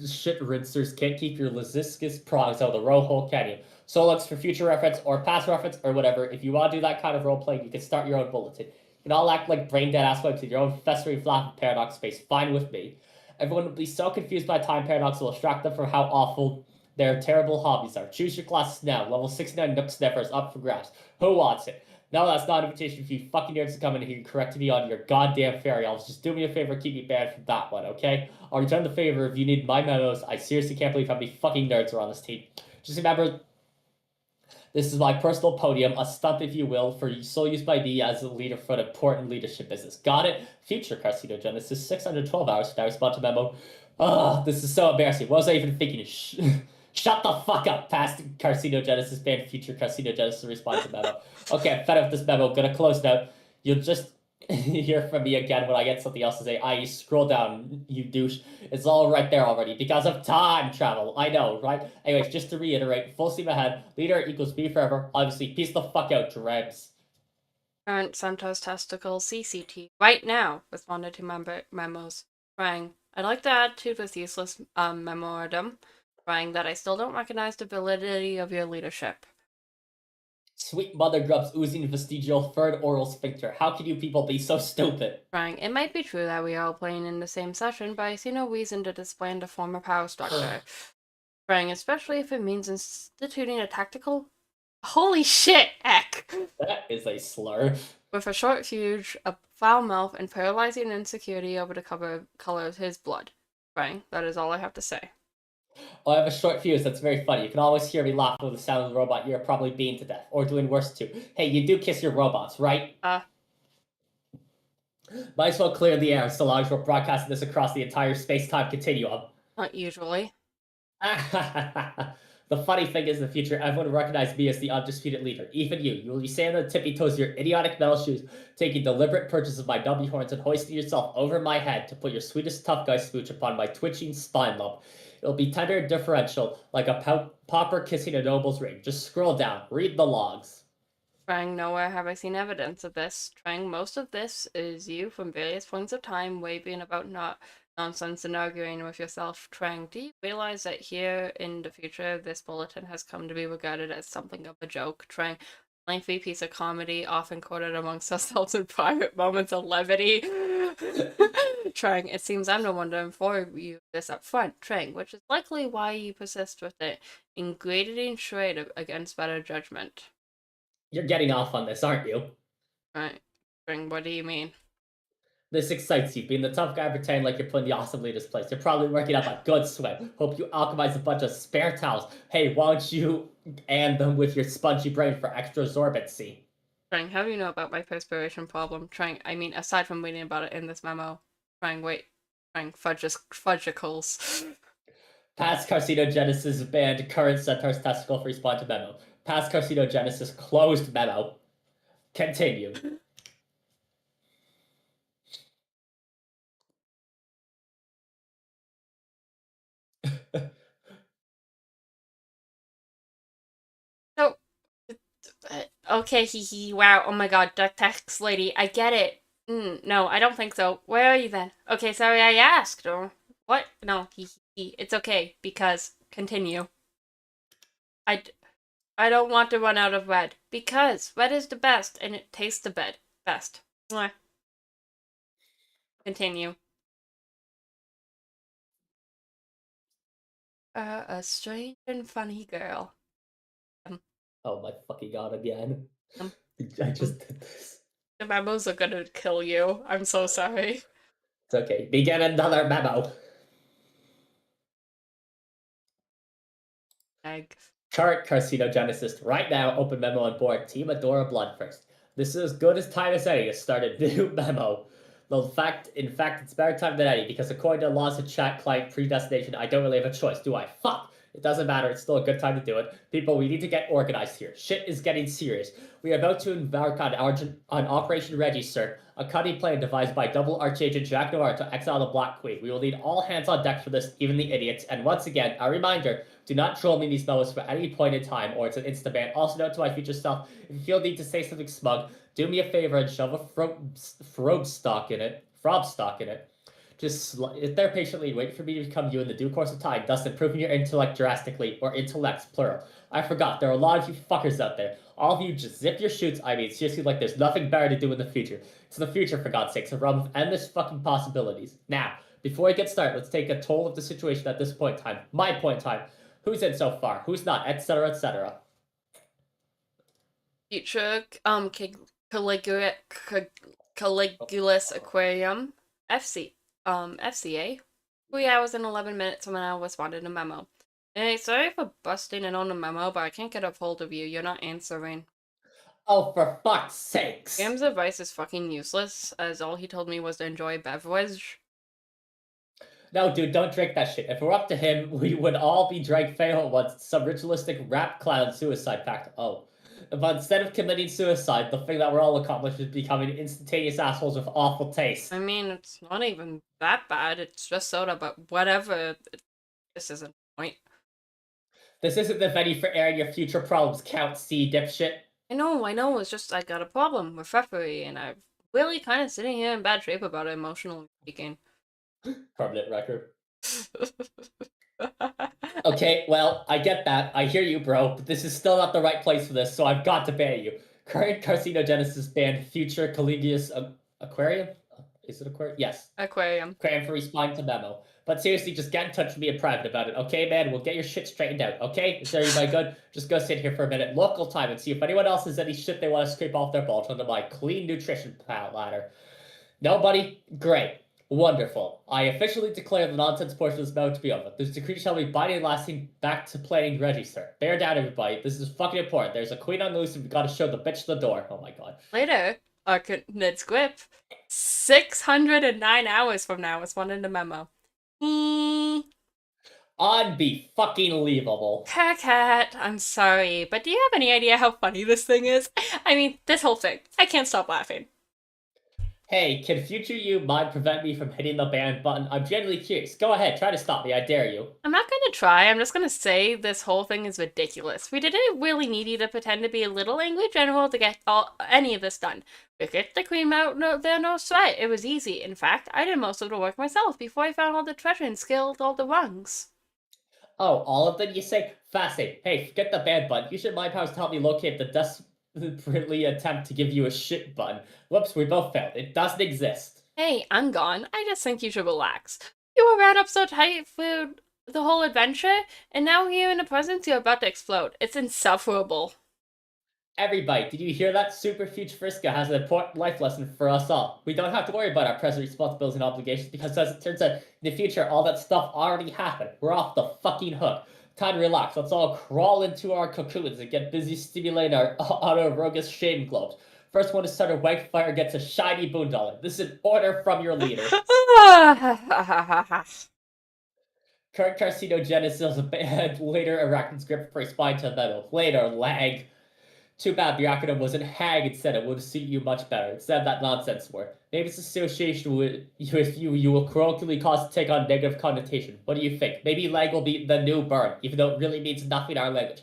shit rinsers can't keep your Liziscus prongs out of the row hole, can you? So looks for future reference or past reference or whatever. If you want to do that kind of role play, you can start your own bulletin. You can all act like brain dead asswipes in your own festering flap paradox space. Fine with me. Everyone will be so confused by time paradox will distract them from how awful their terrible hobbies are. Choose your classes now. Level 69 Nook Sniffer is up for grabs. Who wants it? No, that's not an invitation for you fucking nerds to come in here and correct me on your goddamn fairy elves. Just do me a favor, keep me banned from that one, okay? I'll return the favor if you need my memos. I seriously can't believe how many fucking nerds are on this team. Just remember, this is my personal podium, a stunt, if you will, for sole use by me as a leader for an important leadership business. Got it? Future carcinogenesis, 612 hours from now, respond to memo. Oh, this is so embarrassing. What was I even thinking? Shut the fuck up, past carcinogenesis ban, future carcinogenesis, respond to memo. Okay, I'm fed up with this memo. Gonna close now. You'll just hear from me again when I get something else to say. I scroll down, you douche. It's all right there already because of time travel. I know, right? Anyways, just to reiterate, full steam ahead. Leader equals me forever. Obviously, peace the fuck out, Drebs. Current Santos Testicle CCT right now responded to memos. Crying. I'd like to add to this useless memorandum. Crying that I still don't recognize the validity of your leadership. Sweet mother grubs oozing vestigial third oral sphincter. How can you people be so stupid? Crying. It might be true that we are all playing in the same session, but I see no reason to disband a former power structure. Crying, especially if it means instituting a tactical. Holy shit, Eck! That is a slur. With a short fuse, a foul mouth, and paralyzing insecurity over the color of his blood. Crying. That is all I have to say. Oh, I have a short fuse. That's very funny. You can always hear me laugh with the sound of the robot you're probably beaten to death, or doing worse too. Hey, you do kiss your robots, right? Might as well clear the air so long as we're broadcasting this across the entire space-time continuum. Not usually. The funny thing is, in the future, everyone will recognize me as the undisputed leader. Even you. You will be standing on the tippy toes of your idiotic metal shoes, taking deliberate purchase of my W horns and hoisting yourself over my head to put your sweetest tough guy smooch upon my twitching spine lump. It'll be tender and differential, like a pauper kissing a noble's ring. Just scroll down. Read the logs. Trying nowhere have I seen evidence of this. Trying most of this is you from various points of time waving about nonsense and arguing with yourself. Trying, do you realize that here in the future this bulletin has come to be regarded as something of a joke? Trying, lengthy piece of comedy often quoted amongst ourselves in private moments of levity. Trying, it seems I'm the one to inform you this up front. Trying, which is likely why you persist with it, in grating charade against better judgment. You're getting off on this, aren't you? Right. What do you mean? This excites you, being the tough guy pretending like you're putting the awesome leader's place. You're probably working up a good sweat. Hope you alchemize a bunch of spare towels. Hey, why don't you and them with your spongy brain for extra absorbency? Trying, how do you know about my perspiration problem? Trying, I mean, aside from reading about it in this memo. Trying fudgicles. Past carcinogenesis banned current centaur's testicle for response to memo. Past carcinogenesis closed memo. Continue. So, Okay, hee hee, wow, oh my god, duck text lady, I get it. No, I don't think so. Where are you then? Okay, sorry I asked, or what? No, hee hee, it's okay, because, continue. I, I don't want to run out of red, because red is the best, and it tastes the best. Mwah. Continue. A strange and funny girl. Um, Oh my fucking god, again. um, I um. just did this. The memos are gonna kill you. I'm so sorry. It's okay. Begin another memo. Egg. Current carcinogenesis. Right now, open memo on board. Team Adora Blood first. This is as good as time as any to start a new memo. In fact, it's better time than any because according to laws of chat client predestination, I don't really have a choice, do I? Fuck! It doesn't matter. It's still a good time to do it. People, we need to get organized here. Shit is getting serious. We are about to embark on Operation Register, a cunning plan devised by double archagent Jack Noir to exile the Black Queen. We will need all hands on deck for this, even the idiots. And once again, a reminder, do not troll me in these memos for any point in time, or it's an instant ban. Also, note to my future self, if you feel need to say something smug, do me a favor and shove a frog stock in it. Just sit there patiently, wait for me to become you in the due course of time, thus improving your intellect drastically, or intellects, plural. I forgot, there are a lot of you fuckers out there. All of you just zip your shoots, I mean, seriously, like there's nothing better to do in the future. It's the future, for God's sakes, a realm of endless fucking possibilities. Now, before I get started, let's take a toll of the situation at this point in time. My point in time. Who's in so far? Who's not? Etc. Etc. Future Caligulus Aquarium FCA 3 hours and 11 minutes when I responded a memo. Hey, sorry for busting in on the memo, but I can't get a hold of you. You're not answering. Oh, for fuck's sakes! Graham's advice is fucking useless, as all he told me was to enjoy a beverage. No, dude, don't drink that shit. If it were up to him, we would all be drank fail at once. Some ritualistic rap clown suicide pact. Oh. But instead of committing suicide, the thing that we're all accomplished is becoming instantaneous assholes with awful taste. I mean, it's not even that bad. It's just soda, but whatever. This isn't the point. This isn't the venue for airing your future problems, Count C, dipshit. I know. It's just I got a problem with referee, and I'm really kind of sitting here in bad shape about it, emotionally speaking. Permanent record. Okay, well, I get that. I hear you, bro, but this is still not the right place for this, so I've got to ban you. Current carcinogenesis banned future Caligulus Aquarium? Is it Aquarium? Yes. Aquarium. Aquarium for responding to memo. But seriously, just get in touch with me in private about it, okay, man? We'll get your shit straightened out, okay? Is everybody good? Just go sit here for a minute, local time, and see if anyone else has any shit they want to scrape off their balls onto my clean nutrition ladder. Nobody? Great. Wonderful. I officially declare the nonsense portion of this memo to be over. This decree shall be binding and lasting back to planning register. Bear down, everybody. This is fucking important. There's a queen on the loose and we gotta show the bitch the door. Oh my god. Later, Ned's Grip. 609 hours from now is one in the memo. Unbe-fucking-leavable. Cat, I'm sorry, but do you have any idea how funny this thing is? I mean, this whole thing. I can't stop laughing. Hey, can future you mind prevent me from hitting the ban button? I'm genuinely curious. Go ahead, try to stop me. I dare you. I'm not gonna try. I'm just gonna say this whole thing is ridiculous. We didn't really need you to pretend to be a little angry general to get any of this done. We kicked the queen out there, no sweat. It was easy. In fact, I did most of the work myself before I found all the treasure and scaled all the rungs. Oh, all of them, you say? Fascinating. Hey, forget the ban button. You should my powers to help me locate the desperately attempt to give you a shit button. Whoops, we both failed. It doesn't exist. Hey, I'm gone. I just think you should relax. You were ran up so tight for the whole adventure, and now here in the presence you're about to explode. It's insufferable. Everybody, did you hear that? Super Future Friska has an important life lesson for us all. We don't have to worry about our present responsibilities and obligations because as it turns out, in the future, all that stuff already happened. We're off the fucking hook. Time to relax. Let's all crawl into our cocoons and get busy stimulating our autoerogus shame globes. First one to start a wank fire gets a shiny boondollar. This is an order from your leader. Current carcinogenesis is banned. Later arachnid script for spine to metal. Later lag. Too bad the acronym wasn't HAG instead. It would suit you much better. Instead of that nonsense word. Maybe it's association with you will colloquially cause to take on negative connotation. What do you think? Maybe lag will be the new burn, even though it really means nothing in our language.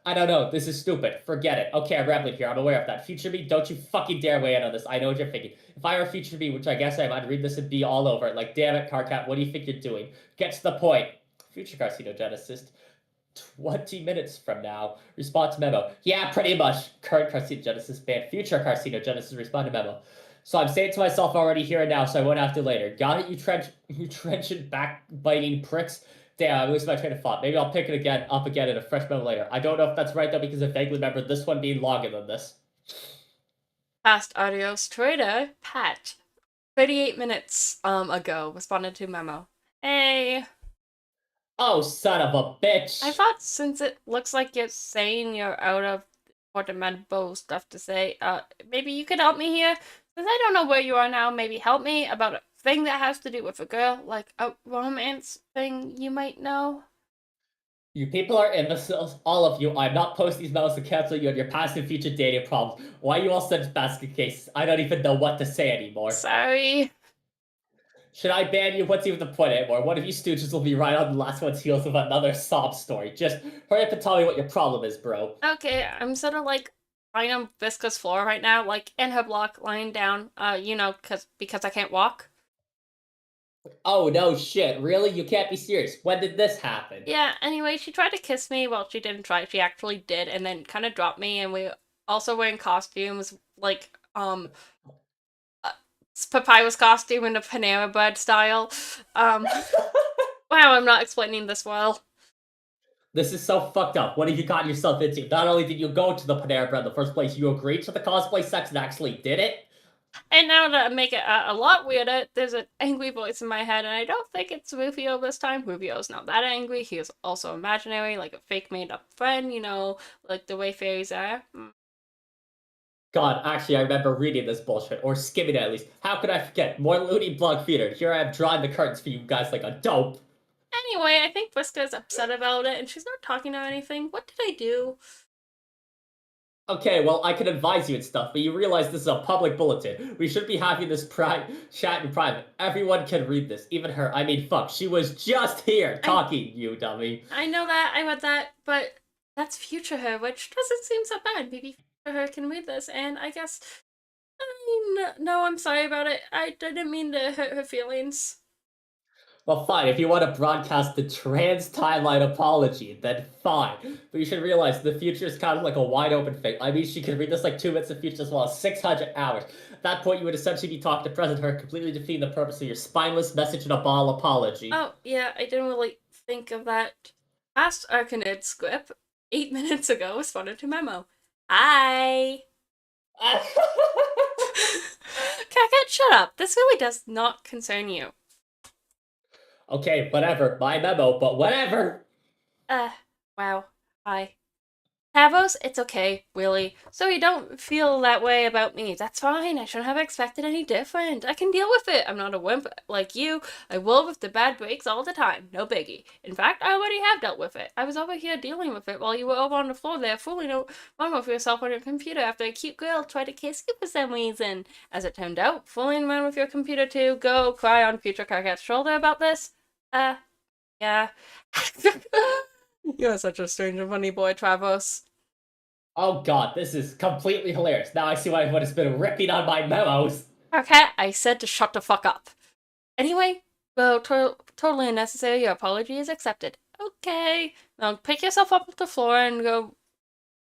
I don't know. This is stupid. Forget it. Okay, I'm rambling here. I'm aware of that. Future me, don't you fucking dare weigh in on this. I know what you're thinking. If I were future me, which I guess I am, I'd read this and be all over it. Like, damn it, Carcat, what do you think you're doing? Get to the point. Future carcinogenesis. 20 minutes from now. Respond to memo. Yeah, pretty much. Current carcinogenesis banned. Future carcinogenesis. Respond to memo. So I'm saying to myself already here and now, so I won't have to later. Got it, you trenchant backbiting pricks? Damn, I lose my train of thought. Maybe I'll pick it up again in a fresh memo later. I don't know if that's right though, because I vaguely remember this one being longer than this. Past audios trader, Pat. 38 minutes ago, responded to memo. Hey. Oh, son of a bitch! I thought since it looks like you're saying you're out of portamento stuff to say, maybe you could help me here? Since I don't know where you are now, maybe help me about a thing that has to do with a girl, like a romance thing you might know? You people are imbeciles, all of you. I'm not posting these memos to cancel you on your past and future dating problems. Why are you all such basket cases? I don't even know what to say anymore. Sorry. Should I ban you? What's even the point anymore? One of you stooges will be right on the last one's heels with another sob story. Just hurry up and tell me what your problem is, bro. Okay, I'm sort of like lying on Visca's floor right now, like in her block, lying down, because I can't walk. Oh no shit, really? You can't be serious. When did this happen? Yeah, anyway, she tried to kiss me. Well, she didn't try. She actually did, and then kind of dropped me, and we also wearing costumes, like, Papyrus costume in a Panera Bread style. Wow, I'm not explaining this well. This is so fucked up. What have you gotten yourself into? Not only did you go to the Panera Bread in the first place, you agreed to the cosplay sex and actually did it? And now to make it a lot weirder, there's an angry voice in my head, and I don't think it's Rufio this time. Rufio's not that angry. He is also imaginary, like a fake made-up friend, like the way fairies are. God, actually, I remember reading this bullshit, or skimming it at least. How could I forget? More loony blog feeder. Here I am drawing the curtains for you guys like a dope. Anyway, I think Briska's upset about it, and she's not talking or anything. What did I do? Okay, well, I can advise you and stuff, but you realize this is a public bulletin. We should be having this chat in private. Everyone can read this, even her. I mean, fuck, she was just here talking, you dummy. I know that, I read that, but that's future her, which doesn't seem so bad. Maybe future her can read this, and I guess... no, I'm sorry about it. I didn't mean to hurt her feelings. Well, fine, if you want to broadcast the trans timeline apology, then fine. But you should realize the future is kind of like a wide open thing. I mean, she could read this like 2 minutes of future as well as 600 hours. At that point, you would essentially be talking to present her, completely defeating the purpose of your spineless message in a ball apology. Oh, yeah, I didn't really think of that. Past Arcanid script, 8 minutes ago, responded to memo. Hi! Kakat, shut up. This really does not concern you. Okay, whatever. My memo, but whatever. Wow. Hi. Tavos, it's okay, really. So you don't feel that way about me. That's fine. I shouldn't have expected any different. I can deal with it. I'm not a wimp like you. I will with the bad breaks all the time. No biggie. In fact, I already have dealt with it. I was over here dealing with it while you were over on the floor there, fooling around with yourself on your computer after a cute girl tried to kiss you for some reason. As it turned out, fooling around with your computer to go cry on future Carcat's shoulder about this? Yeah. You're such a strange and funny boy, Travos. Oh god, this is completely hilarious. Now I see why everyone has been ripping on my memos. Okay, I said to shut the fuck up. Anyway, well, totally unnecessary. Your apology is accepted. Okay. Now pick yourself up off the floor and go,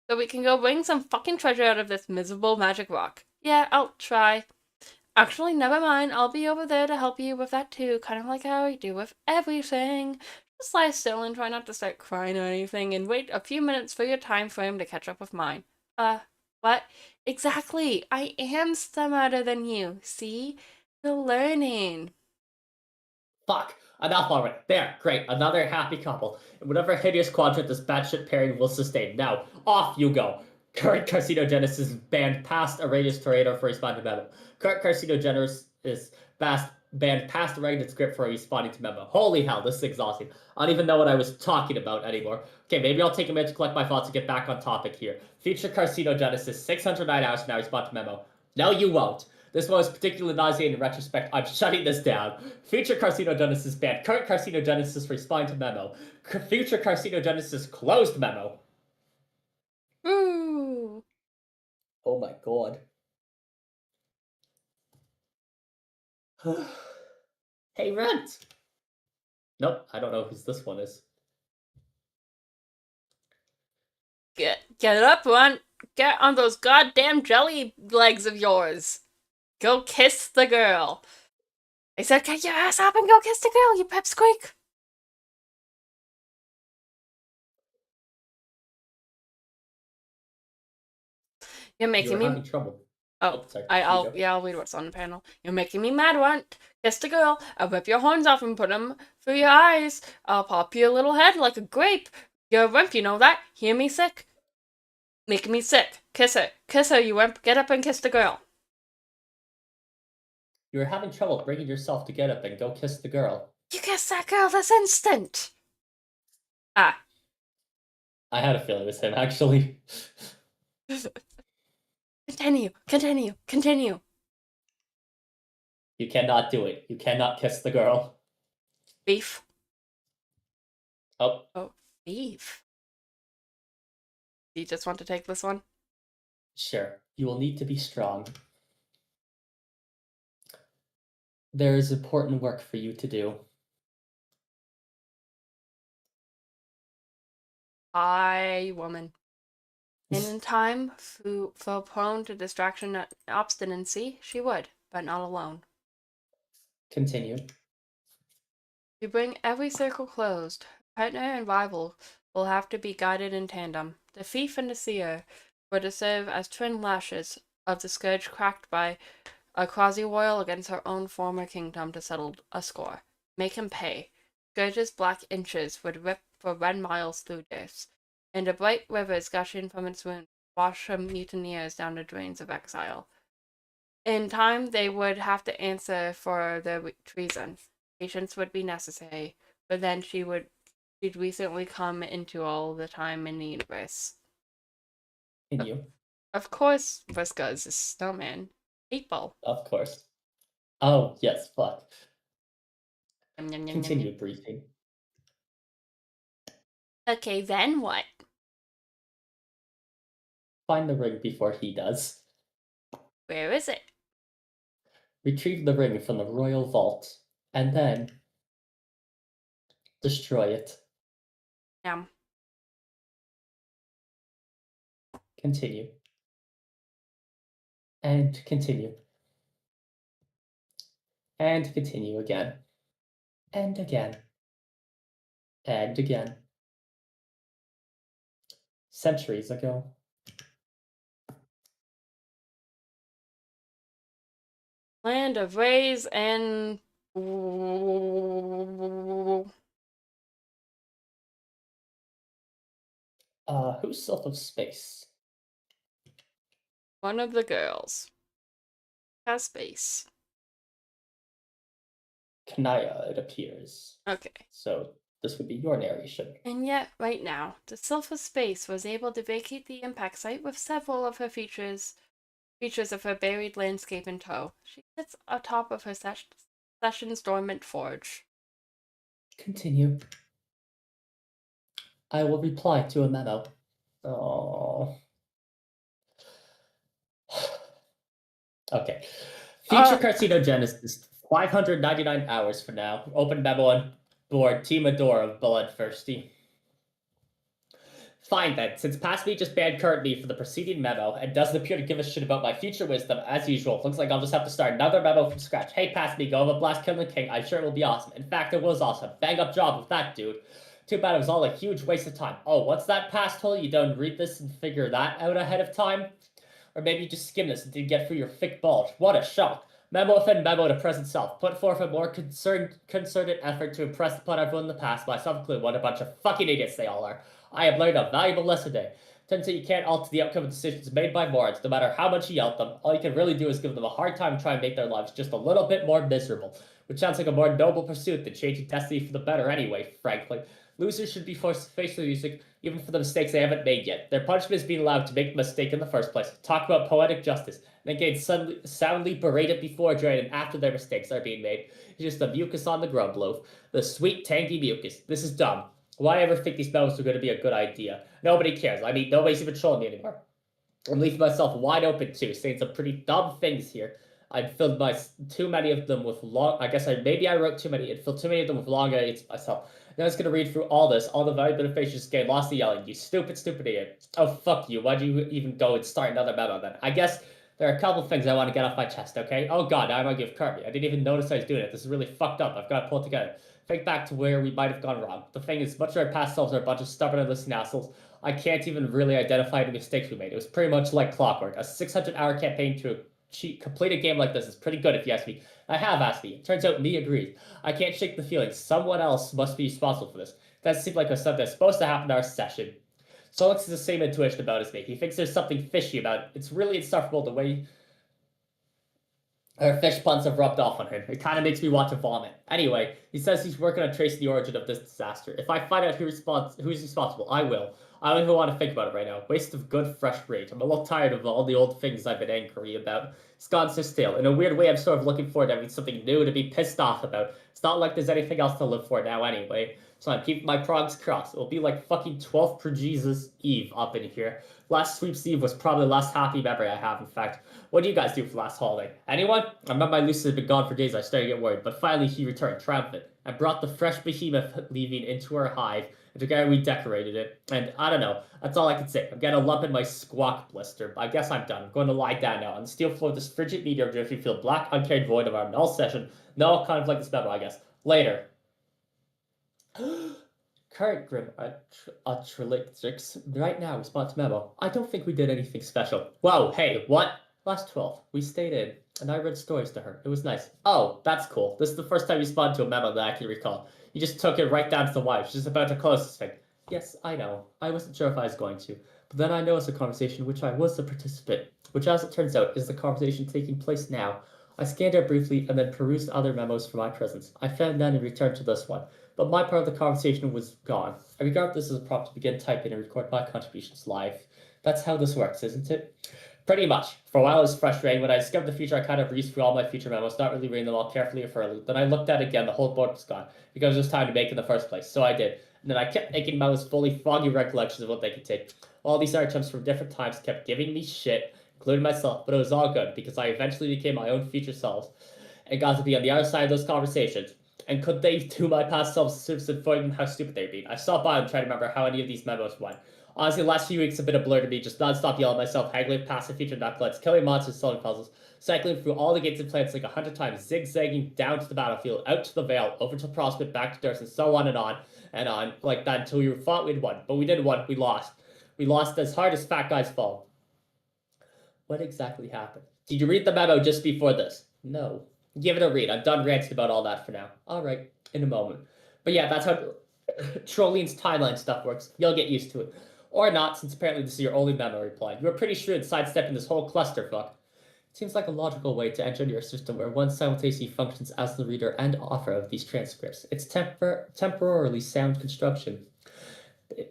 so we can go bring some fucking treasure out of this miserable magic rock. Yeah, I'll try. Actually, never mind. I'll be over there to help you with that too, kind of like how I do with everything. Just lie still and try not to start crying or anything, and wait a few minutes for your time frame to catch up with mine. What? Exactly. I am smarter than you. See? We're learning. Fuck. Enough already. There, great. Another happy couple. And whatever hideous quadrant this batshit pairing will sustain. Now, off you go. Current carcinogenesis banned past a radius tornado for responding to memo. Current carcinogenesis is banned past a regular script for responding to memo. Holy hell, this is exhausting. I don't even know what I was talking about anymore. Okay, maybe I'll take a minute to collect my thoughts and get back on topic here. Future carcinogenesis, 609 hours from now, respond to memo. No, you won't. This one was particularly nauseating in retrospect. I'm shutting this down. Future carcinogenesis banned. Current carcinogenesis responding to memo. Future carcinogenesis closed memo. my god. Hey, Rent! Nope, I don't know who this one is. Get up, Runt. Get on those goddamn jelly legs of yours. Go kiss the girl. I said, get your ass up and go kiss the girl, you pipsqueak. You're making me. Having trouble. Oh, Sorry. I'll read what's on the panel. You're making me mad, Runt. Kiss the girl. I'll rip your horns off and put them through your eyes. I'll pop your little head like a grape. You're a wimp, you know that? Hear me sick? Making me sick. Kiss her. Kiss her, you wimp. Get up and kiss the girl. You're having trouble bringing yourself to get up and go kiss the girl. You kiss that girl this instant. Ah. I had a feeling it was him, actually. Continue. You cannot do it. You cannot kiss the girl. Beef. Oh. Oh, beef. Do you just want to take this one? Sure. You will need to be strong. There is important work for you to do. Aye, woman. And in time, though prone to distraction and obstinacy, she would, but not alone. Continue. To bring every circle closed, partner and rival will have to be guided in tandem. The thief and the seer were to serve as twin lashes of the scourge cracked by a quasi-royal against her own former kingdom to settle a score. Make him pay. Scourge's black inches would rip for red miles through this, and the bright rivers gushing from its wounds wash her mutineers down the drains of exile. In time, they would have to answer for their treason. Patience would be necessary, but then she'd recently come into all the time in the universe. Continue. Of course, Vriska is a snowman. 8-ball. Of course. Oh, yes, fuck. Yum, yum, yum, Continue yum. briefing. Okay, then what? Find the ring before he does. Where is it? Retrieve the ring from the royal vault, and then destroy it. Yum. Continue. And continue. And continue again. And again. And again. Centuries ago. Land of rays and... Who's Sylph of Space? One of the girls. Has space. Kanaya, it appears. Okay. So this would be your narration. And yet, right now, the Sylph of Space was able to vacate the impact site with several of her features of her buried landscape in tow. She sits atop of her Session's dormant forge. Continue. I will reply to a memo. Oh. Okay. Future carcinogenesis, 599 hours from now. Open memo on board Team Adore of Bloodthirsty. Fine then, since Past Me just banned currently for the preceding memo and doesn't appear to give a shit about my future wisdom, as usual, looks like I'll just have to start another memo from scratch. Hey, Past Me, go have a blast killing the king. I'm sure it will be awesome. In fact, it was awesome. Bang up job with that dude. Too bad it was all a huge waste of time. Oh, what's that past hole? You don't read this and figure that out ahead of time? Or maybe you just skim this and didn't get through your thick bulge. What a shock. Memo within memo to present self. Put forth a more concerted effort to impress upon everyone in the past, myself included. What a bunch of fucking idiots they all are. I have learned a valuable lesson today. Turns out you can't alter the outcome of decisions made by morons, no matter how much you yell at them. All you can really do is give them a hard time and try and make their lives just a little bit more miserable, which sounds like a more noble pursuit than changing destiny for the better anyway, frankly. Losers should be forced to face the music, even for the mistakes they haven't made yet. Their punishment is being allowed to make the mistake in the first place. Talk about poetic justice, and then get soundly berated before, during, and after their mistakes are being made. It's just the mucus on the grub loaf. The sweet, tangy mucus. This is dumb. Why ever think these memos are going to be a good idea? Nobody cares. I mean, nobody's even trolling me anymore. I'm leaving myself wide open too, saying some pretty dumb things here. I filled too many of them with long. I guess maybe I wrote too many. It filled too many of them with long edits myself. Now I was gonna read through all this, all the very beneficious game, lost the yelling. You stupid, stupid idiot. Oh fuck you. Why'd you even go and start another memo then? I guess there are a couple things I want to get off my chest. Okay. Oh god, now I might give Kirby. I didn't even notice I was doing it. This is really fucked up. I've got to pull it together. Think back to where we might have gone wrong. The thing is, much of our past selves are a bunch of stubborn and listening assholes. I can't even really identify the mistakes we made. It was pretty much like clockwork. A 600-hour campaign to complete a game like this is pretty good if you ask me. I have asked me. It turns out me agrees. I can't shake the feeling. Someone else must be responsible for this. That seemed like something that's supposed to happen in our session. Solix has the same intuition about it as me. He thinks there's something fishy about it. It's really insufferable the way her fish puns have rubbed off on him. It kind of makes me want to vomit. Anyway, he says he's working on tracing the origin of this disaster. If I find out who's responsible, I will. I don't even want to think about it right now. Waste of good, fresh rage. I'm a little tired of all the old things I've been angry about. It's gone so stale. In a weird way, I'm sort of looking forward to having something new to be pissed off about. It's not like there's anything else to live for now anyway. So I'm keeping my prongs crossed. It'll be like fucking 12th per Jesus Eve up in here. Last Sweeps Eve was probably the last happy memory I have, in fact. What do you guys do for last holiday? Anyone? I remember my Lucy had been gone for days. I started to get worried, but finally he returned, triumphant, and brought the fresh behemoth leaving into her hive, and together we decorated it. And I don't know, that's all I can say. I'm getting a lump in my squawk blister, but I guess I'm done. I'm going to lie down now on the steel floor of this frigid meteor drifting field, black, uncarried void of our null session. No, kind of like this memo, I guess. Later. Current Grim Atrolixtrix, right now, response memo. I don't think we did anything special. Whoa, hey, what? Last 12th, we stayed in, and I read stories to her. It was nice. Oh, that's cool. This is the first time you responded to a memo that I can recall. You just took it right down to the wire. She's about to close this thing. Yes, I know. I wasn't sure if I was going to. But then I noticed a conversation in which I was the participant, which as it turns out is the conversation taking place now. I scanned her briefly and then perused other memos for my presence. I found none and returned to this one. But my part of the conversation was gone. I regard this as a prompt to begin typing and record my contributions live. That's how this works, isn't it? Pretty much. For a while it was frustrating. When I discovered the feature, I kind of breezed through all my feature memos, not really reading them all carefully or thoroughly. Then I looked at it again, the whole board was gone, because it was time to make it in the first place. So I did. And then I kept making memos fully foggy recollections of what they could take. All these items from different times kept giving me shit, including myself, but it was all good, because I eventually became my own future self, and got to be on the other side of those conversations. And could they, to my past selves, inform them how stupid they'd been? I stopped by and tried to remember how any of these memos went. Honestly, the last few weeks have been a blur to me, just non-stop yelling at myself, haggling past the feature knuckleheads, killing monsters, solving puzzles, cycling through all the gates and planets like 100 times, zigzagging down to the battlefield, out to the Vale, over to Prospect, back to Durst, and so on, like that until we thought we'd won. But we didn't win, we lost. We lost as hard as fat guys fall. What exactly happened? Did you read the memo just before this? No. Give it a read. I'm done ranting about all that for now. Alright, in a moment. But yeah, that's how Trolline's timeline stuff works. You'll get used to it. Or not, since apparently this is your only memo reply. You were pretty shrewd sidestepping this whole clusterfuck. It seems like a logical way to enter into your system where one simultaneously functions as the reader and author of these transcripts. It's temporarily sound construction.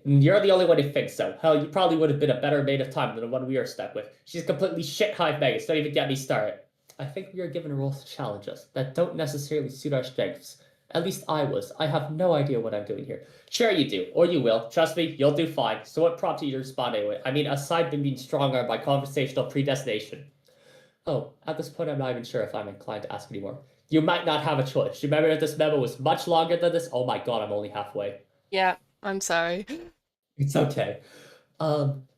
You're the only one who thinks so. Hell, you probably would have been a better maid of time than the one we are stuck with. She's completely shit hive maggots. Don't even get me started. I think we are given roles to challenge us that don't necessarily suit our strengths. At least I was. I have no idea what I'm doing here. Sure you do, or you will. Trust me, you'll do fine. So what prompted you to respond anyway? I mean, aside from being strong-armed by conversational predestination. Oh, at this point I'm not even sure if I'm inclined to ask anymore. You might not have a choice. Remember if this memo was much longer than this? Oh my god, I'm only halfway. Yeah, I'm sorry. It's okay.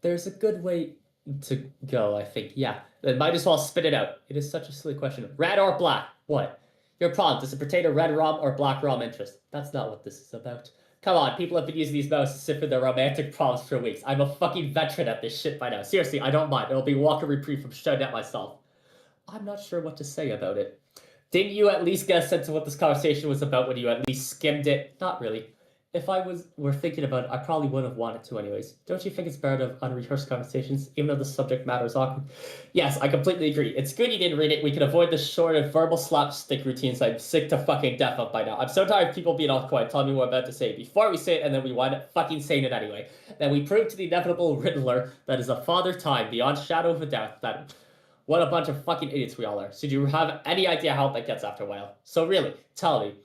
There's a good way to go, I think. Yeah, then might as well spit it out. It is such a silly question. Red or black? What? Your prompt, does it pertain to red rom or black rom interest? That's not what this is about. Come on, people have been using these memos to sit for their romantic prompts for weeks. I'm a fucking veteran at this shit by now. Seriously, I don't mind. It'll be walk reprieve from shouting at myself. I'm not sure what to say about it. Didn't you at least get a sense of what this conversation was about when you at least skimmed it? Not really. If I were thinking about it, I probably wouldn't have wanted to anyways. Don't you think it's better to have unrehearsed conversations, even though the subject matter is awkward? Yes, I completely agree. It's good you didn't read it. We can avoid the short and verbal slapstick routines I'm sick to fucking death of by now. I'm so tired of people being all quiet, telling me what I'm about to say before we say it, and then we wind up fucking saying it anyway. Then we prove to the inevitable Riddler that is a father time beyond shadow of a doubt that what a bunch of fucking idiots we all are. So do you have any idea how that gets after a while? So really, tell me.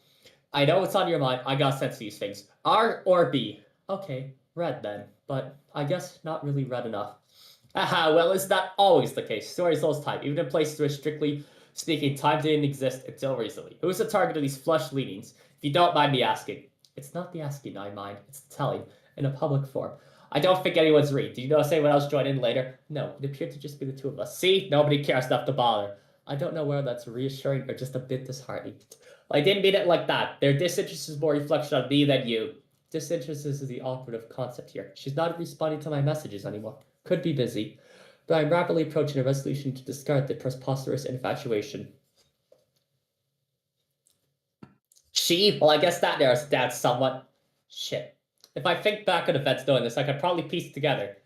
I know what's on your mind. I got sense of these things. R or B? Okay, red then. But I guess not really red enough. Aha, well, is that always the case? Stories lost time, even in places where strictly speaking, time didn't exist until recently. Who's the target of these flush leanings? If you don't mind me asking. It's not the asking I mind, it's the telling, in a public forum. I don't think anyone's read. Do you notice anyone else join in later? No, it appeared to just be the two of us. See? Nobody cares enough to bother. I don't know whether that's reassuring or just a bit disheartening. I didn't mean it like that. Their disinterest is more reflection on me than you. Disinterest is the operative concept here. She's not responding to my messages anymore. Could be busy, but I'm rapidly approaching a resolution to discard the preposterous infatuation. She? Well, I guess that narrows it down somewhat. Shit. If I think back on events knowing this, I could probably piece it together.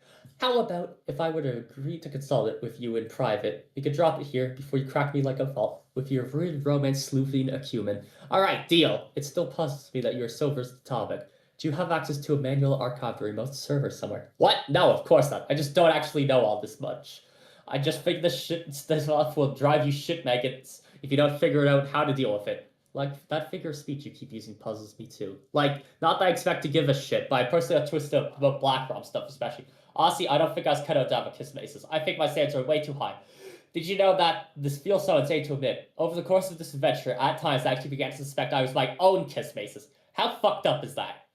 How about if I were to agree to consult it with you in private? You could drop it here before you crack me like a vault with your rude romance sleuthing acumen. Alright, deal. It still puzzles me that you're so versed the topic. Do you have access to a manual archive or remote server somewhere? What? No, of course not. I just don't actually know all this much. I just think this stuff will drive you shit maggots if you don't figure out how to deal with it. Like, that figure of speech you keep using puzzles me too. Like, not that I expect to give a shit, but I personally have twisted up about Black Rom stuff especially. Honestly, I don't think I was cut out to have a kiss maces. I think my standards are way too high. Did you know that this feels so insane to admit? Over the course of this adventure, at times I actually began to suspect I was my own kiss maces. How fucked up is that?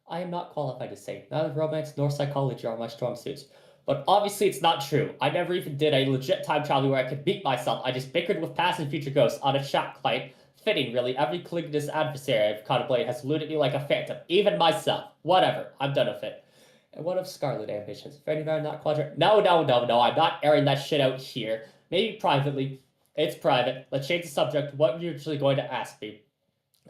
I am not qualified to say. Neither romance nor psychology are my strong suits. But obviously it's not true. I never even did a legit time travel where I could meet myself. I just bickered with past and future ghosts on a chat client. Fitting, really. Every collignous adversary I've contemplated has eluded me like a phantom. Even myself. Whatever. I'm done with it. And what of Scarlet ambitions? For anybody not quadrant? No. I'm not airing that shit out here. Maybe privately. It's private. Let's change the subject. What are you usually going to ask me?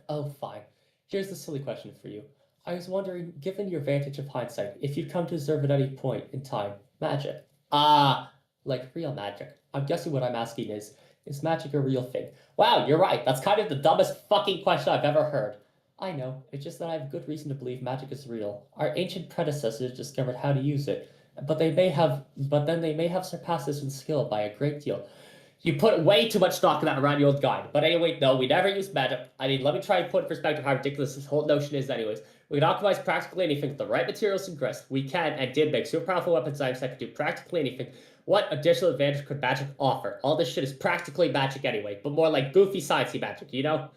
Oh, fine. Here's the silly question for you. I was wondering, given your vantage of hindsight, if you'd come to observe at any point in time magic. Ah, like real magic. I'm guessing what I'm asking is magic a real thing? Wow, you're right. That's kind of the dumbest fucking question I've ever heard. I know. It's just that I have good reason to believe magic is real. Our ancient predecessors discovered how to use it, but then they may have surpassed us in skill by a great deal. You put way too much stock in that around your old guide. But anyway, no, we never use magic. I mean, let me try and put in perspective how ridiculous this whole notion is anyways. We can optimize practically anything with the right materials and grist. We can and did make super powerful weapon designs that could do practically anything. What additional advantage could magic offer? All this shit is practically magic anyway, but more like goofy sciencey magic, you know?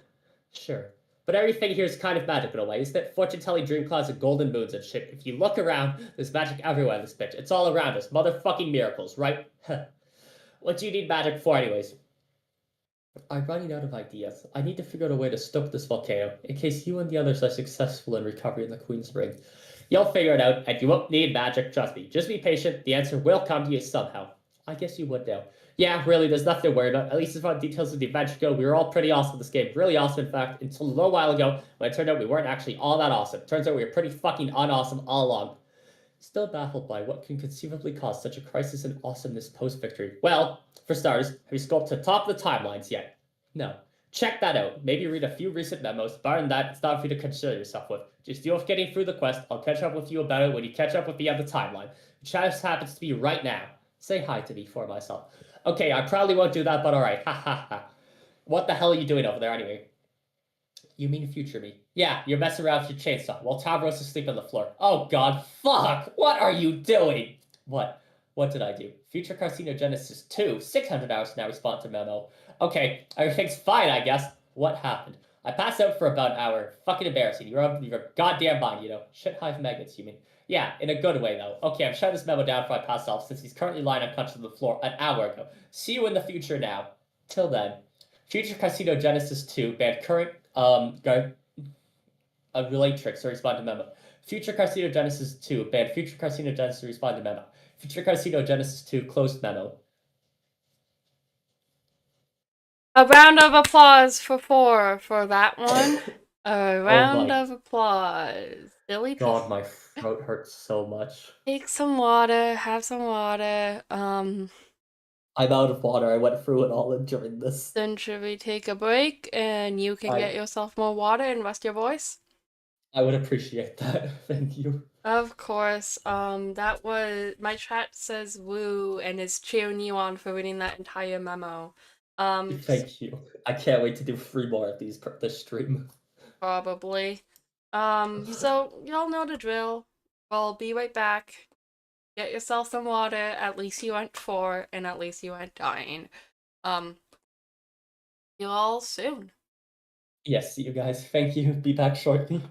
Sure. But everything here is kind of magic in a way, isn't it? Fortune-telling dream clouds and golden moons and shit. If you look around, there's magic everywhere in this bitch. It's all around us. Motherfucking miracles, right? What do you need magic for anyways? I'm running out of ideas. I need to figure out a way to stoke this volcano, in case you and the others are successful in recovering the Queen's Ring. You'll figure it out, and you won't need magic, trust me. Just be patient, the answer will come to you somehow. I guess you would know. Yeah, really, there's nothing to worry about. At least as far as details of the adventure go, we were all pretty awesome in this game. Really awesome, in fact, until a little while ago, when it turned out we weren't actually all that awesome. Turns out we were pretty fucking unawesome all along. Still baffled by what can conceivably cause such a crisis in awesomeness post-victory. Well, for starters, have you scoped to the top of the timelines yet? No. Check that out. Maybe read a few recent memos. Bar than that, it's not for you to concern yourself with. Just deal with getting through the quest. I'll catch up with you about it when you catch up with me on the timeline. Which just happens to be right now. Say hi to me for myself. Okay, I probably won't do that, but alright. Ha ha ha. What the hell are you doing over there anyway? You mean future me? Yeah, you're messing around with your chainsaw while Tavros is asleep on the floor. Oh god, fuck! What are you doing? What? What did I do? Future Carcinogenesis 2, 600 hours now respond to memo. Okay, everything's fine, I guess. What happened? I passed out for about an hour. Fucking embarrassing. You're out of your goddamn mind, you know. Shit hive maggots, you mean? Yeah, in a good way, though. Okay, I'm shutting this memo down before I pass off, since he's currently lying unconscious on the floor an hour ago. See you in the future now. Till then. Future Carcinogenesis 2 banned current Relatrix to respond to memo. Future Carcinogenesis 2 banned future Carcinogenesis to respond to memo. Future Carcinogenesis 2 closed memo. A round of applause for 4 for that one. A round of applause. Dilly God, my throat hurts so much. Take some water, have some water. I'm out of water. I went through it all during this. Then should we take a break and you can get yourself more water and rest your voice? I would appreciate that. Thank you. Of course. That was my chat says woo and is cheering you on for reading that entire memo. Thank you. I can't wait to do 3 more of these per this stream. Probably. So y'all know the drill. I'll be right back. Get yourself some water. At least you aren't 4, and at least you aren't dying. Um, see you all soon. Yes, see you guys. Thank you. Be back shortly.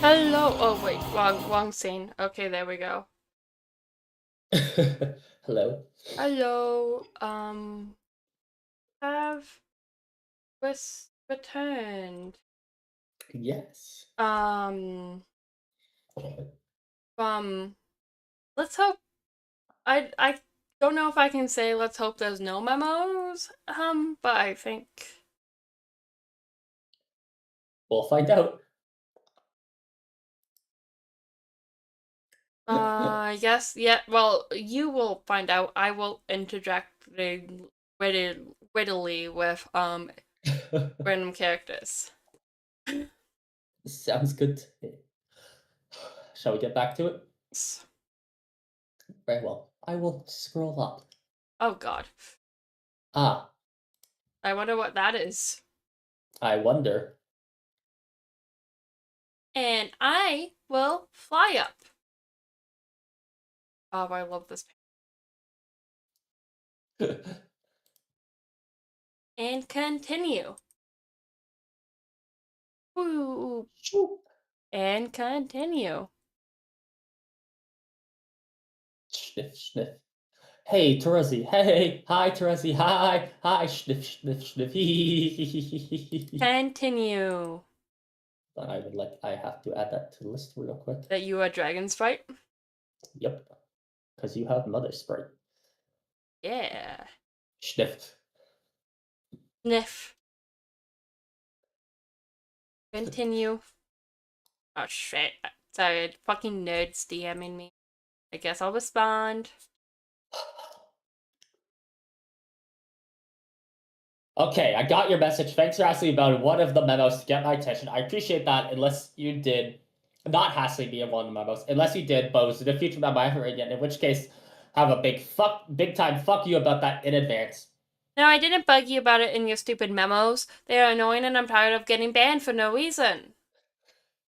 Hello. Oh wait, wrong scene. Okay, there we go. Hello. Hello. Have returned. Yes. Um. Um. Let's hope. I don't know if I can say let's hope there's no memos. But I think. We'll find out. Yes, yeah. Well, you will find out. I will interject wittily with random characters. Sounds good. Shall we get back to it? Very well. I will scroll up. Oh God, Ah, I wonder what that is. I wonder. And I will fly up. Oh, I love this. And continue. Woo. And continue. Sniff, sniff. Hey, Terezi. Hey, hi, Terezi. Hi, hi. Sniff, sniff, sniff. Continue. I have to add that to the list real quick. That you are dragons fight? Yep. Because you have Mother Sprite. Yeah. Sniff. Sniff. Continue. Oh shit. Sorry, fucking nerds DMing me. I guess I'll respond. Okay, I got your message. Thanks for asking about one of the memos to get my attention. I appreciate that, unless you did not hassling me in one of the memos. Unless you did, but it was in a future memo I haven't read yet, in which case, have a big time fuck you about that in advance. No, I didn't bug you about it in your stupid memos. They are annoying and I'm tired of getting banned for no reason.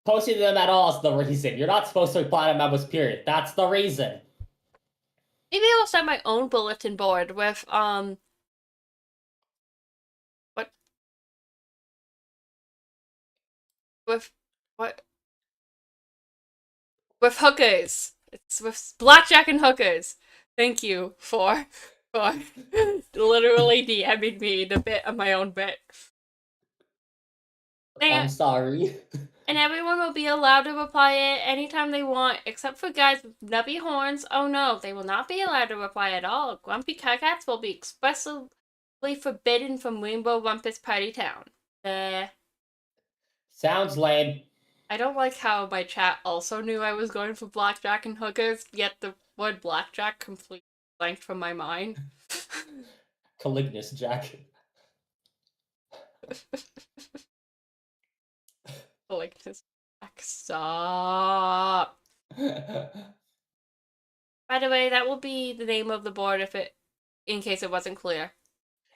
Posting them at all is the reason. You're not supposed to reply to memos, period. That's the reason. Maybe I'll start my own bulletin board with, what? With, what? With hookers. It's with blackjack and hookers. Thank you for literally DMing me the bit of my own bit. I'm They, sorry. and everyone will be allowed to reply it anytime they want, except for guys with nubby horns. Oh no, they will not be allowed to reply at all. Grumpy cats will be expressly forbidden from Rainbow Rumpus Party Town. Sounds lame. I don't like how my chat also knew I was going for blackjack and hookers, yet the word blackjack completely blanked from my mind. Calignus Jack. Like this. Stop. By the way, that will be the name of the board in case it wasn't clear.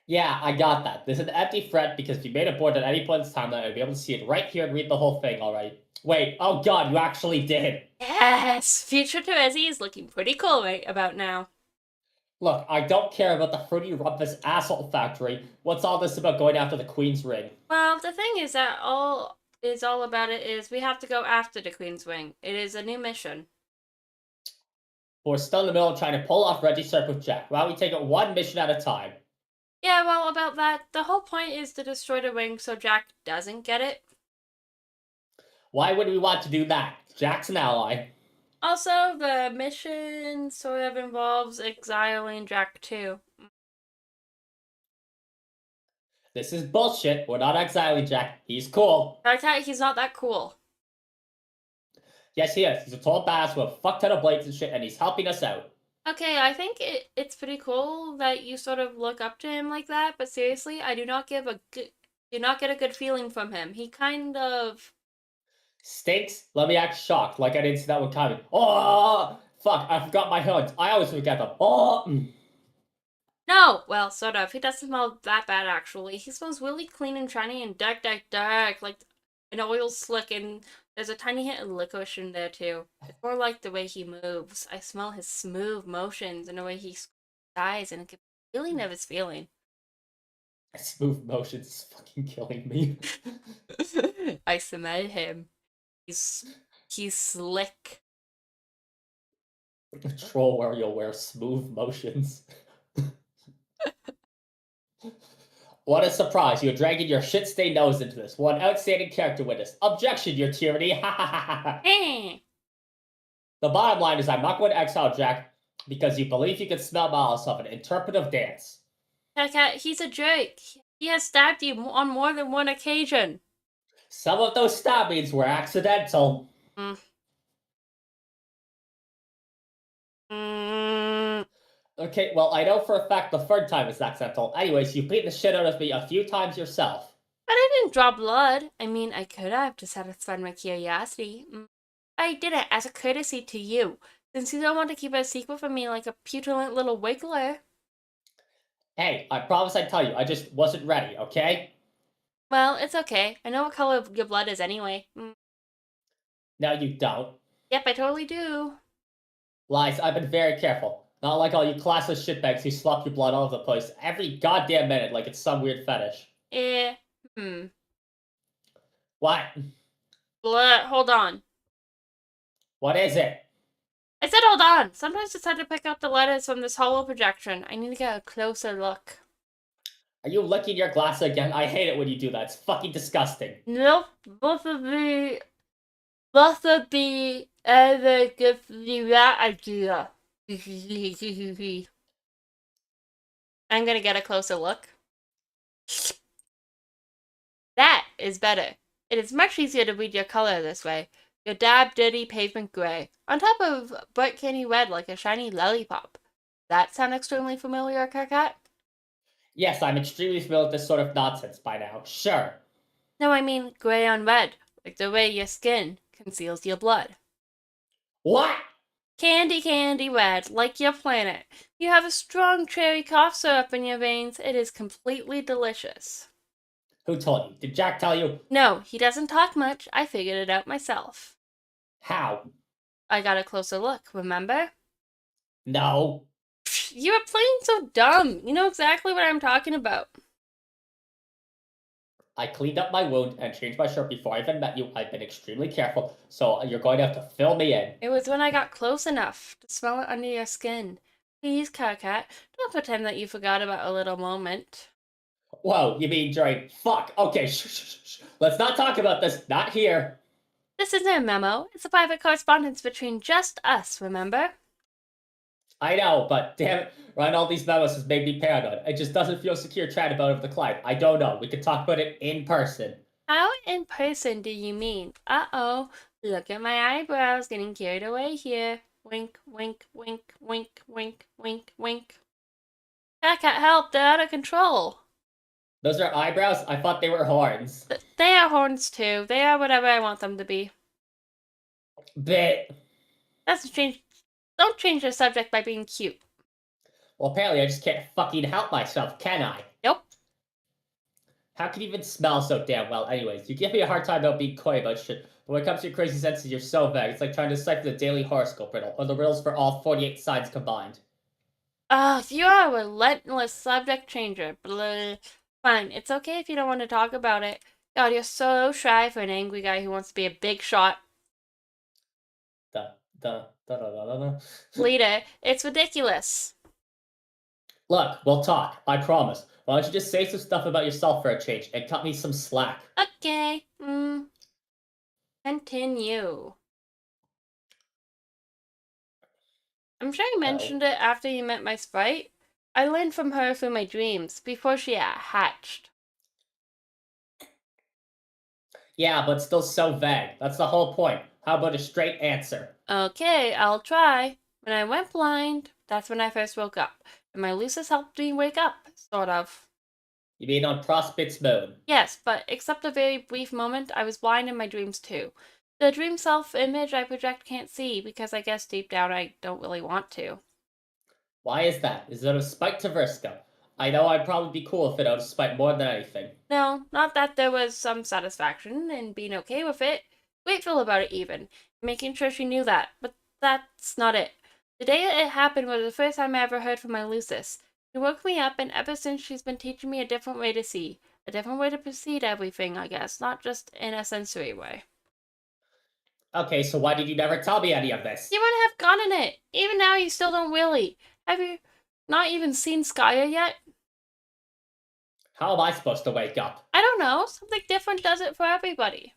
Yeah, I got that. There's an empty thread because if you made a board at any point in time, I'd be able to see it right here and read the whole thing already. Wait, oh god, you actually did. Yes! Future Terezi is looking pretty cool right about now. Look, I don't care about the Fruity Rumpus asshole factory. What's all this about going after the Queen's Ring? Well, the thing is that all about it is we have to go after the Queen's Wing. It is a new mission. We're still in the middle of trying to pull off Reggie Cirque with Jack. Why don't we take it one mission at a time? Yeah, well, about that, the whole point is to destroy the ring so Jack doesn't get it. Why would we want to do that? Jack's an ally. Also, the mission sort of involves exiling Jack too. This is bullshit. We're not exiling Jack. He's cool. He's not that cool. Yes, he is. He's a tall badass with a fuck ton of blades and shit, and he's helping us out. Okay, I think it's pretty cool that you sort of look up to him like that, but seriously, I do not get a good feeling from him. He kind of Stinks? Let me act shocked, like I didn't see that one coming. Oh, fuck, I forgot my horns. I always forget them. Oh, No, well, sort of. He doesn't smell that bad actually. He smells really clean and shiny and dark, like an oil slick, and there's a tiny hint of licorice in there too. It's more like the way he moves. I smell his smooth motions and the way he sighs, and it gives me a really nervous feeling. Smooth motions is fucking killing me. I smell him. He's slick. Troll where you'll wear smooth motions. What a surprise! You're dragging your shit-stained nose into this. One outstanding character witness. Objection, your tyranny! Ha ha ha ha ha! Eh. The bottom line is I'm not going to exile Jack because you believe you can smell malice of an interpretive dance. Cat, he's a jerk. He has stabbed you on more than one occasion. Some of those stabbings were accidental. Mm. Mm. Okay, well, I know for a fact the third time is accidental. Anyways, you've beaten the shit out of me a few times yourself. But I didn't draw blood. I mean, I could have to satisfy my curiosity. I did it as a courtesy to you, since you don't want to keep it a secret from me like a petulant little wiggler. Hey, I promise I'd tell you, I just wasn't ready, okay? Well, it's okay. I know what color your blood is anyway. No, you don't. Yep, I totally do. Lies, I've been very careful. Not like all you classless shitbags who slop your blood all over the place every goddamn minute like it's some weird fetish. What? Blood, hold on. What is it? I said hold on. Sometimes it's hard to pick out the letters from this hollow projection. I need to get a closer look. Are you licking your glass again? I hate it when you do that. It's fucking disgusting. Nope, both of the ever give you that idea. I'm gonna get a closer look. That is better. It is much easier to read your color this way. Your dab dirty pavement gray, on top of bright candy red like a shiny lollipop. That sound extremely familiar, Carcat? Yes, I'm extremely familiar with this sort of nonsense by now. Sure. No, I mean gray on red, like the way your skin conceals your blood. What? Candy red, like your planet. You have a strong cherry cough syrup in your veins. It is completely delicious. Who told you? Did Jack tell you? No, he doesn't talk much. I figured it out myself. How? I got a closer look, remember? No. You were playing so dumb. You know exactly what I'm talking about. I cleaned up my wound and changed my shirt before I even met you. I've been extremely careful, so you're going to have to fill me in. It was when I got close enough to smell it under your skin. Please, Carcat, don't pretend that you forgot about a little moment. Whoa, you mean during... Fuck, okay, shh. Let's not talk about this, not here. This isn't a memo. It's a private correspondence between just us, remember? I know, but damn it, running all these memos has made me paranoid. It just doesn't feel secure chatting about it with the client. I don't know. We could talk about it in person. How in person do you mean? Uh-oh, look at my eyebrows getting carried away here. Wink, wink, wink, wink, wink, wink, wink. Carcat, help, they're out of control. Those are eyebrows? I thought they were horns. They are horns too. They are whatever I want them to be. Bit. Don't change the subject by being cute. Well, apparently I just can't fucking help myself, can I? Nope. How can you even smell so damn well? Anyways, you give me a hard time about being coy about shit, but when it comes to your crazy senses, you're so vague. It's like trying to decipher the daily horoscope riddle, or the riddles for all 48 signs combined. You are a relentless subject changer. Blah. Fine, it's okay if you don't want to talk about it. God, you're so shy for an angry guy who wants to be a big shot leader. It's ridiculous. Look, we'll talk. I promise. Why don't you just say some stuff about yourself for a change and cut me some slack? Okay. Continue. I'm sure you mentioned it after you met my sprite. I learned from her through my dreams, before she hatched. Yeah, but still so vague. That's the whole point. How about a straight answer? Okay, I'll try. When I went blind, that's when I first woke up. And my Lucis helped me wake up, sort of. You mean on Prospit's moon? Yes, but except a very brief moment, I was blind in my dreams too. The dream self-image I project can't see, because I guess deep down I don't really want to. Why is that? Is it a spite to Vriska? I know I'd probably be cool if it out of spite more than anything. No, not that there was some satisfaction in being okay with it. Grateful about it even. Making sure she knew that. But that's not it. The day it happened was the first time I ever heard from my Lucis. She woke me up, and ever since she's been teaching me a different way to see. A different way to perceive everything, I guess. Not just in a sensory way. Okay, so why did you never tell me any of this? You wouldn't have gotten it. Even now, you still don't really. Have you not even seen Skya yet? How am I supposed to wake up? I don't know. Something different does it for everybody.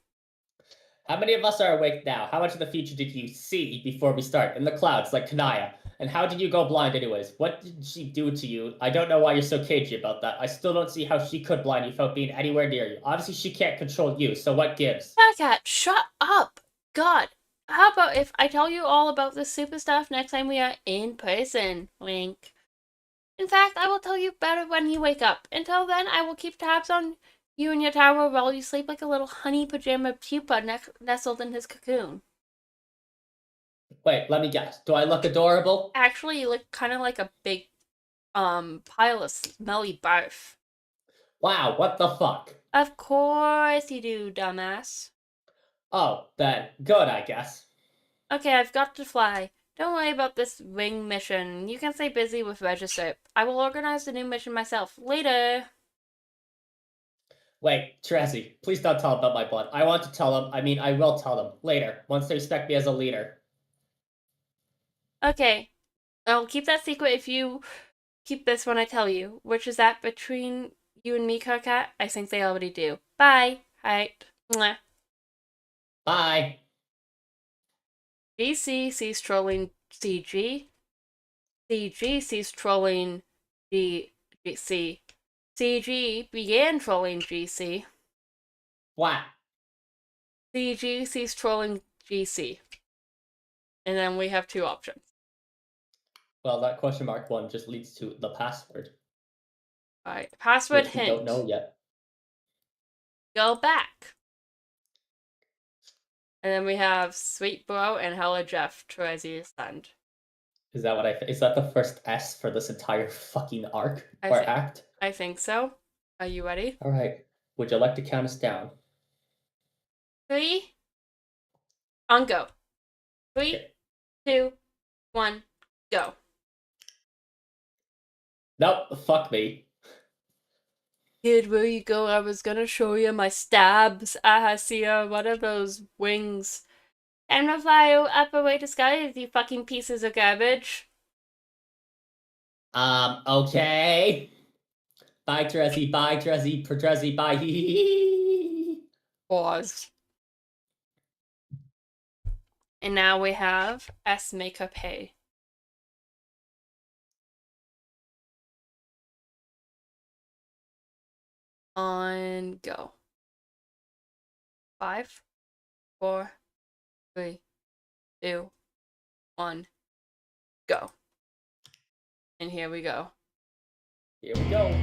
How many of us are awake now? How much of the future did you see before we start? In the clouds, like Kanaya. And how did you go blind anyways? What did she do to you? I don't know why you're so cagey about that. I still don't see how she could blind you without being anywhere near you. Obviously, she can't control you, so what gives? Cat, shut up. God. How about if I tell you all about this super stuff next time we are in person? Wink. In fact, I will tell you better when you wake up. Until then, I will keep tabs on you in your tower while you sleep like a little honey pajama pupa nestled in his cocoon. Wait, let me guess. Do I look adorable? Actually, you look kind of like a big, pile of smelly barf. Wow, what the fuck? Of course you do, dumbass. Oh, then, good, I guess. Okay, I've got to fly. Don't worry about this wing mission. You can stay busy with register. I will organize the new mission myself. Later. Wait, Terezi, please don't tell them about my blood. I want to tell them, I will tell them, later, once they respect me as a leader. Okay. I'll keep that secret if you keep this when I tell you. Which is that between you and me, Karkat? I think they already do. Bye. Alright. Mwah. Bye. GC sees trolling CG. CG sees trolling GC. CG began trolling GC. What? CG sees trolling GC. And then we have two options. Well, that question mark one just leads to the password. Alright, password Which we hint. don't know yet. Go back. And then we have Sweet Bro and Hello Jeff, Terezi's son. Is that the first S for this entire fucking arc or act? I think so. Are you ready? All right. Would you like to count us down? 3. On go. 3, Okay. 2, 1, go. Nope, fuck me. Kid, where you go? I was gonna show you my stabs. I see what are those wings? I'm gonna fly up away to skies, you fucking pieces of garbage. Okay. Bye, Terezi. Bye, Terezi. Bye. Pause. And now we have S makeup hay. On go. 5, 4, 3, 2, 1, go. And here we go. Here we go.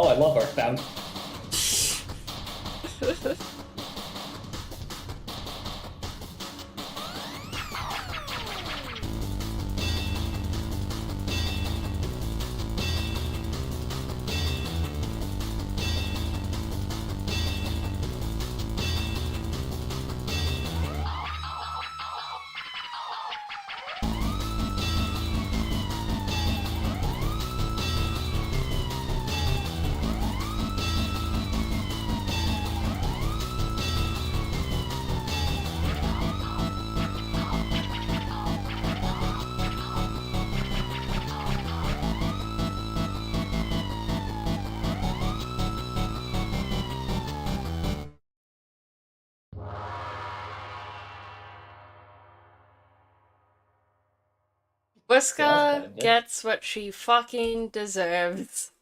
Oh, I love Earthbound. So that was quite a Whiska bit. gets what she fucking deserves.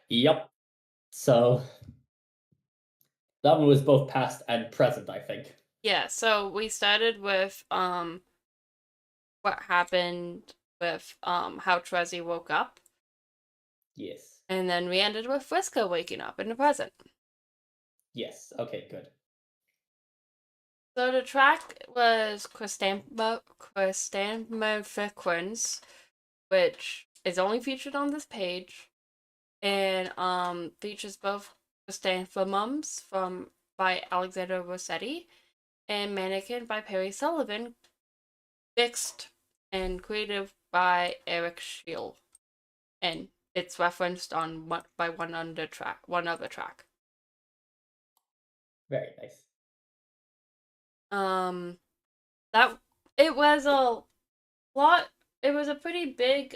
Yep. So that one was both past and present, I think. Yeah, so we started with what happened with how Trezzy woke up, Yes. and then we ended with Whiska waking up in the present. Yes. Okay, good. So the track was Chrysanthemum, which is only featured on this page, and features both Chrysanthemums by Alexander Rossetti and Mannequin by Perry Sullivan, mixed and created by Eric Shield, and it's referenced on one other track. Very nice. That it was a lot. It was a pretty big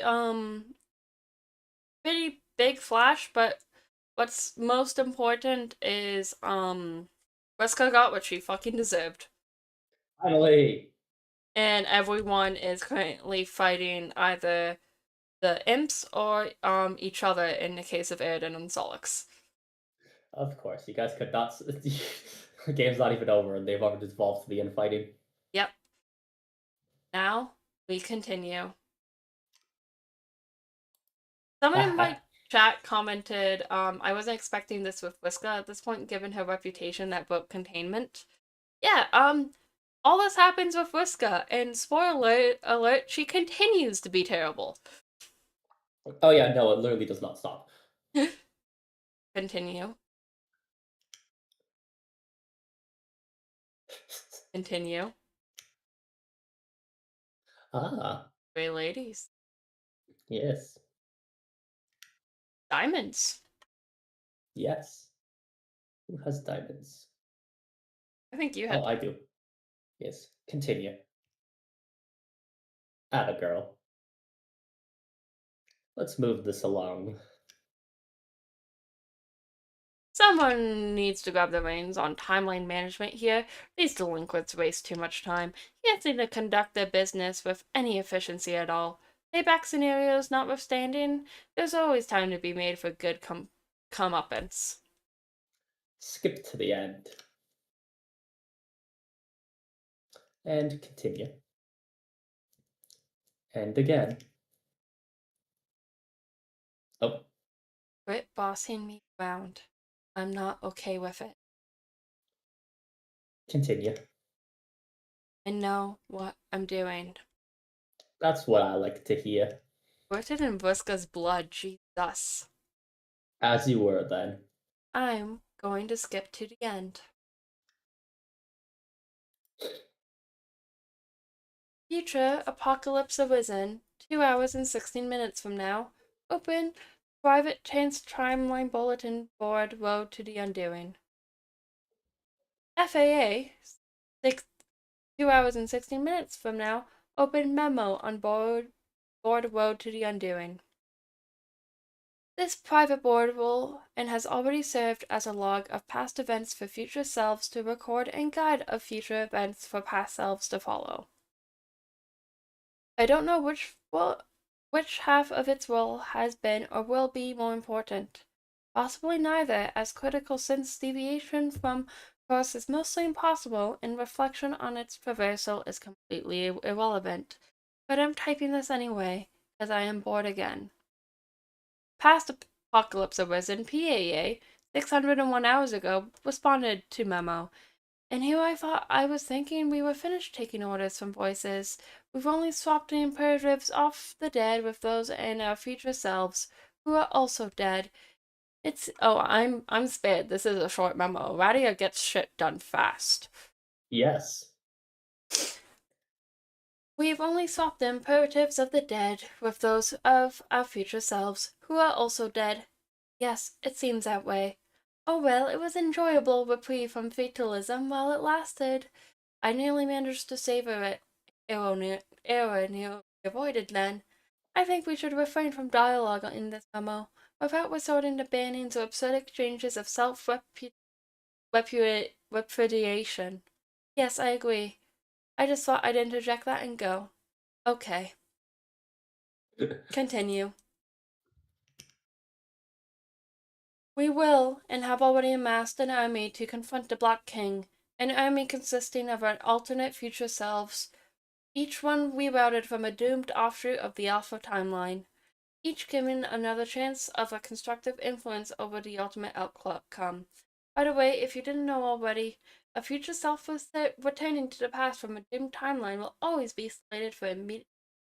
flash, but what's most important is Weska got what she fucking deserved. Finally. And everyone is currently fighting either the imps or each other in the case of Airden and Solix. Of course, you guys could not. The game's not even over, and they've already evolved to the infighting. Yep. Now we continue. Someone in my chat commented, I wasn't expecting this with Whiska at this point, given her reputation at book containment. Yeah, all this happens with Whiska, and spoiler alert, she continues to be terrible. Oh yeah, no, it literally does not stop. Continue. Continue. Ah, Gray ladies. yes, Diamonds. yes. Who has diamonds? I think you Oh, had. I do. Yes. Continue. Atta girl. Let's move this along. Someone needs to grab the reins on timeline management here. These delinquents waste too much time. Can't seem to conduct their business with any efficiency at all. Payback scenarios notwithstanding, there's always time to be made for good comeuppance. Skip to the end. And continue. And again. Oh, Quit bossing me around. I'm not okay with it. continue. I know what I'm doing. That's what I like to hear. Squirted in Vuska's blood, Jesus. As you were then. I'm going to skip to the end. Future Apocalypse Arisen, 2 hours and 16 minutes from now. Open private chance timeline bulletin board road to the undoing. FAA, 2 hours and 16 minutes from now. Open memo on board road to the undoing. This private board will and has already served as a log of past events for future selves to record and guide of future events for past selves to follow. I don't know which half of its role has been or will be more important. Possibly neither, as critical since deviation from course is mostly impossible and reflection on its traversal is completely irrelevant. But I'm typing this anyway, as I am bored again. Past Apocalypse Arisen PAA 601 hours ago responded to memo. And here I thought I was thinking we were finished taking orders from voices. We've only swapped the imperatives off the dead with those in our future selves, who are also dead. I'm spared. This is a short memo. Radia gets shit done fast. Yes. We've only swapped the imperatives of the dead with those of our future selves, who are also dead. Yes, it seems that way. Oh well, it was enjoyable reprieve from fatalism while it lasted. I nearly managed to savor it. Error nearly avoided then. I think we should refrain from dialogue in this memo, without resorting to bannings or absurd exchanges of self-repudiation. Yes, I agree. I just thought I'd interject that and go. Okay. Continue. We will, and have already amassed an army to confront the Black King, an army consisting of our alternate future selves, each one rerouted from a doomed offshoot of the Alpha timeline, each given another chance of a constructive influence over the ultimate outcome. By the way, if you didn't know already, a future self returning to the past from a doomed timeline will always be slated for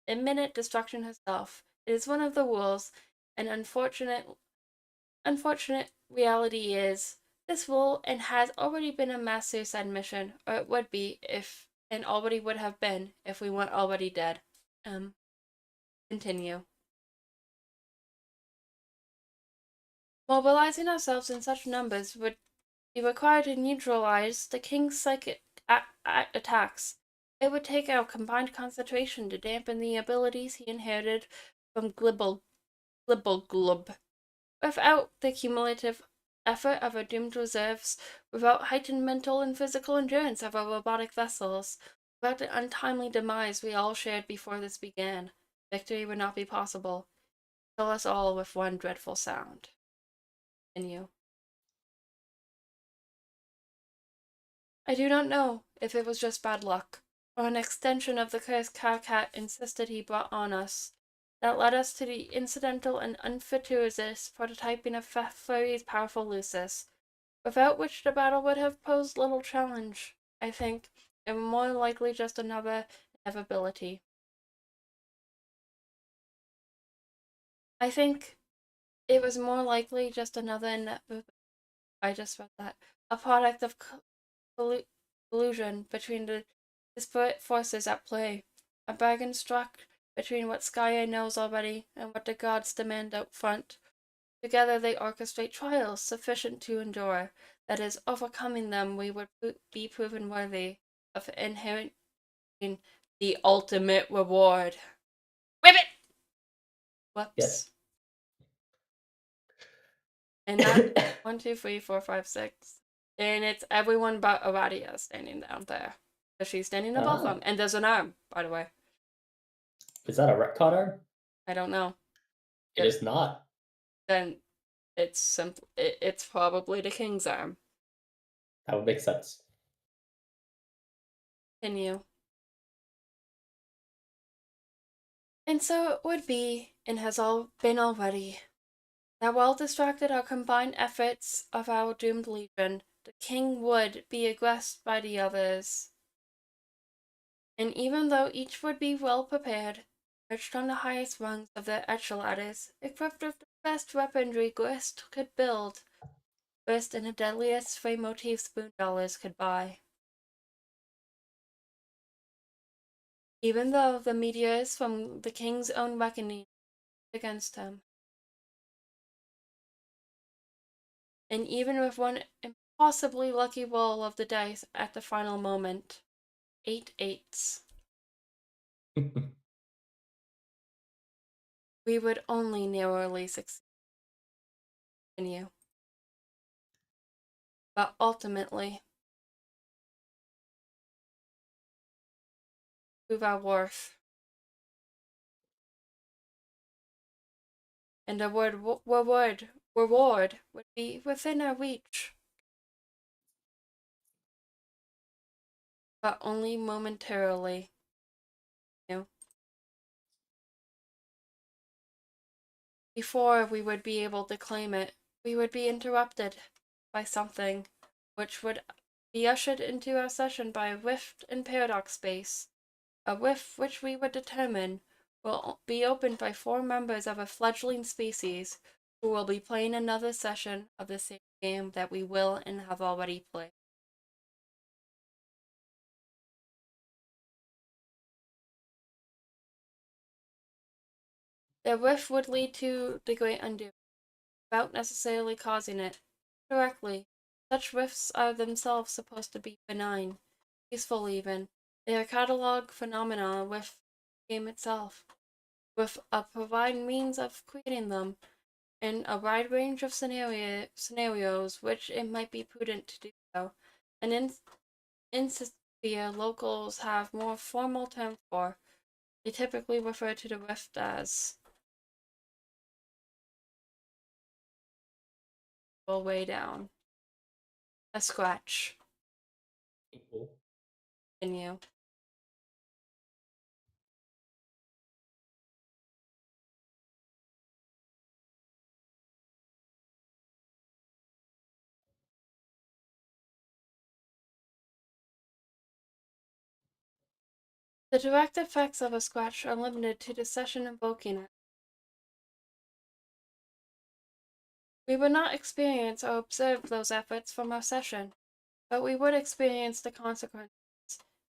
imminent destruction herself. It is one of the rules, and unfortunate reality is this will and has already been a mass suicide mission, or it would be if and already would have been if we weren't already dead. Continue. Mobilizing ourselves in such numbers would be required to neutralize the king's psychic attacks. It would take our combined concentration to dampen the abilities he inherited from Glibble. Without the cumulative effort of our doomed reserves, without heightened mental and physical endurance of our robotic vessels, without the untimely demise we all shared before this began, victory would not be possible. Kill us all with one dreadful sound. Continue. I do not know if it was just bad luck, or an extension of the curse Karkat insisted he brought on us, that led us to the incidental and unfortuitous prototyping of Furry's powerful Lucis, without which the battle would have posed little challenge, I think, and more likely just another inevitability. I think it was more likely just another I just read that. A product of collusion between the disparate forces at play. A bargain struck between what Skya knows already and what the gods demand out front. Together they orchestrate trials sufficient to endure. That is, overcoming them, we would be proven worthy of inheriting the ultimate reward. Ribbit! Whoops. Yes. And that's 1, 2, 3, 4, 5, 6. And it's everyone but Aradia standing down there. So she's standing above them. And there's an arm, by the way. Is that a retcon arm? I don't know. It is not. Then it's probably the king's arm. That would make sense. Continue. And so it would be, and has all been already, that while distracted our combined efforts of our doomed legion, the king would be aggressed by the others. And even though each would be well prepared, perched on the highest rungs of their ladders, equipped with the best weaponry Grist could build, versed in the deadliest frame motifs $1 could buy. Even though the meteors from the king's own reckoning against him. And even with one impossibly lucky roll of the dice at the final moment, 8 8s, we would only narrowly succeed. Continue. But ultimately, prove our worth. And the reward would be within our reach. But only momentarily. You know? before we would be able to claim it, we would be interrupted by something which would be ushered into our session by a rift in paradox space, a rift which we would determine will be opened by 4 members of a fledgling species who will be playing another session of the same game that we will and have already played. The rift would lead to the Great Undo, without necessarily causing it directly. Such rifts are themselves supposed to be benign, peaceful even. They are catalog phenomena with the game itself, with a provided means of creating them in a wide range of scenarios which it might be prudent to do so. And in Sophia, locals have more formal terms for. They typically refer to the rift as way down. A scratch. Cool. Continue. The direct effects of a scratch are limited to the session invoking it. We would not experience or observe those efforts from our session, but we would experience the consequences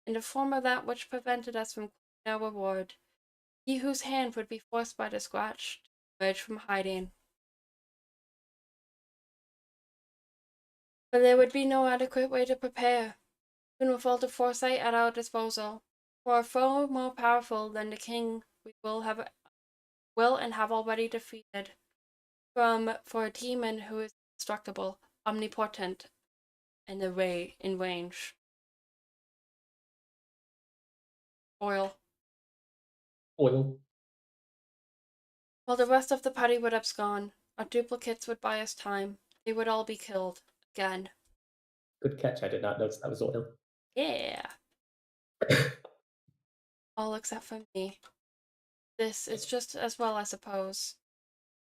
in the form of that which prevented us from claiming our reward. He whose hand would be forced by the scratch to emerge from hiding. But there would be no adequate way to prepare, even with all the foresight at our disposal, for a foe more powerful than the king we will and have already defeated. For a demon who is indestructible, omnipotent, and in range. Oil. Oil. While the rest of the party would abscond, our duplicates would buy us time. They would all be killed. Again. Good catch. I did not notice that was oil. Yeah. All except for me. This is just as well, I suppose.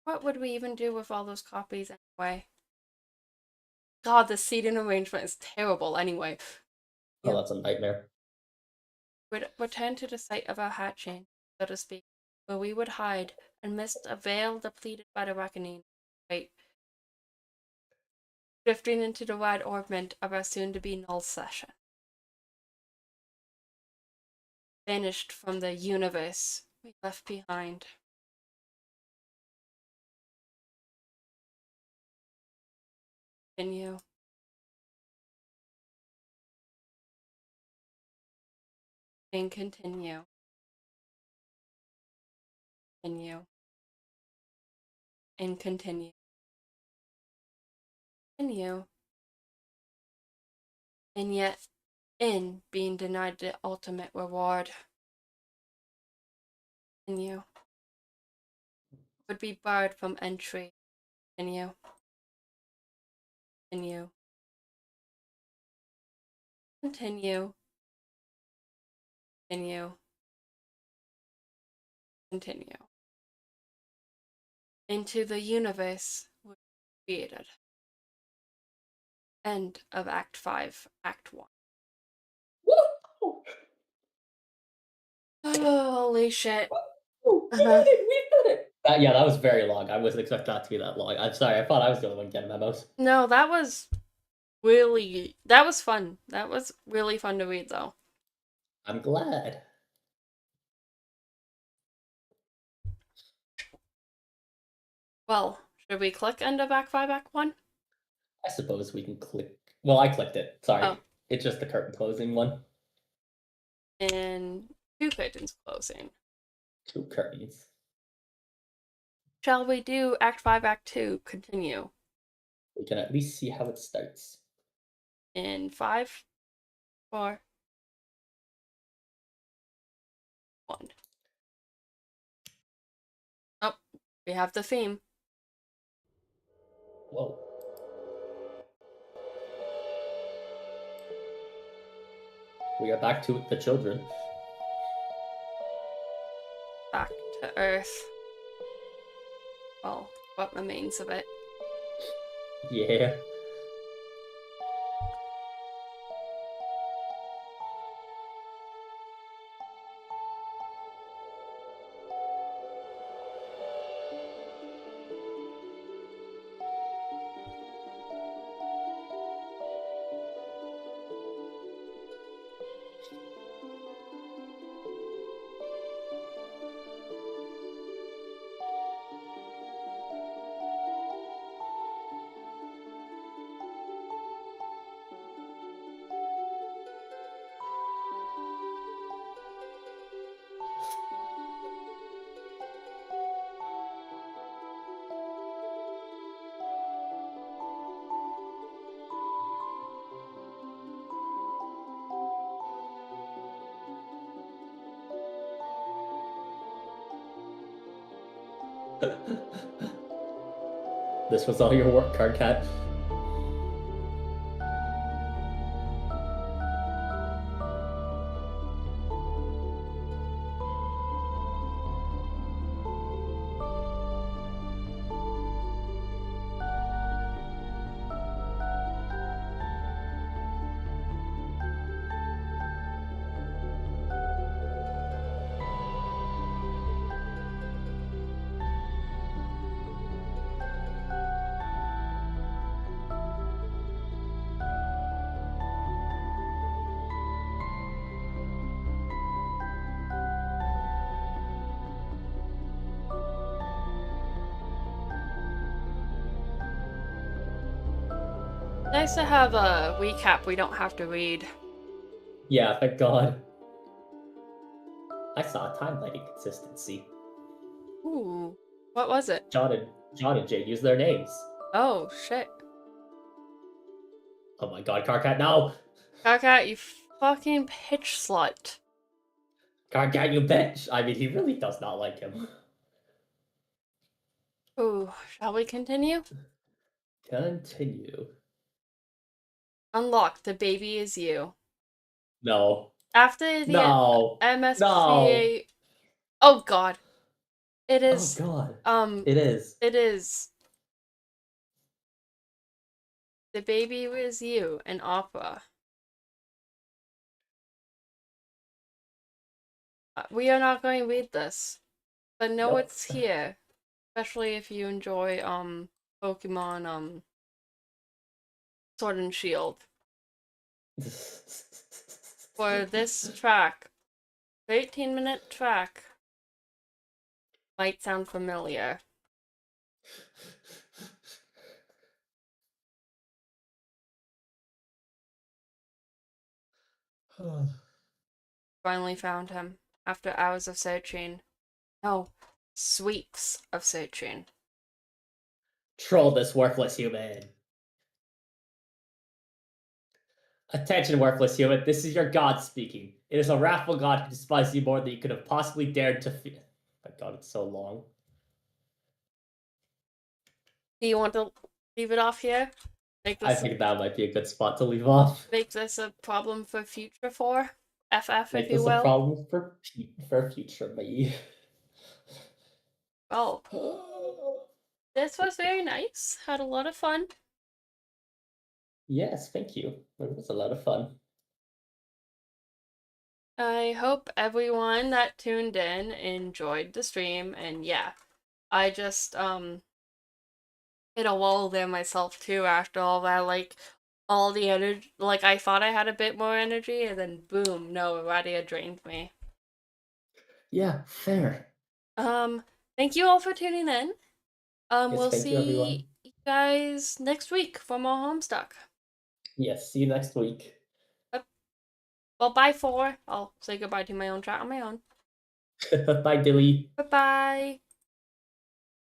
What would we even do with all those copies anyway? God, the seating arrangement is terrible anyway. Oh, that's a nightmare. We'd return to the site of our hatching, so to speak, where we would hide amidst a veil depleted by the reckoning. Wait. Drifting into the wide orbment of our soon-to-be null session. Vanished from the universe we left behind. Continue. And continue. Continue. And continue. Continue. And yet, in being denied the ultimate reward. Continue. Would be barred from entry. Continue. Continue. Continue. Continue. Continue. Into the universe we created. End of Act 5, Act 1. Woo! Holy shit. We did it! We did it! Yeah, that was very long. I wasn't expecting that to be that long. I'm sorry. I thought I was the only one getting memos. No, that was fun. That was really fun to read, though. I'm glad. Well, should we click end of Act 5, Act 1? I suppose we can click. Well, I clicked it. Sorry. Oh. It's just the curtain closing one. And 2 curtains closing. 2 curtains. Shall we do Act 5, Act 2? Continue. We can at least see how it starts. In 5, 4, 1. Oh, we have the theme. Whoa. We are back to the children. Back to Earth. well, what remains of it. Yeah. This was all your work, Card Cat. Nice to have a recap we don't have to read. Yeah, thank God. I saw a timeline inconsistency. Ooh, what was it? John and Jade use their names. Oh, shit. Oh my God, Card Cat, no! Kaka, you fucking pitch slut. Card Cat, you bitch! I mean, he really does not like him. Ooh, shall we continue? Continue. Unlock, the baby is you. No. After the No. No. MSPA... Oh god. It Oh is, God. um, It is. it is... The baby is you, an opera. We are not going to read this, but know Nope. it's here. Especially if you enjoy, Pokemon, Sword and Shield. For this track, 13-minute track, might sound familiar. Finally found him, after hours of searching. No, sweeps of searching. Troll this worthless human. Attention, worthless human. This is your god speaking. It is a wrathful god who despises you more than you could have possibly dared to feel. My God, it's so long. Do you want to leave it off here? I think that might be a good spot to leave off. Make this a problem for future for? FF, if Make you this a will. problem for future me. Well, this was very nice. Had a lot of fun. Yes, thank you. It was a lot of fun. I hope everyone that tuned in enjoyed the stream, and yeah, I just hit a wall there myself too after all that, like all the energy, like I thought I had a bit more energy and then boom, no, Iradia drained me. Yeah, fair. Thank you all for tuning in. Yes, We'll thank you, see everyone. you guys next week for more Homestuck. Yes, see you next week. Well, bye for. I'll say goodbye to my own chat on my own. Bye, Dilly. Bye-bye.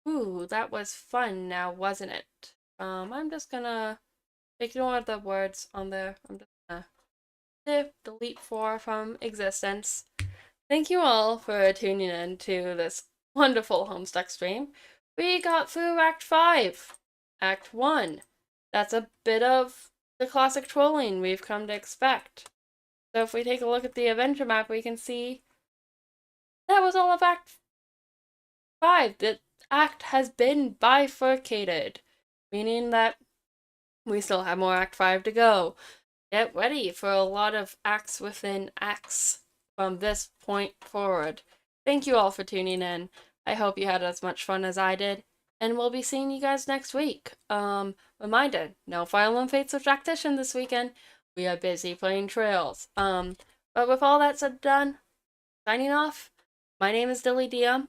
Ooh, that was fun now, wasn't it? I'm just gonna ignore the words on there. I'm just gonna delete 4 from existence. Thank you all for tuning in to this wonderful Homestuck stream. We got through Act 5. Act 1. That's a bit of the classic trolling we've come to expect. So if we take a look at the adventure map, we can see that was all of Act 5. Act has been bifurcated, meaning that we still have more Act 5 to go. Get ready for a lot of acts within acts from this point forward. Thank you all for tuning in. I hope you had as much fun as I did, and we'll be seeing you guys next week. Reminder, no Fire Emblem Fates of Tactician this weekend. We are busy playing Trails. But with all that said and done, signing off. My name is Dilly Dium.